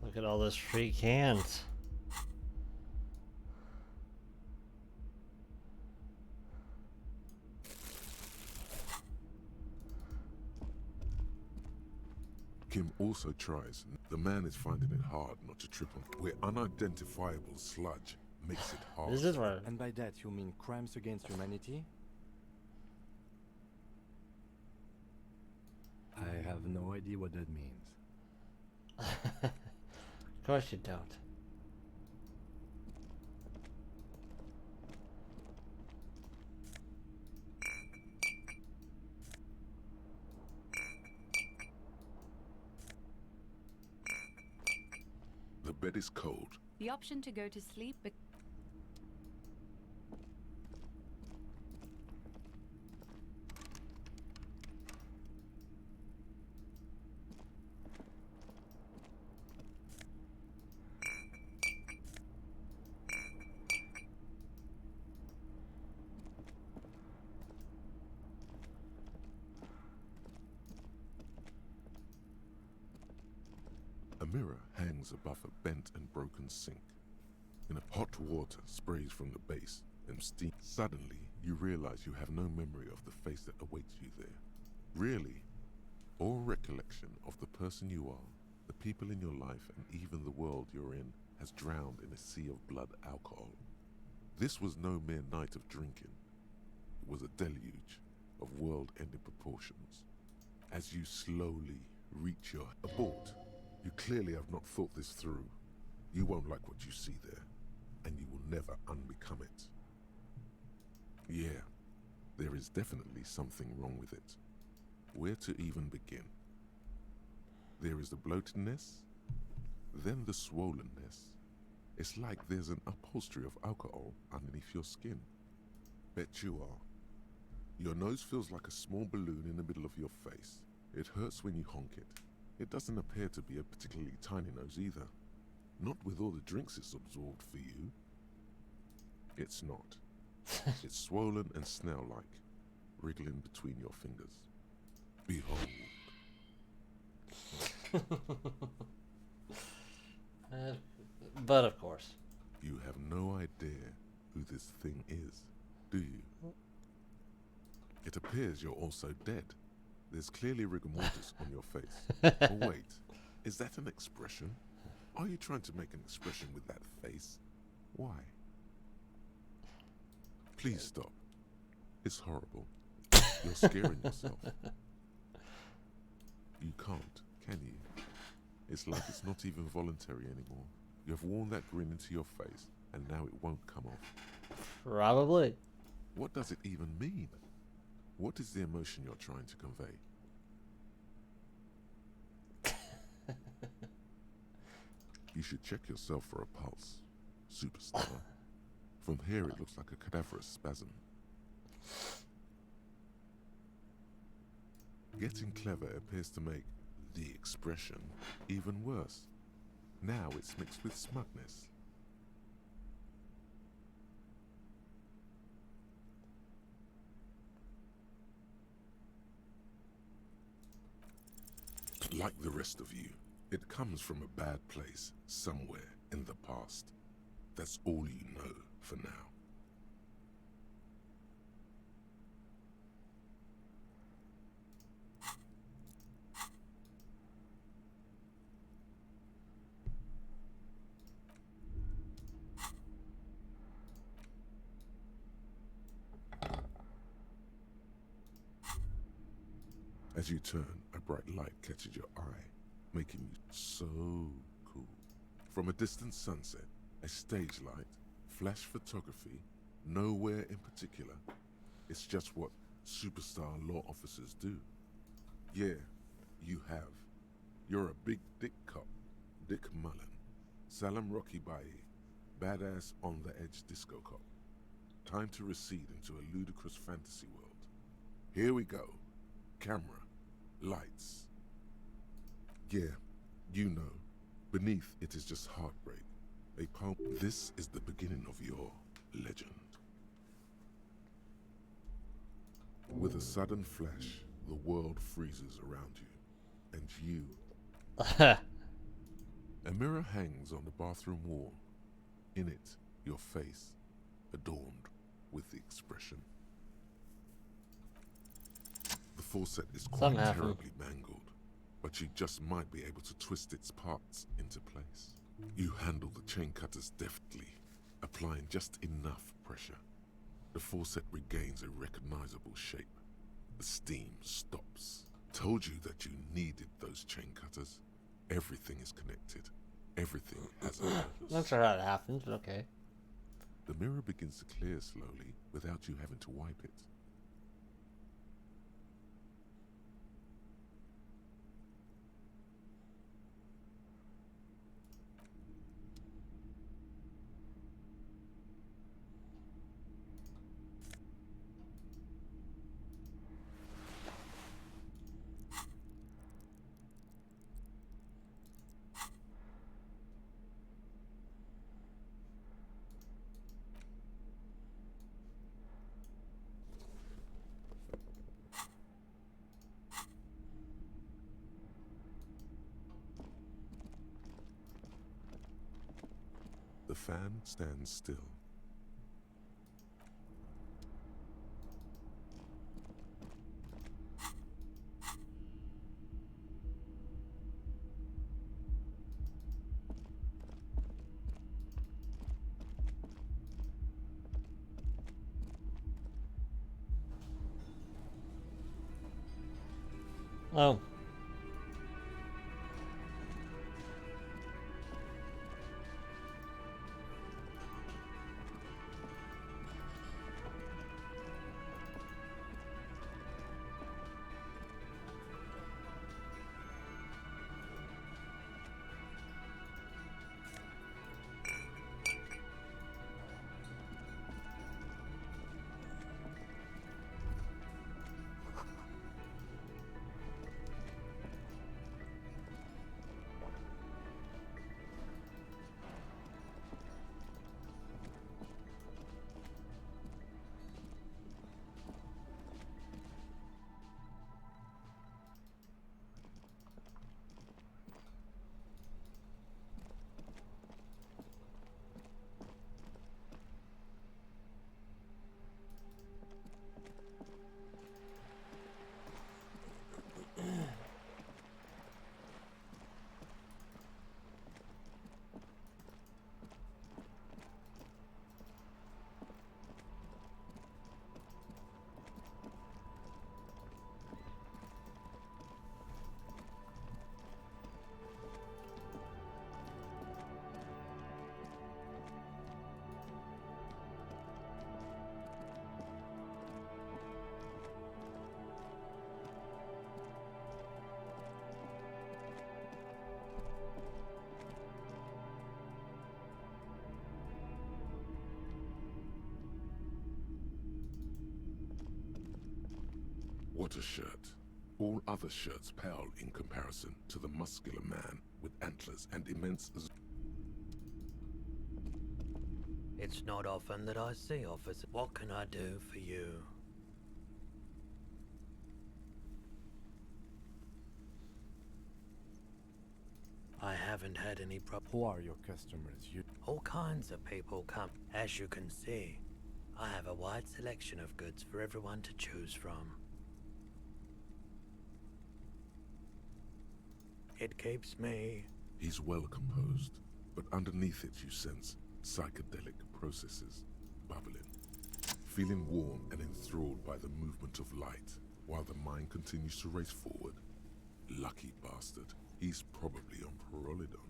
Look at all those free cans. Kim also tries. The man is finding it hard not to trip on where unidentifiable sludge makes it hard. This is right. And by that you mean crimes against humanity? I have no idea what that means. Of course you don't. The bed is cold. The option to go to sleep. mirror hangs above a bent and broken sink. In a hot water sprays from the base and steam. Suddenly, you realize you have no memory of the face that awaits you there. Really, all recollection of the person you are, the people in your life, and even the world you're in has drowned in a sea of blood alcohol. This was no mere night of drinking. It was a deluge of world-ending proportions. As you slowly reach your abort, you clearly have not thought this through. You won't like what you see there, and you will never unbecome it. Yeah, there is definitely something wrong with it. Where to even begin? There is the bloatedness, then the swollenness. It's like there's an upholstery of alcohol underneath your skin. Bet you are. Your nose feels like a small balloon in the middle of your face. It hurts when you honk it. It doesn't appear to be a particularly tiny nose either. Not with all the drinks it's absorbed for you. It's not. It's swollen and snail-like, wriggling between your fingers. Behold. But of course. You have no idea who this thing is, do you? It appears you're also dead. There's clearly rigor mortis on your face. Oh wait, is that an expression? Are you trying to make an expression with that face? Why? Please stop. It's horrible. You're scaring yourself. You can't, can you? It's like it's not even voluntary anymore. You have worn that grin into your face, and now it won't come off. Probably. What does it even mean? What is the emotion you're trying to convey? You should check yourself for a pulse, superstar. From here it looks like a cadaverous spasm. Getting clever appears to make the expression even worse. Now it's mixed with smugness. Like the rest of you, it comes from a bad place somewhere in the past. That's all you know for now. As you turn, a bright light catches your eye, making you so cool. From a distant sunset, a stage light, flash photography, nowhere in particular. It's just what superstar law officers do. Yeah, you have. You're a big dick cop, Dick Mullen. Salam Rocky Bayi, badass on the edge disco cop. Time to recede into a ludicrous fantasy world. Here we go. Camera. Lights. Yeah, you know. Beneath it is just heartbreak. A poem. This is the beginning of your legend. With a sudden flash, the world freezes around you. And you. A mirror hangs on the bathroom wall. In it, your face, adorned with the expression. The faucet is quite terribly mangled, but you just might be able to twist its parts into place. You handle the chain cutters deftly, applying just enough pressure. The faucet regains a recognizable shape. The steam stops. Told you that you needed those chain cutters. Everything is connected. Everything has a purpose. Not sure how it happens, but okay. The mirror begins to clear slowly without you having to wipe it. The fan stands still. Oh. What a shirt. All other shirts pale in comparison to the muscular man with antlers and immense... It's not often that I see officers. What can I do for you? I haven't had any Who are your customers? All kinds of people come. As you can see, I have a wide selection of goods for everyone to choose from. It keeps me... He's well composed, but underneath it you sense psychedelic processes bubbling. Feeling warm and enthralled by the movement of light, while the mind continues to race forward. Lucky bastard. He's probably on Parolidon.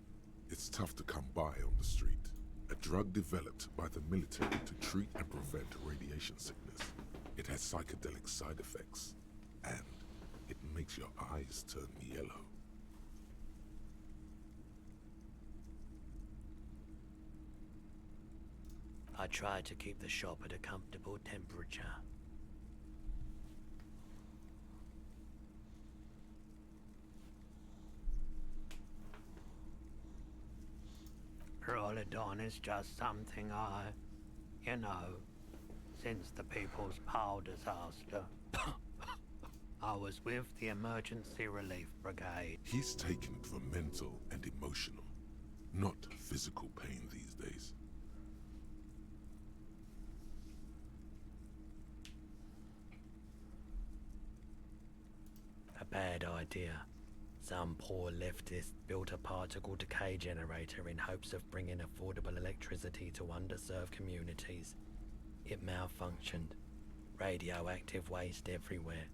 It's tough to come by on the street. A drug developed by the military to treat and prevent radiation sickness. It has psychedelic side effects, and it makes your eyes turn yellow. I try to keep the shop at a comfortable temperature. Parolidon is just something since the People's Pile disaster, I was with the Emergency Relief Brigade. He's taken it for mental and emotional, not physical pain these days. A bad idea. Some poor leftist built a particle decay generator in hopes of bringing affordable electricity to underserved communities. It malfunctioned. Radioactive waste everywhere.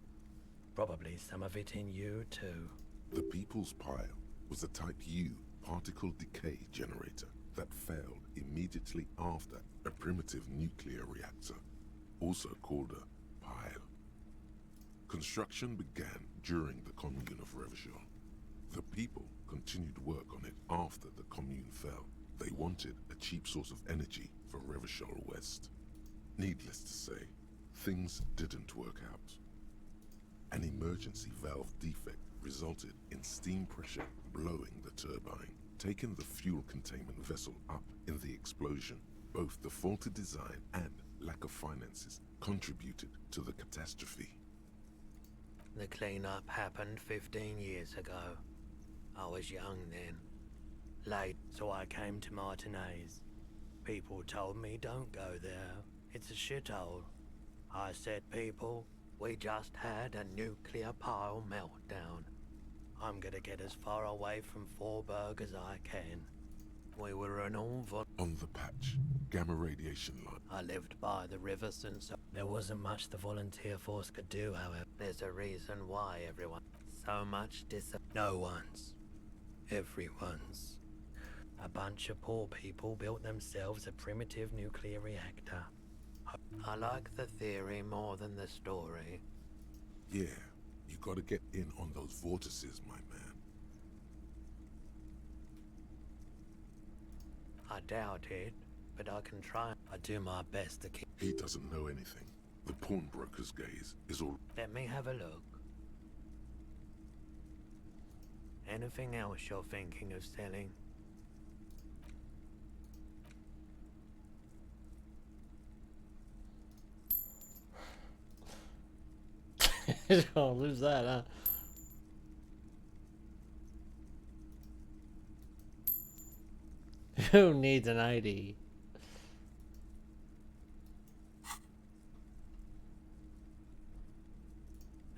Probably some of it in you too. The People's Pile was a Type U particle decay generator that failed immediately after a primitive nuclear reactor, also called a pile. Construction began during the Commune of Revachol. The people continued work on it after the Commune fell. They wanted a cheap source of energy for Revachol West. Needless to say, things didn't work out. An emergency valve defect resulted in steam pressure blowing the turbine, taking the fuel containment vessel up in the explosion. Both the faulty design and lack of finances contributed to the catastrophe. The cleanup happened 15 years ago. I was young then. Late, so I came to Martinez. People told me don't go there. It's a shithole. I said, people, we just had a nuclear pile meltdown. I'm gonna get as far away from Forberg as I can. We were an On the patch, gamma radiation line. I lived by the river since there wasn't much the volunteer force could do, however. There's a reason why everyone... So much No one's. Everyone's. A bunch of poor people built themselves a primitive nuclear reactor. I like the theory more than the story. Yeah, you gotta get in on those vortices, my man. I doubt it, but I can try. I do my best to keep... He doesn't know anything. The pawnbroker's gaze is all... Let me have a look. Anything else you're thinking of selling? Oh, lose that, huh? Who needs an ID?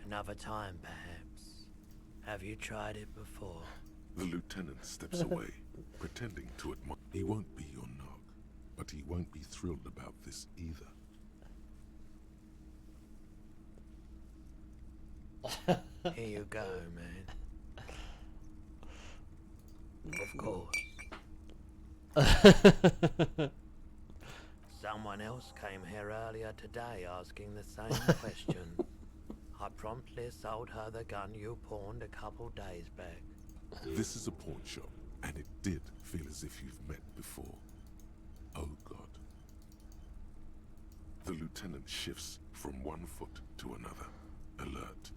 Another time, perhaps. Have you tried it before? The lieutenant steps away, pretending to admire. He won't be your nog, but he won't be thrilled about this either. Here you go, man. Of course. Someone else came here earlier today asking the same question. I promptly sold her the gun you pawned a couple days back. This is a pawn shop, and it did feel as if you've met before. Oh God. The lieutenant shifts from one foot to another, alert.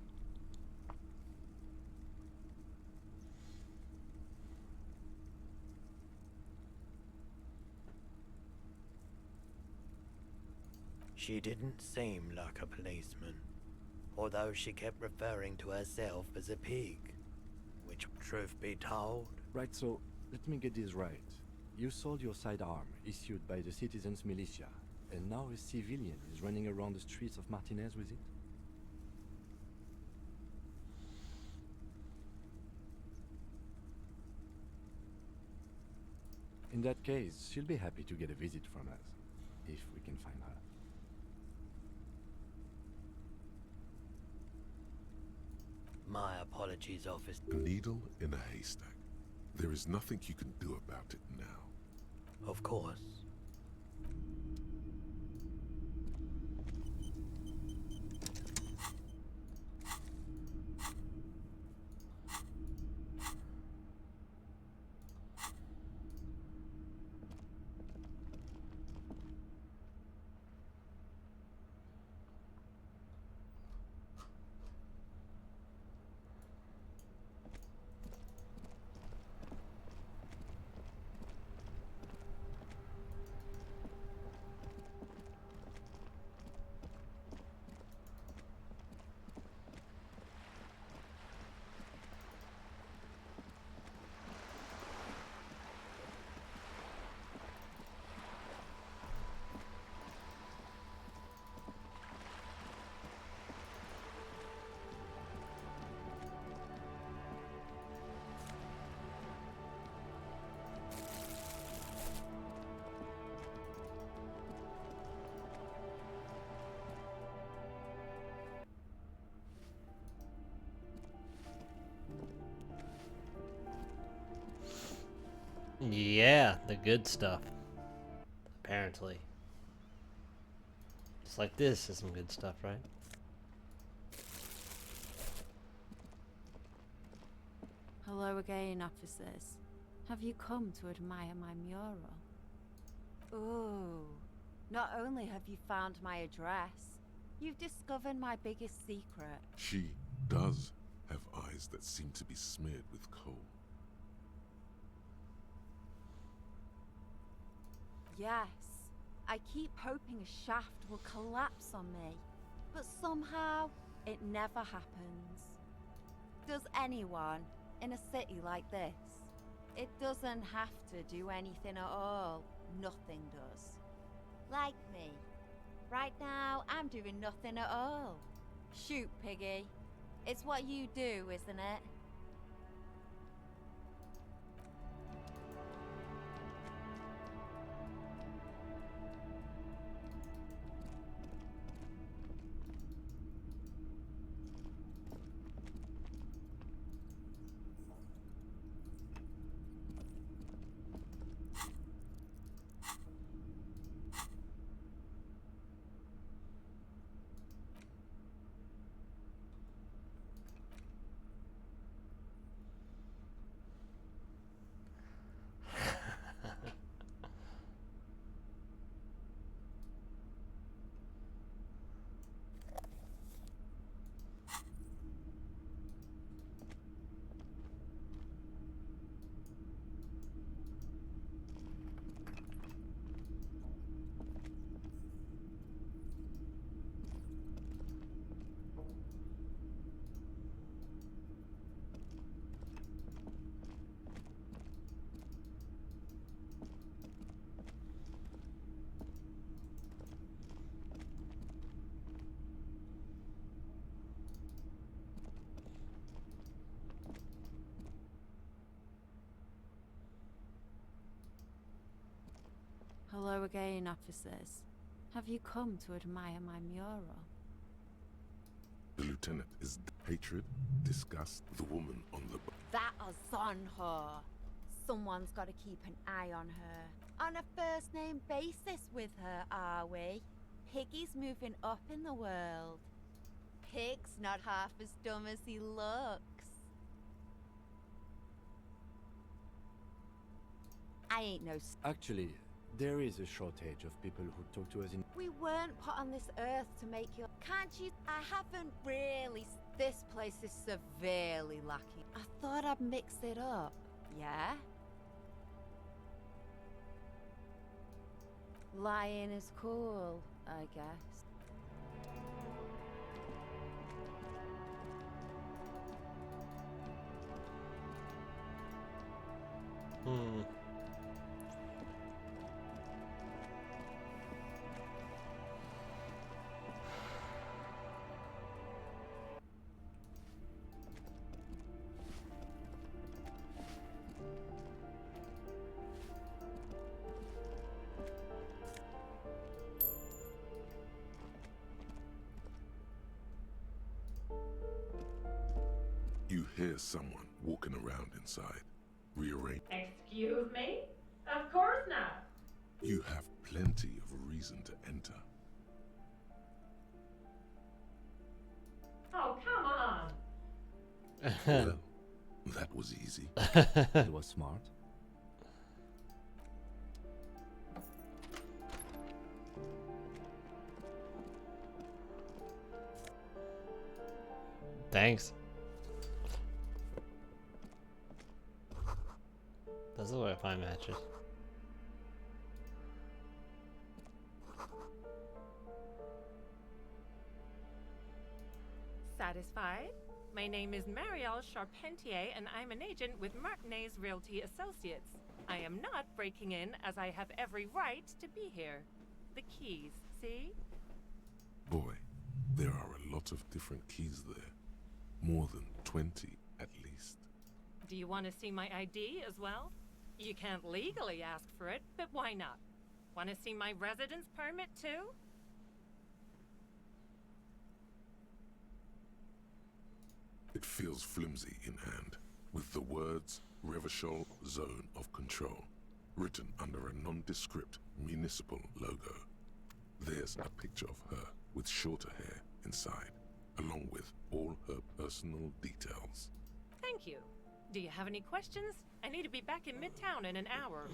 She didn't seem like a policeman, although she kept referring to herself as a pig. Which, truth be told... Right, so, let me get this right. You sold your sidearm, issued by the citizens' militia, and now a civilian is running around the streets of Martinez with it? In that case, she'll be happy to get a visit from us, if we can find her. My apologies, officer. A needle in a haystack. There is nothing you can do about it now. Of course. Yeah, the good stuff. Apparently. Just like this is some good stuff, right? Hello again, officers. Have you come to admire my mural? Ooh. Not only have you found my address, you've discovered my biggest secret. She does have eyes that seem to be smeared with coal. Yes. I keep hoping a shaft will collapse on me, but somehow it never happens. Does anyone in a city like this? It doesn't have to do anything at all. nothing does. Like me. Right now, I'm doing nothing at all. Shoot, Piggy. It's what you do, isn't it? Hello again, officers. Have you come to admire my mural? The lieutenant is hatred, disgust, the woman on the... That is on her. Someone's got to keep an eye on her. On a first-name basis with her, are we? Piggy's moving up in the world. Pig's not half as dumb as he looks. I ain't no... Actually, there is a shortage of people who talk to us in... We weren't put on this earth to make you... Can't you... I haven't really... This place is severely lacking. I thought I'd mix it up. Yeah? Lying is cool, I guess. You hear someone walking around inside. Rearrange. Excuse me? Of course not. You have plenty of reason to enter. Oh, come on. Well, that was easy. It was smart. Thanks. This is where I find matches. Satisfied? My name is Marielle Charpentier, and I'm an agent with Martinez Realty Associates. I am not breaking in, as I have every right to be here. The keys, see? Boy, there are a lot of different keys there. More than 20, at least. Do you want to see my ID as well? You can't legally ask for it, but why not? Want to see my residence permit too? It feels flimsy in hand, with the words Revachol Zone of Control written under a nondescript municipal logo. There's a picture of her with shorter hair inside, along with all her personal details. Thank you. Do you have any questions? I need to be back in Midtown in an hour.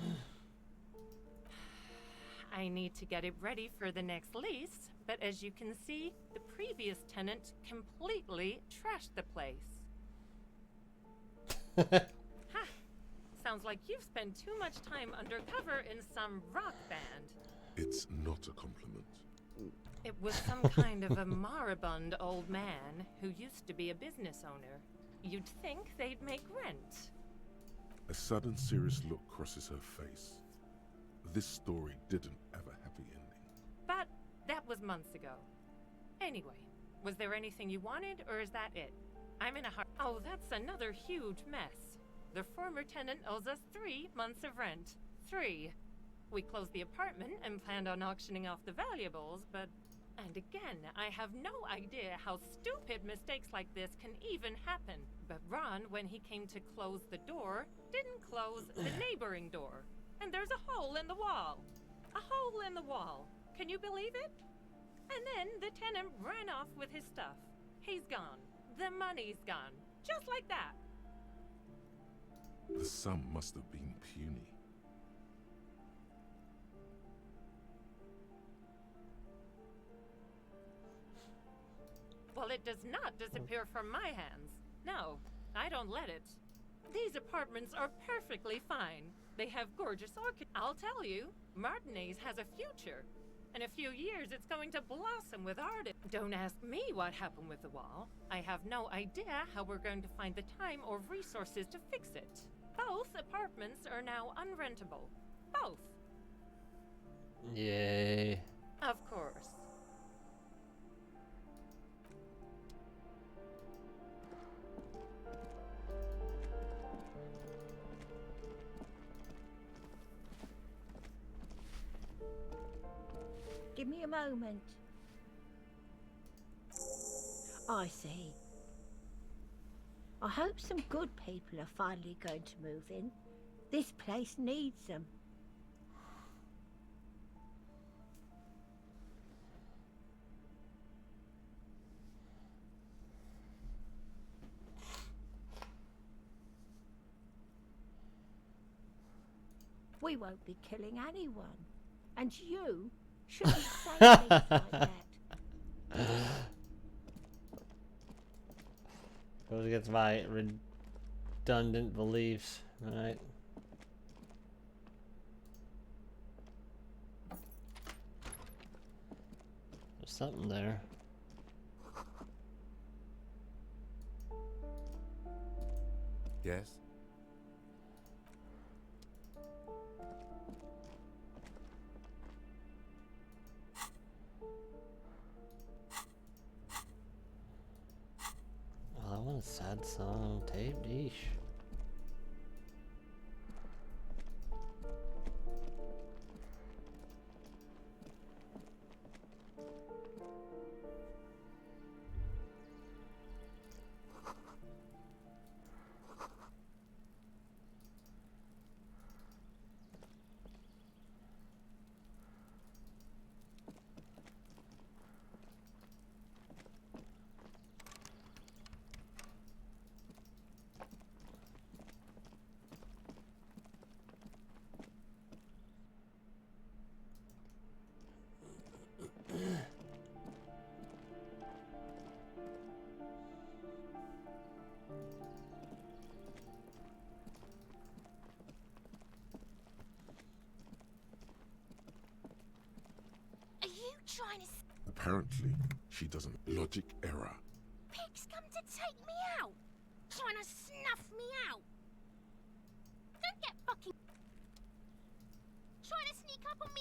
I need to get it ready for the next lease, but as you can see, the previous tenant completely trashed the place. Ha! Sounds like you've spent too much time undercover in some rock band. It's not a compliment. It was some kind of a moribund old man who used to be a business owner. You'd think they'd make rent. A sudden serious look crosses her face. This story didn't have a happy ending. But that was months ago. Anyway, was there anything you wanted, or is that it? I'm in a hurry. Oh, that's another huge mess. The former tenant owes us 3 months of rent. 3. We closed the apartment and planned on auctioning off the valuables, but... And again, I have no idea how stupid mistakes like this can even happen. But Ron, when he came to close the door, didn't close the neighboring door. And there's a hole in the wall. A hole in the wall. Can you believe it? And then the tenant ran off with his stuff. He's gone. The money's gone. Just like that. The sum must have been puny. Well, it does not disappear from my hands. No, I don't let it. These apartments are perfectly fine. They have gorgeous orchids. I'll tell you, Martinez has a future. In a few years, it's going to blossom with art. Don't ask me what happened with the wall. I have no idea how we're going to find the time or resources to fix it. Both apartments are now unrentable. Both. Yay. Of course. Give me a moment. I see. I hope some good people are finally going to move in. This place needs them. We won't be killing anyone. And you shouldn't say things like that. Goes against my redundant beliefs, right? There's something there. Yes? Oh, I want a sad song tape, yeesh. Trying to... Apparently, she doesn't. Logic error. Pigs come to take me out. Trying to snuff me out. Don't get fucking... Trying to sneak up on me.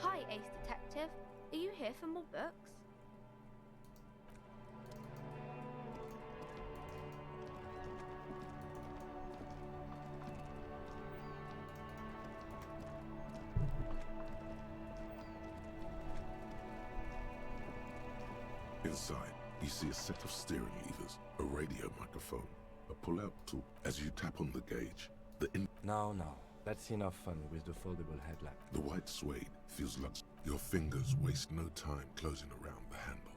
Hi, Ace Detective. Are you here for more books? Inside, You see a set of steering levers, a radio microphone, a pull-out tool. As you tap on the gauge, No, that's enough fun with the foldable headlamp. the white suede feels luxe. Your fingers waste no time closing around the handle.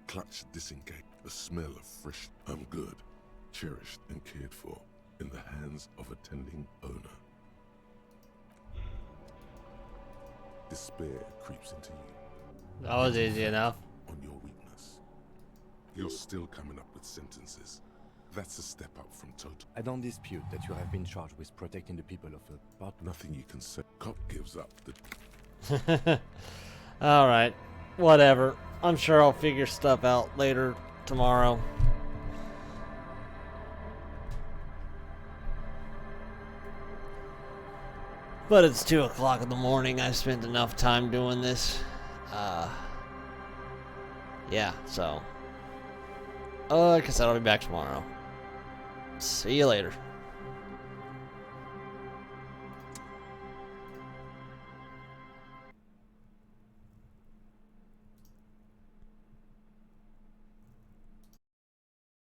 Clutch disengage. A smell of fresh. I'm good, cherished and cared for, in the hands of a tending owner. Despair creeps into you. That was easy enough. On your weakness. You're still coming up with sentences. That's a step up from total. I don't dispute that you have been charged with protecting the people of a part. Nothing you can say. Cop gives up the. Alright. Whatever. I'm sure I'll figure stuff out later tomorrow. But it's 2 o'clock in the morning. I've spent enough time doing this. Yeah, so. Like I said, I'll be back tomorrow. See you later.